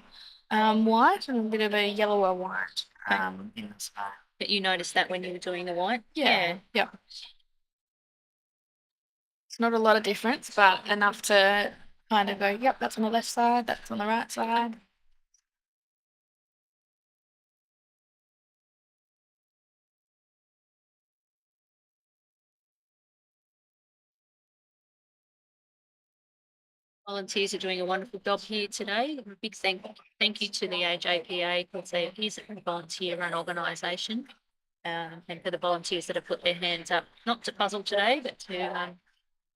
white and a bit of a yellower white in the sky. But you noticed that when you were doing the white? Yeah. It's not a lot of difference, but enough to kind of go, yep, that's on the left side, that's on the right side. Volunteers are doing a wonderful job here today. A big thank you to the AJPA because it is a volunteer-run organisation, and for the volunteers that have put their hands up, not to puzzle today, but to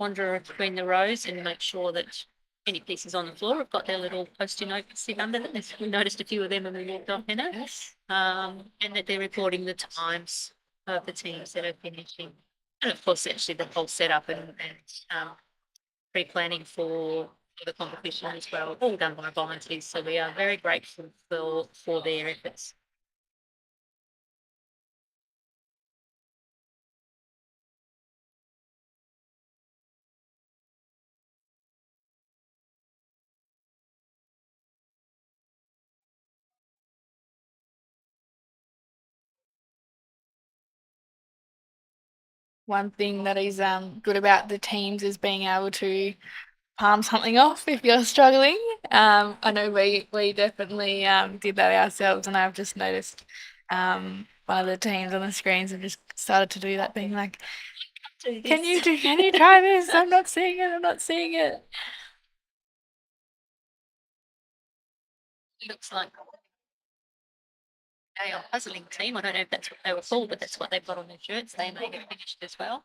wander between the rows and make sure that any pieces on the floor have got their little post-it note sit under them. We noticed a few of them when we walked off, Hannah, and that they're recording the times of the teams that are finishing, and of course, actually the whole setup and pre-planning for the competition as well, all done by volunteers. So we are very grateful for their efforts. One thing that is good about the teams is being able to palm something off if you're struggling. I know we definitely did that ourselves, and I've just noticed one of the teams on the screens have just started to do that, being like, can you try this? I'm not seeing it. It looks like a puzzling team. I don't know if that's what they were called, but that's what they've got on their shirts. They may have finished as well.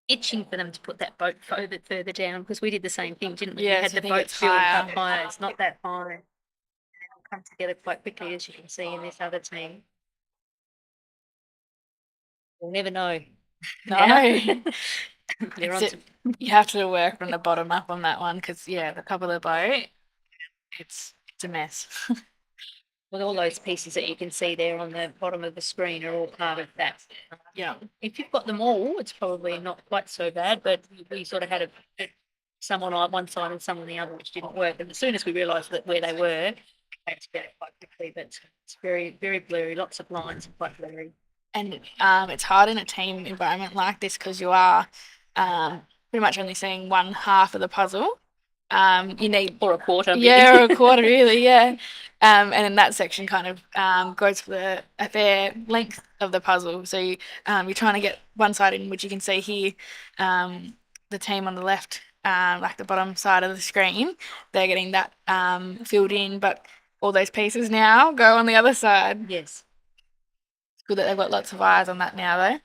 Itching for them to put that boat further down, because we did the same thing, didn't we? Yes, We had I the think boat it's built higher. up higher. It's not that high. And it'll come together quite quickly, as you can see in this other team. We'll never know. No. They're It's on you have to work from the bottom up on that one because the top of the boat, it's a mess. with all those pieces that you can see there on the bottom of the screen are all part of that. Yeah. If you've got them all, it's probably not quite so bad, but we sort of had some on one side and some on the other, which didn't work. And as soon as we realised that where they were, we came together quite quickly, but it's very, very blurry, lots of lines and quite blurry. And it's hard in a team environment like this because you are pretty much only seeing one half of the puzzle. You need Or a quarter. or a quarter really, yeah. And then that section kind of goes for a fair length of the puzzle. So you're trying to get one side in, which you can see here, the team on the left, like the bottom side of the screen, they're getting that filled in, but all those pieces now go on the other side. Yes. It's good that they've got lots of eyes on that now, though.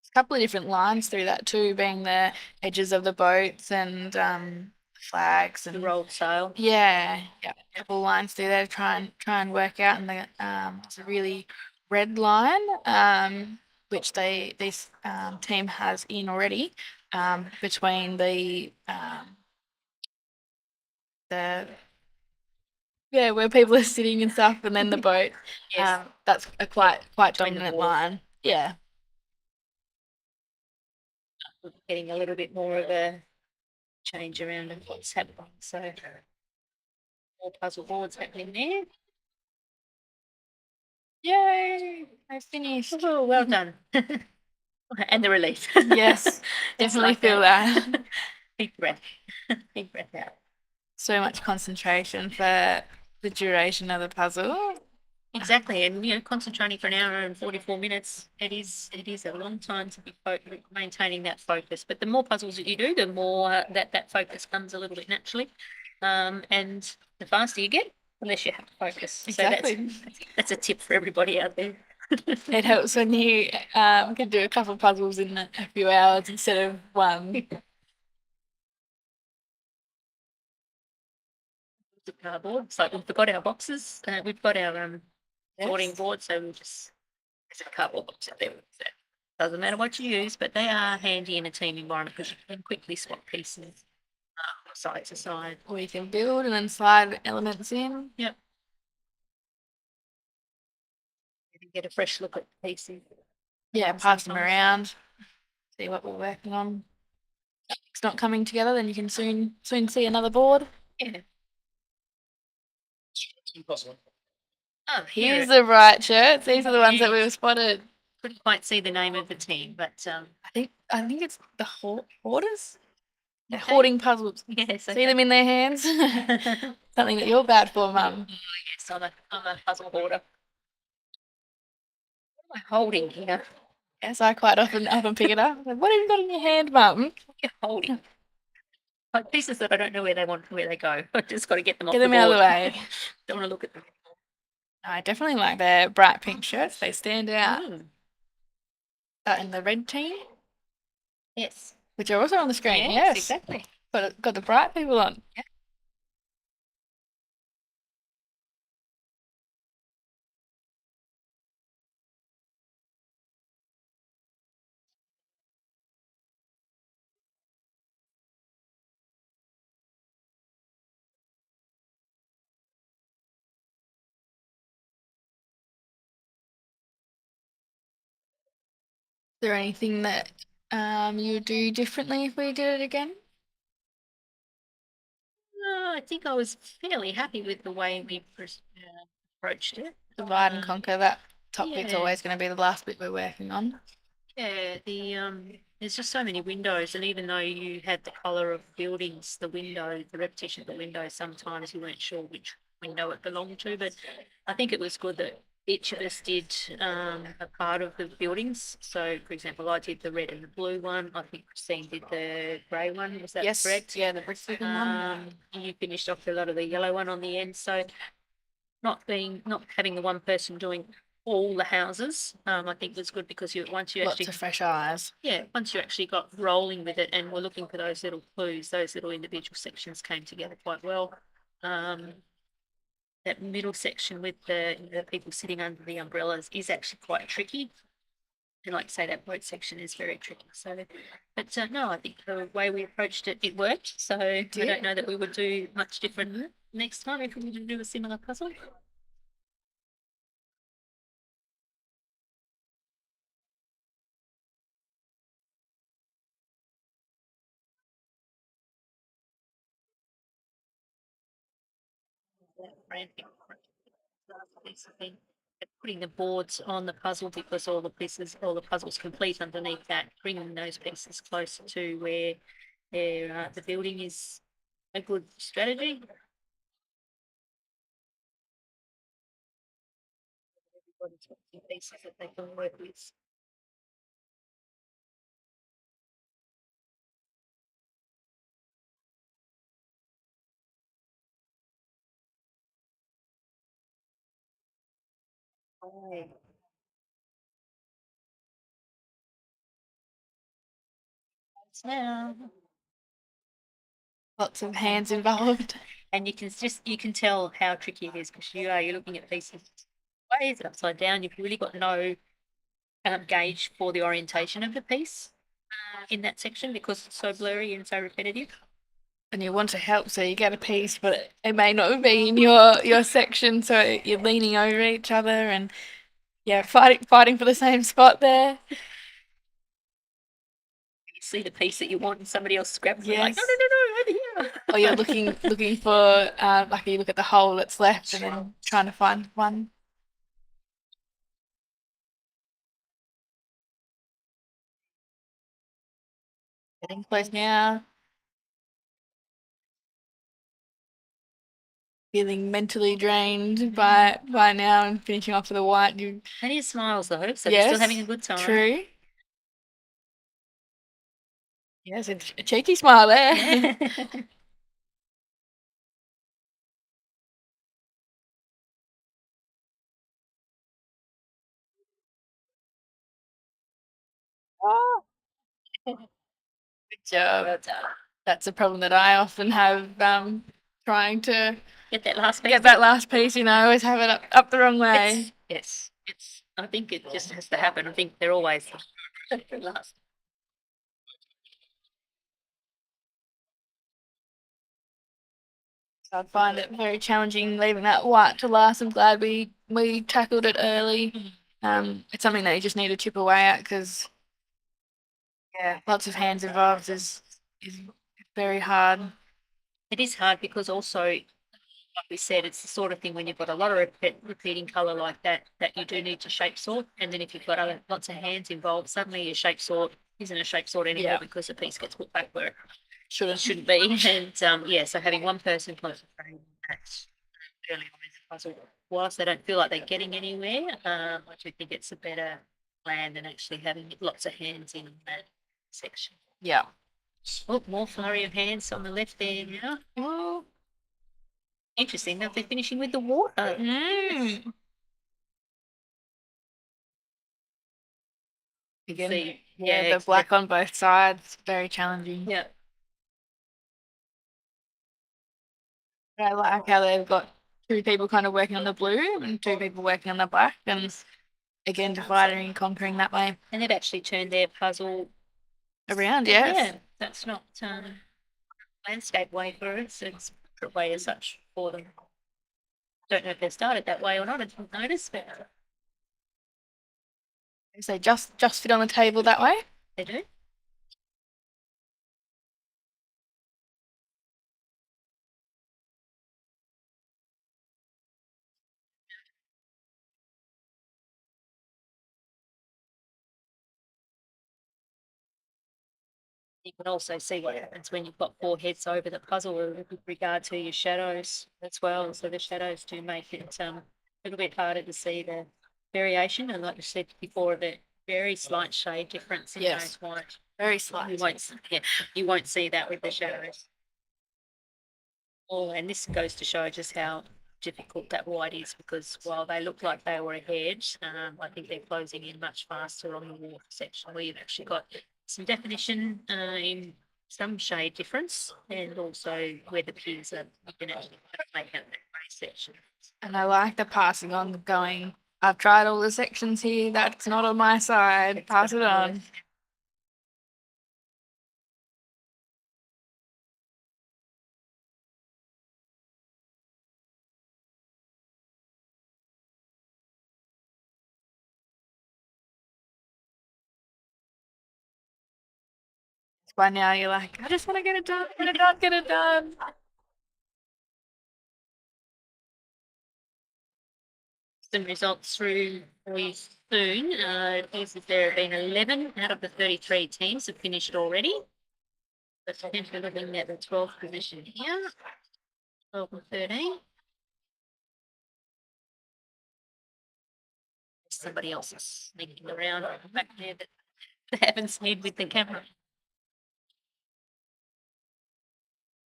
A couple of different lines through that too, being the edges of the boats and flags The and rolled sail. yeah, a couple of lines through there to try and work out. And it's a really red line, which this team has in already, between the where people are sitting and stuff, and then the boat. Yes. That's a quite Between the dominant board. line. Yeah. Getting a little bit more of a change around of what's happening. So more puzzle boards happening there. Yay! I finished. Oh, well done. And the relief. Yes, Just definitely like feel that. Big breath. Big breath out. So much concentration for the duration of the puzzle. Exactly, and concentrating for an hour and 44 minutes, it is a long time to be maintaining that focus. But the more puzzles that you do, the more that focus comes a little bit naturally, and the faster you get, the less you have to focus. Exactly. So that's a tip for everybody out there. It helps when you can do a couple of puzzles in a few hours instead of one. The cardboard. It's like we've got our boxes. We've got our sorting Yes. board, so there's a cardboard box out there with that. Doesn't matter what you use, but they are handy in a team environment because you can quickly swap pieces side to side. Or you can build and then slide elements in. Yep. You can get a fresh look at the pieces. Yeah, pass them around. See what we're working on. If it's not coming together, then you can soon see another board. Yeah. Impossible. Oh, Here's the bright shirts. These are the ones that we were spotted. Couldn't quite see the name of the team, but I think it's the hoarders. They're Okay. hoarding puzzles. yes. See them in their hands. Something that you're bad for, Mum. Yes, I'm a puzzle hoarder. What am I holding here? Yes, I quite often pick it up. Like, what have you got in your hand, Mum? What are you holding? Like pieces that I don't know where they go. I just got to get them off Get the them out of the board. way. Don't want to look at them. I definitely like their bright pink shirts. They stand out. Mm. And the red team, Yes. which are also on the screen. Yes, Exactly. Got the bright people on. Yeah. Is there anything that you would do differently if we did it again? I think I was fairly happy with the way we approached it. Divide and conquer. That top bit's yeah. always going to be the last bit we're working on. Yeah, there's just so many windows, and even though you had the colour of buildings, the repetition of the windows, sometimes you weren't sure which window it belonged to. But I think it was good that each of us did a part of the buildings. So, for example, I did the red and the blue one. I think Christine did the grey one. Was that Yes, correct? yeah, the brick looking one. You finished off a lot of the yellow one on the end. So, not having the one person doing all the houses, I think was good because once you Lots actually of fresh eyes. once you actually got rolling with it and were looking for those little clues, those little individual sections came together quite well. That middle section with the people sitting under the umbrellas is actually quite tricky. And like I say, that boat section is very tricky. So, but no, I think the way we approached it, it worked. So I don't know that we would do much different next time if we were to do a similar puzzle. Putting the boards on the puzzle because all the puzzles complete underneath that, bringing those pieces closer to where the building is a good strategy. Everybody's got some pieces that they can work with. Now, Lots of hands involved. and you can tell how tricky it is because you're looking at pieces. Why is it upside down? You've really got no gauge for the orientation of the piece in that section because it's so blurry and so repetitive. And you want to help, so you get a piece, but it may not be in your section, so you're leaning over each other and fighting for the same spot there. You see the piece that you want and somebody else grabs it, Yes. like, no, over here. Or you're looking for like you look at the hole that's left and then trying to find one. Getting close now. Feeling mentally drained by now and finishing off with a white. And he smiles though, so he's still having a good time. True. Yes, a cheeky smile there. Good job. Well done. That's a problem that I often have trying to Get that last piece. get that last piece, I always have it up the wrong way. Yes. I think it just has to happen. I think they're always Last. I find it very challenging leaving that white to last. I'm glad we tackled it early. It's something that you just need to chip away at because lots of hands involved is very hard. It is hard because also, like we said, it's the sort of thing when you've got a lot of repeating colour like that you do need to shape sort. And then if you've got lots of hands involved, suddenly your shape sort isn't a shape sort anymore because the piece gets put back where it shouldn't be. And so having one person concentrating on that early on in the puzzle, whilst they don't feel like they're getting anywhere, I do think it's a better plan than actually having lots of hands in that section. Yeah. Oh, more flurry of hands on the left there now. Oh, interesting that they're finishing with the water. Again, See, the black on both sides, very challenging. Yeah. I like how they've got two people kind of working on the blue and two people working on the black, and again dividing and conquering that way. And they've actually turned their puzzle Around, yes. Yeah, that's not landscape way for us. It's a way as such for them. Don't know if they started that way or not. I didn't notice, but So just fit on the table that way. they do. You can also see what happens when you've got four heads over the puzzle with regard to your shadows as well. So the shadows do make it a little bit harder to see the variation. And like I said before, the very slight shade difference in those white. Very slight. You won't see that with the shadows. Oh, and this goes to show just how difficult that white is, because while they look like they were ahead, I think they're closing in much faster on the water section where you've actually got some definition in some shade difference, and also where the piers are, you can actually make out that grey section. And I like the passing on going, I've tried all the sections here, that's not on my side, pass it on. By now you're like, I just want to get it done, get it done. Some results through very soon. It appears that there have been 11 out of the 33 teams have finished already. But potentially looking at the 12th position here, 12 and 13. Somebody else is sneaking around back there that they haven't seen with the camera.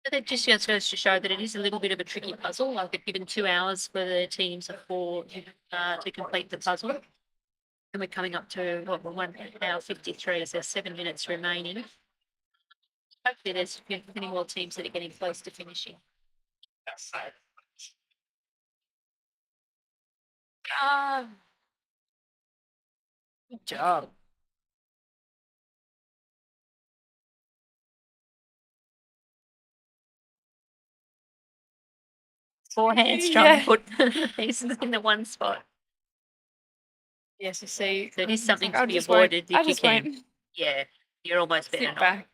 But that just goes to show that it is a little bit of a tricky puzzle. I've been given 2 hours for the teams of four to complete the puzzle. And we're coming up to 1 hour 53, so 7 minutes remaining. Hopefully there's many more teams that are getting close to finishing. Good job. Four hands trying to put pieces in the one spot. Yes, you see. So it is something to I be just avoided won't- I if you just can. won't Yeah, you're almost better sit not. back.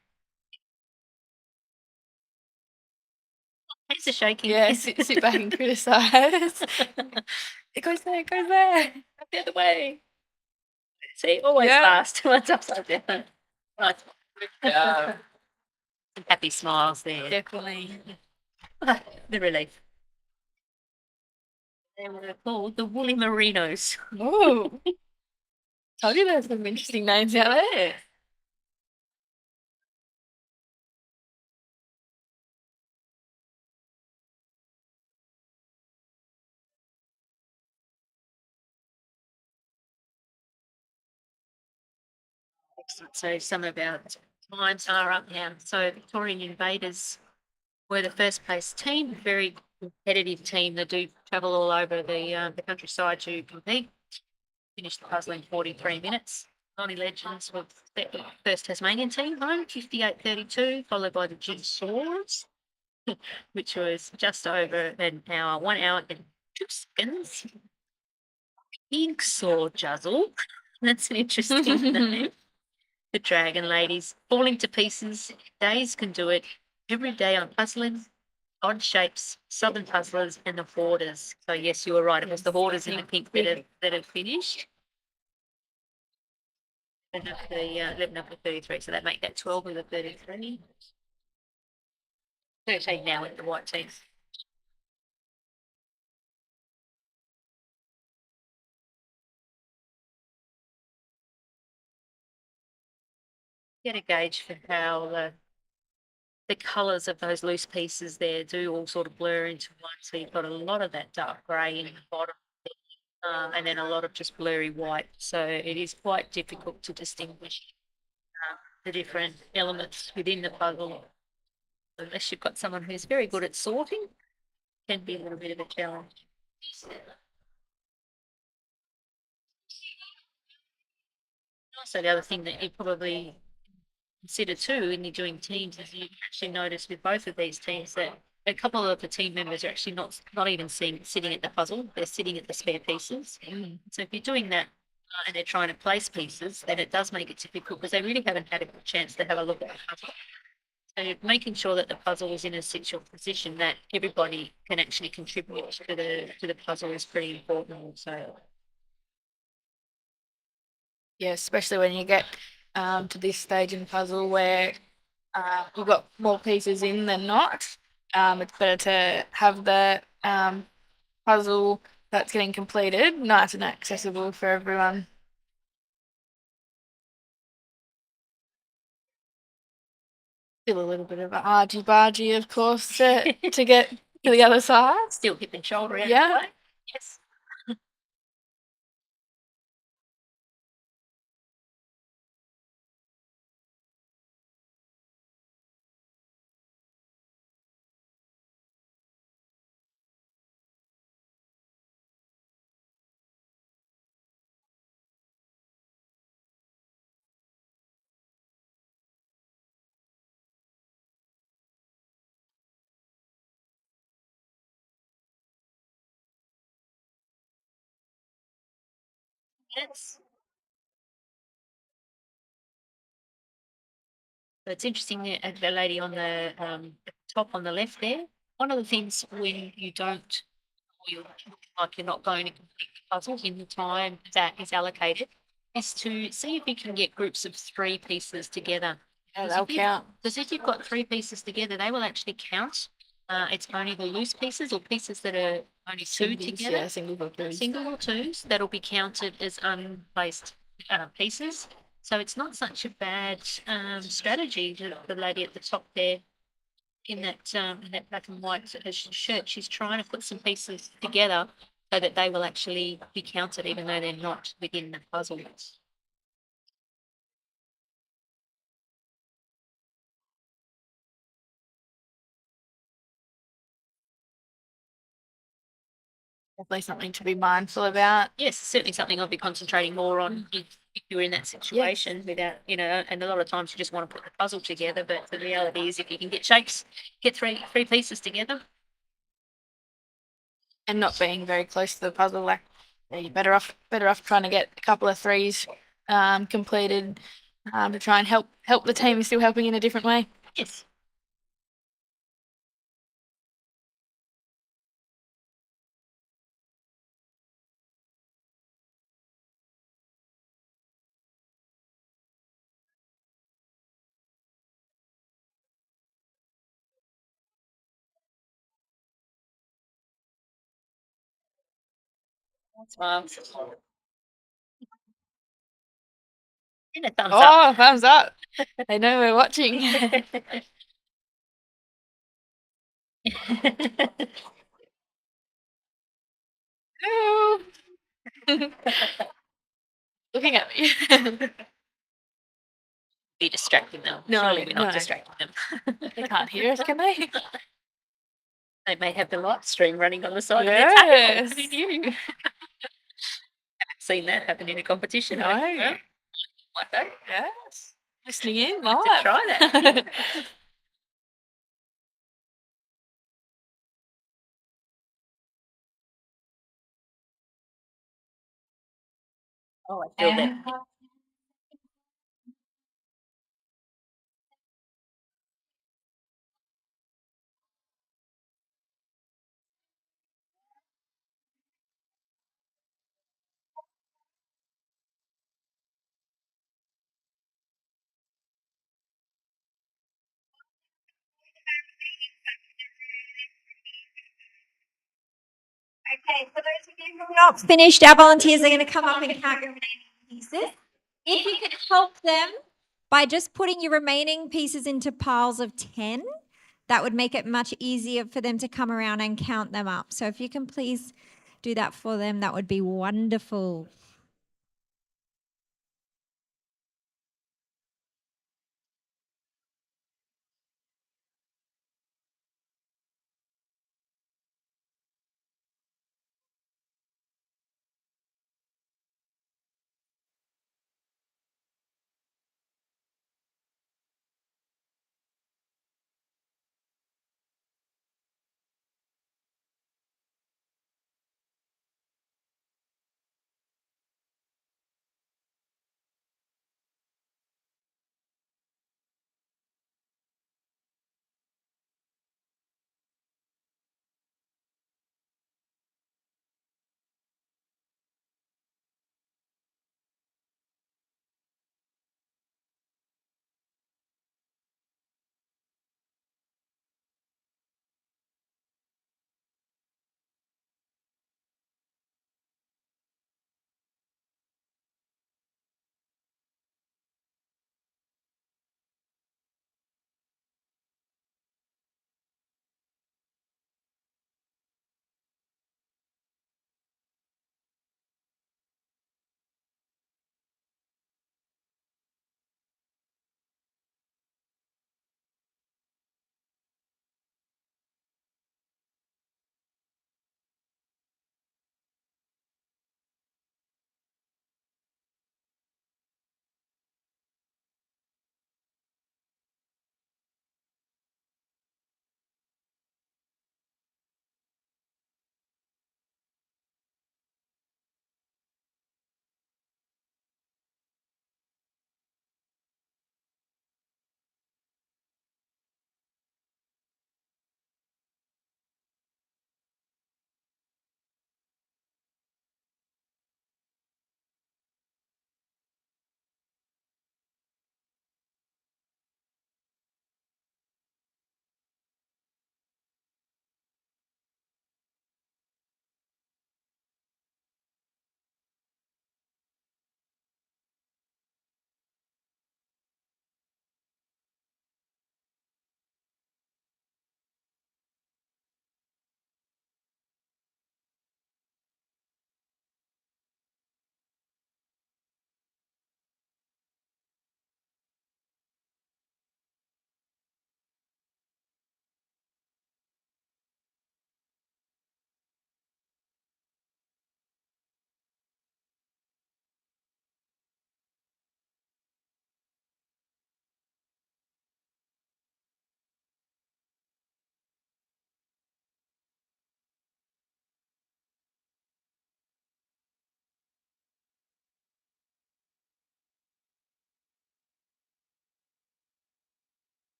Hands are shaking. Yeah, sit back and criticise. It goes there, it goes there. The other way. See, always Yeah. fast. Once upside down. Right. Some happy smiles there. Definitely. The relief. They were called the Woolly Merinos. Oh. Told you there's some interesting names out there. Excellent. So some of our times are up now. So Victorian Invaders were the first place team, very competitive team that do travel all over the countryside to compete. Finished the puzzle in 43 minutes. Lonnie Legends with the first Tasmanian team home, 58-32, followed by the Jigsaws, which was just over an hour, 1 hour and 2 seconds. Jigsaw Juzzle. That's an interesting name. The Dragon Ladies, falling to pieces. Days can do it. Every day I'm puzzling. Odd shapes, Southern Puzzlers, and the Hoarders. So yes, you were right. It was the Hoarders in the pink that have finished. 11 up to 33. So that make that 12 of the 33. 13 now with the white team. Get a gauge for how the colours of those loose pieces there do all sort of blur into one. So you've got a lot of that dark grey in the bottom, and then a lot of just blurry white. So it is quite difficult to distinguish the different elements within the puzzle. Unless you've got someone who's very good at sorting, can be a little bit of a challenge. Also, the other thing that you probably consider too when you're doing teams is you actually notice with both of these teams that a couple of the team members are actually not even sitting at the puzzle; they're sitting at the spare pieces. So if you're doing that and they're trying to place pieces, then it does make it difficult because they really haven't had a good chance to have a look at the puzzle. So making sure that the puzzle is in a position that everybody can actually contribute to the puzzle is pretty important also. Yeah, especially when you get to this stage in puzzle where you've got more pieces in than not. It's better to have the puzzle that's getting completed nice and accessible for everyone. Still a little bit of an argy-bargy, of course, to get to the other side. Still hip and shoulder out. Yeah. Yes. Yes. So it's interesting that the lady on the top on the left there. One of the things when you don't, or you're looking like you're not going to complete the puzzle in the time that is allocated, is to see if you can get groups of 3 pieces together. Yeah, they'll count. Because if you've got 3 pieces together, they will actually count. It's only the loose pieces or pieces that are only 2 Singles, together. yeah, single or twos. Single or twos that'll be counted as unplaced pieces. So it's not such a bad strategy. The lady at the top there in that black and white shirt, she's trying to put some pieces together so that they will actually be counted, even though they're not within the puzzle. Definitely something to be mindful about. Yes, certainly something I'll be concentrating more on if you're in that situation without, and a lot of times you just want to put the puzzle together, but the reality is if you can get shapes, get three pieces together. And not being very close to the puzzle, like you're better off trying to get a couple of 3s completed to try and help the team still helping in a different way. Yes. And a thumbs up. Oh, thumbs up. They know we're watching. Hello. Looking at me. Be distracting them. No, Surely we're not no. distracting them. They can't hear us, can they? They may have the live stream running on the side Yes. of their tail. Who knew? Haven't seen that happen in a competition. No. Well, Okay, yes. Listening in, Like live. to try that. Oh, I feel that. Okay, for those of you who are not finished, our volunteers are going to come up and count your remaining pieces. If you can help them by just putting your remaining pieces into piles of 10, that would make it much easier for them to come around and count them up. So if you can please do that for them, that would be wonderful.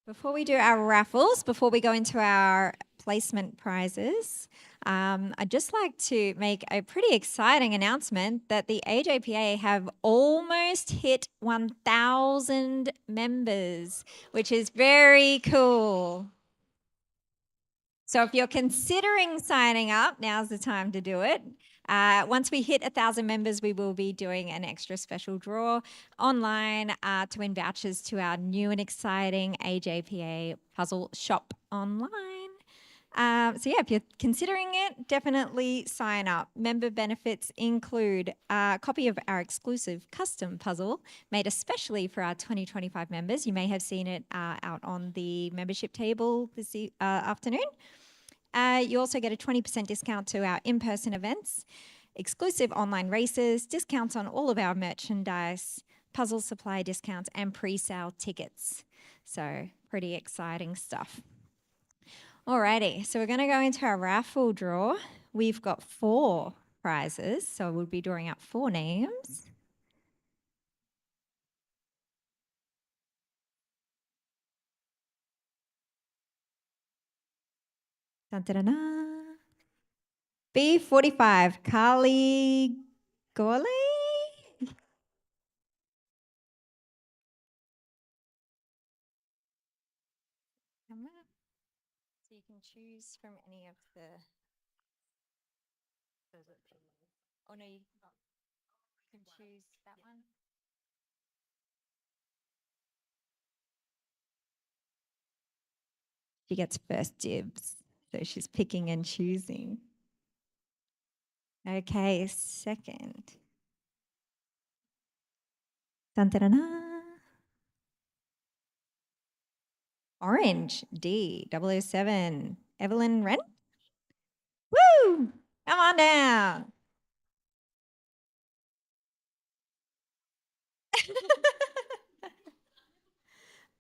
Before we do our raffles, before we go into our placement prizes, I'd just like to make a pretty exciting announcement that the AJPA have almost hit 1,000 members, which is very cool. So if you're considering signing up, now's the time to do it. Once we hit 1,000 members, we will be doing an extra special draw online to win vouchers to our new and exciting AJPA puzzle shop online. So yeah, if you're considering it, definitely sign up. Member benefits include a copy of our exclusive custom puzzle made especially for our 2025 members. You may have seen it out on the membership table this afternoon. You also get a 20% discount to our in-person events, exclusive online races, discounts on all of our merchandise, puzzle supply discounts, and pre-sale tickets. So pretty exciting stuff. Alrighty, so we're going to go into our raffle draw. We've got 4 prizes, so we'll be drawing out 4 names. Dun-dun-dun-dun. B45, Carly Gorley? Come up. So you can choose from any of the... Oh no, you can choose that one. She gets first dibs, so she's picking and choosing. Okay, second. Dun, dun, dun, dun. Orange, D007. Evelyn Wren? Woo! Come on down.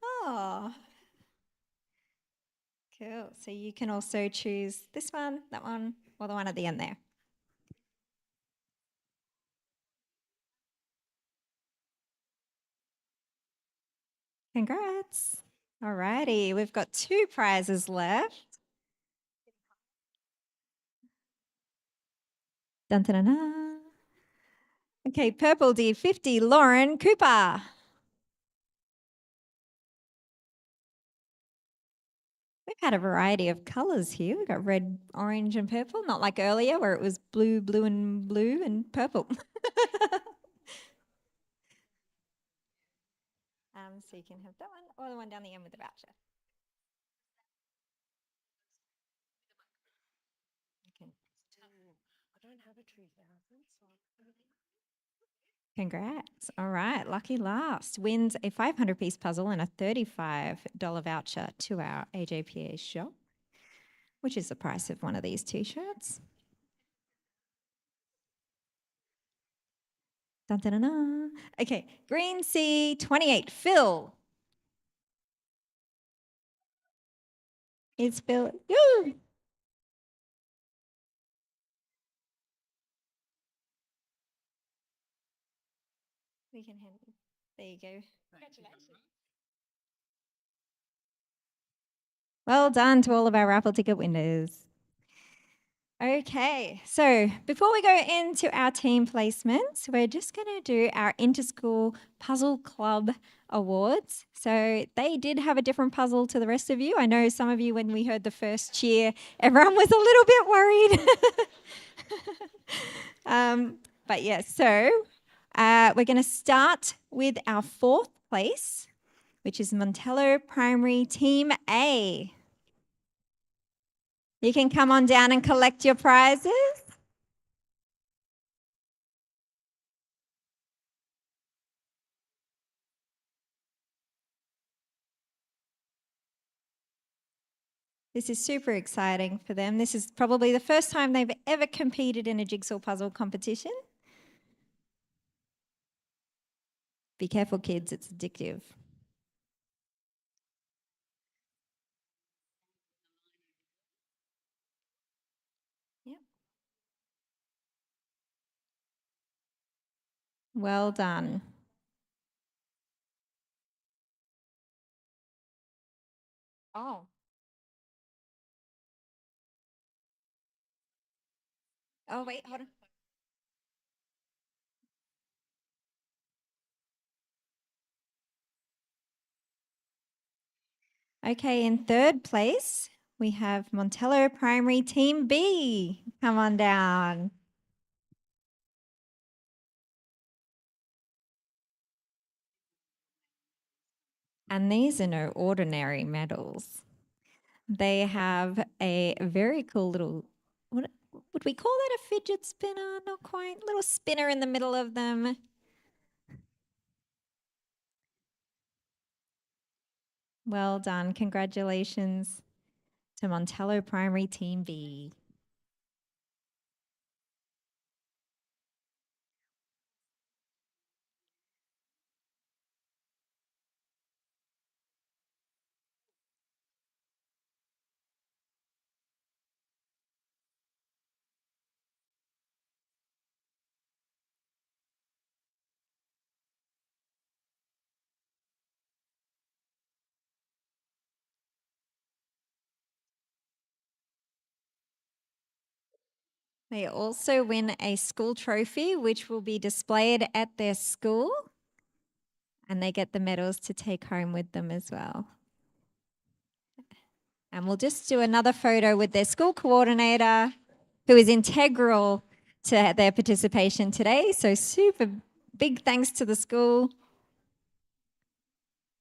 Oh, cool. So you can also choose this one, that one, or the one at the end there. Congrats. All righty, we've got 2 prizes left. Dun, dun, dun, dun. Okay, purple D50, Lauren Cooper. We've had a variety of colours here. We've got red, orange and purple, not like earlier where it was blue, blue and purple. So you can have that one or the one down the end with the voucher. Okay. I don't have a 2,000, so Congrats. All right, lucky last wins a 500-piece puzzle and a $35 voucher to our AJPA shop, which is the price of one of these T-shirts. Dun, dun, dun, dun. Okay, Green Sea 28, Phil. It's Phil. Woo! We can hand it. There you go. Congratulations. Well done to all of our raffle ticket winners. Okay, so before we go into our team placements, we're just going to do our Interschool Puzzle Club Awards. So they did have a different puzzle to the rest of you. I know some of you, when we heard the first cheer, everyone was a little bit worried. But yes, so we're going to start with our 4th place, which is Montello Primary Team A. You can come on down and collect your prizes. This is super exciting for them. This is probably the first time they've ever competed in a jigsaw puzzle competition. Be careful, kids, it's addictive. Yep. Well done. Oh. Oh, wait, hold on. Okay, in third place, we have Montello Primary Team B. Come on down. And these are no ordinary medals. They have a very cool little, what would we call that, a fidget spinner? Not quite. Little spinner in the middle of them. Well done. Congratulations to Montello Primary Team B. They also win a school trophy, which will be displayed at their school. And they get the medals to take home with them as well. And we'll just do another photo with their school coordinator, who is integral to their participation today. So super big thanks to the school.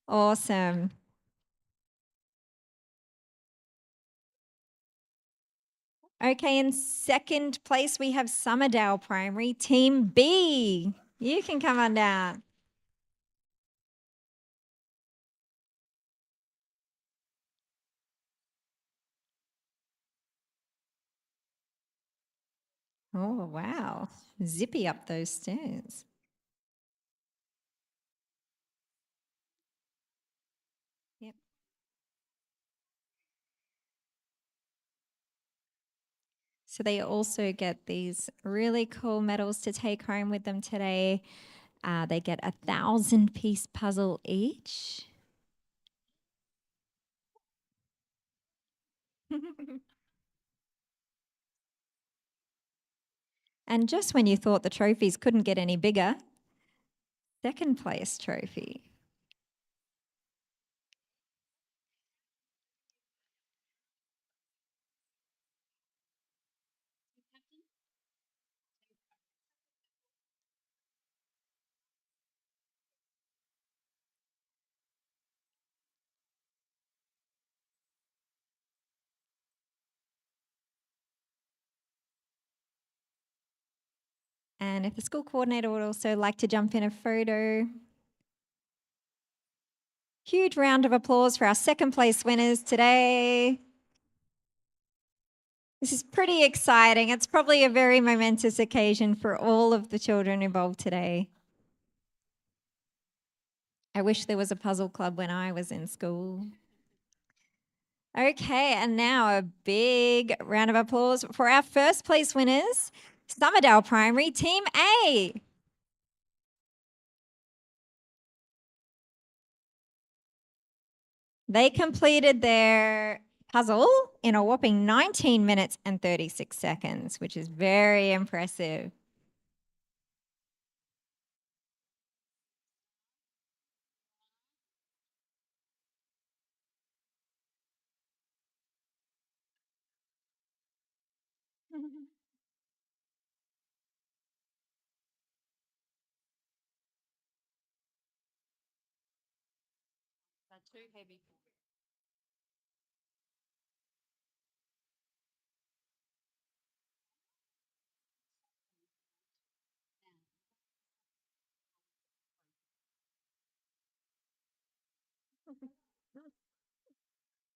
Awesome. Okay, in second place, we have Summerdale Primary, Team B. You can come on down. Oh, wow. Zippy up those stairs. Yep. So they also get these really cool medals to take home with them today. They get a 1,000-piece puzzle each. And just when you thought the trophies couldn't get any bigger, second place trophy. And if the school coordinator would also like to jump in a photo. Huge round of applause for our second place winners today. This is pretty exciting. It's probably a very momentous occasion for all of the children involved today. I wish there was a puzzle club when I was in school. Okay, and now a big round of applause for our first place winners, Summerdale Primary Team A. They completed their puzzle in a whopping 19 minutes and 36 seconds, which is very impressive.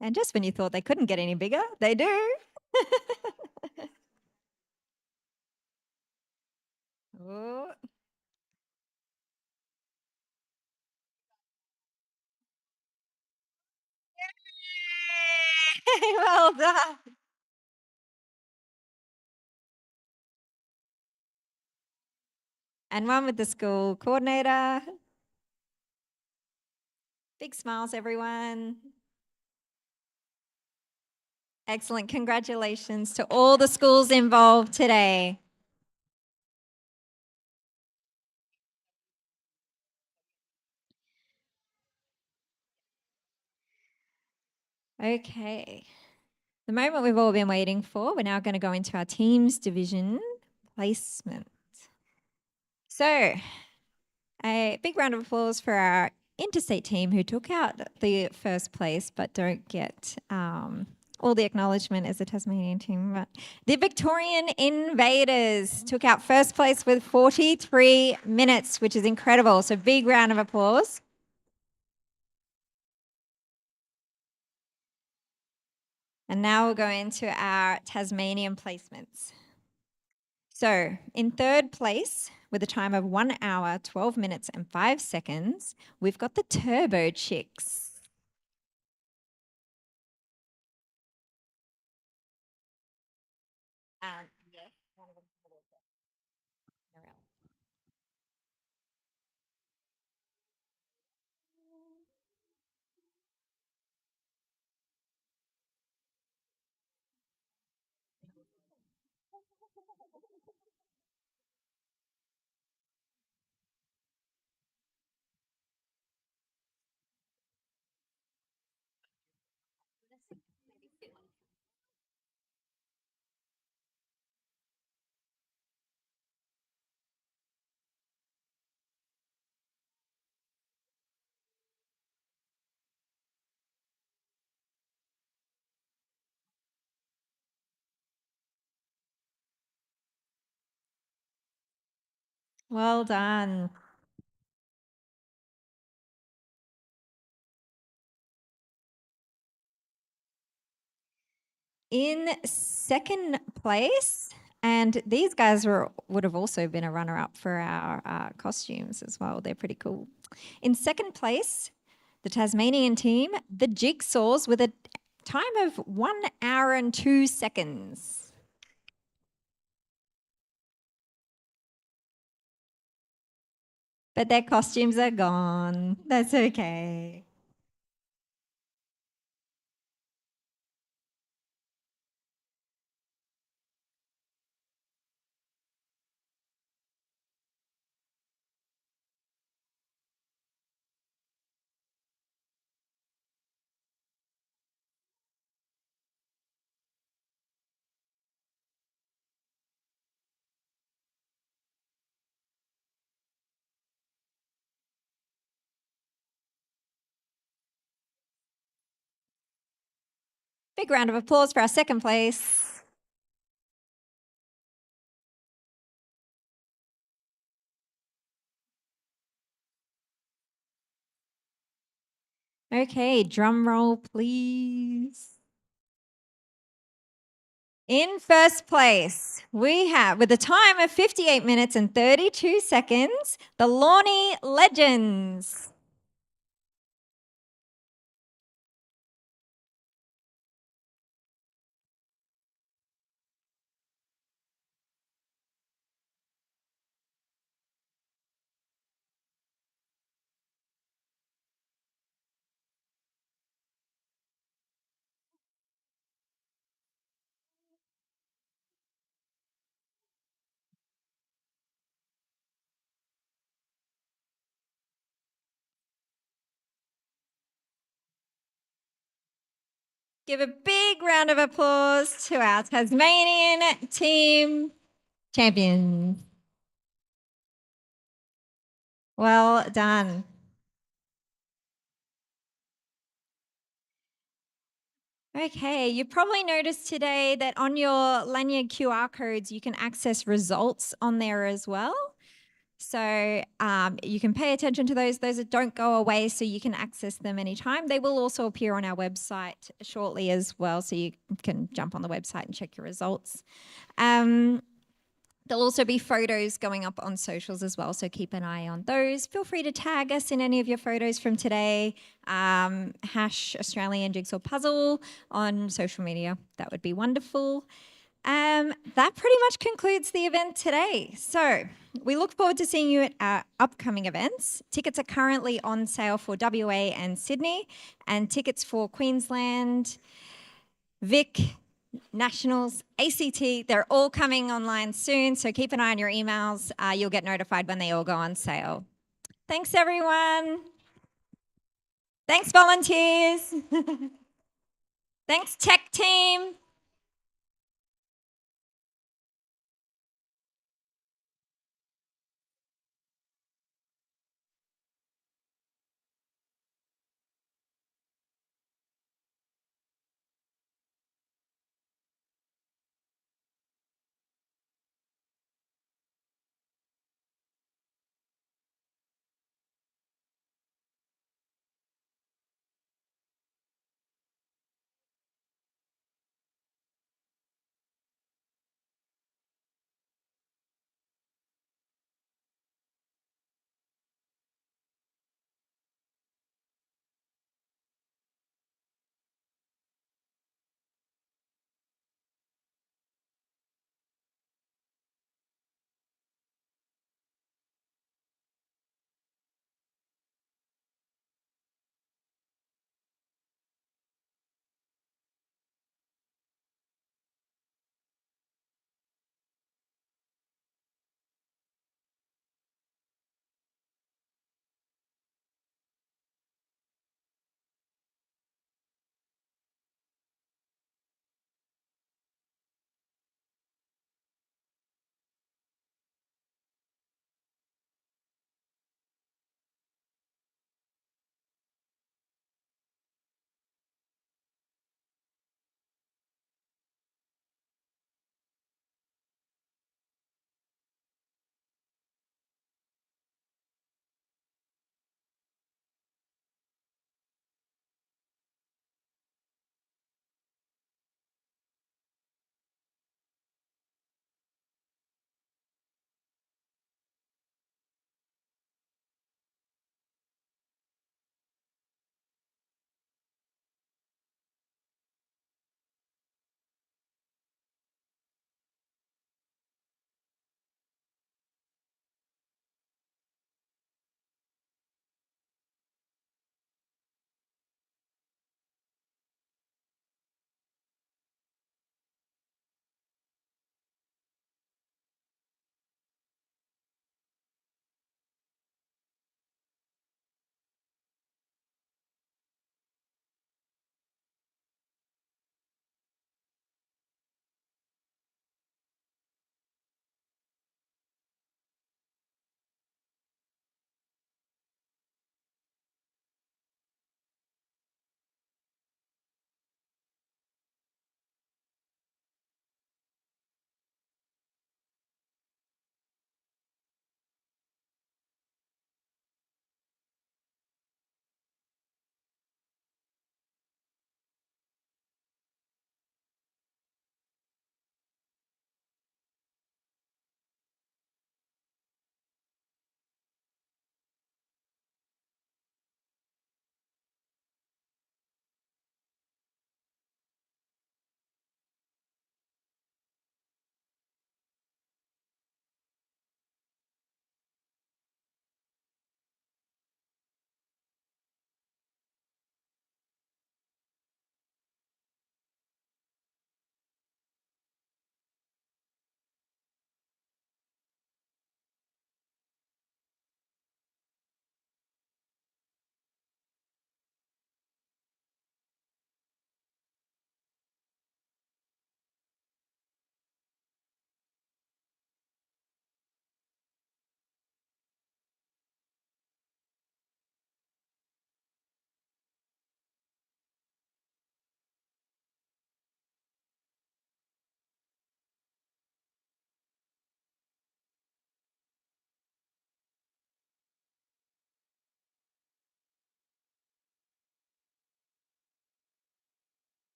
And just when you thought they couldn't get any bigger, they do. Oh. Yay! Well done. And one with the school coordinator. Big smiles, everyone. Excellent. Congratulations to all the schools involved today. Okay. The moment we've all been waiting for, we're now going to go into our teams division placement. So, a big round of applause for our interstate team who took out the first place but don't get all the acknowledgement as the Tasmanian team. But the Victorian Invaders took out first place with 43 minutes, which is incredible. So, big round of applause. And now we'll go into our Tasmanian placements. So, in third place, with a time of 1 hour, 12 minutes, and 5 seconds, we've got the Turbo Chicks. Yes, one of them. Well done. In second place, and these guys would have also been a runner-up for our costumes as well. They're pretty cool. In second place, the Tasmanian team, the Jigsaws, with a time of 1 hour and 2 seconds. But their costumes are gone. That's okay. Big round of applause for our second place. Okay, drum roll, please. In first place, we have, with a time of 58 minutes and 32 seconds, the Lawny Legends. Give a big round of applause to our Tasmanian team champions. Well done. Okay, you probably noticed today that on your lanyard QR codes, you can access results on there as well. So you can pay attention to those. Those don't go away, so you can access them anytime. They will also appear on our website shortly as well, so you can jump on the website and check your results. There'll also be photos going up on socials as well, so keep an eye on those. Feel free to tag us in any of your photos from today. Hash Australian Jigsaw Puzzle on social media. That would be wonderful. That pretty much concludes the event today. So we look forward to seeing you at our upcoming events. Tickets are currently on sale for WA and Sydney, and tickets for Queensland, Vic, Nationals, ACT, they're all coming online soon, so keep an eye on your emails. You'll get notified when they all go on sale. Thanks, everyone. Thanks, volunteers. Thanks, tech team.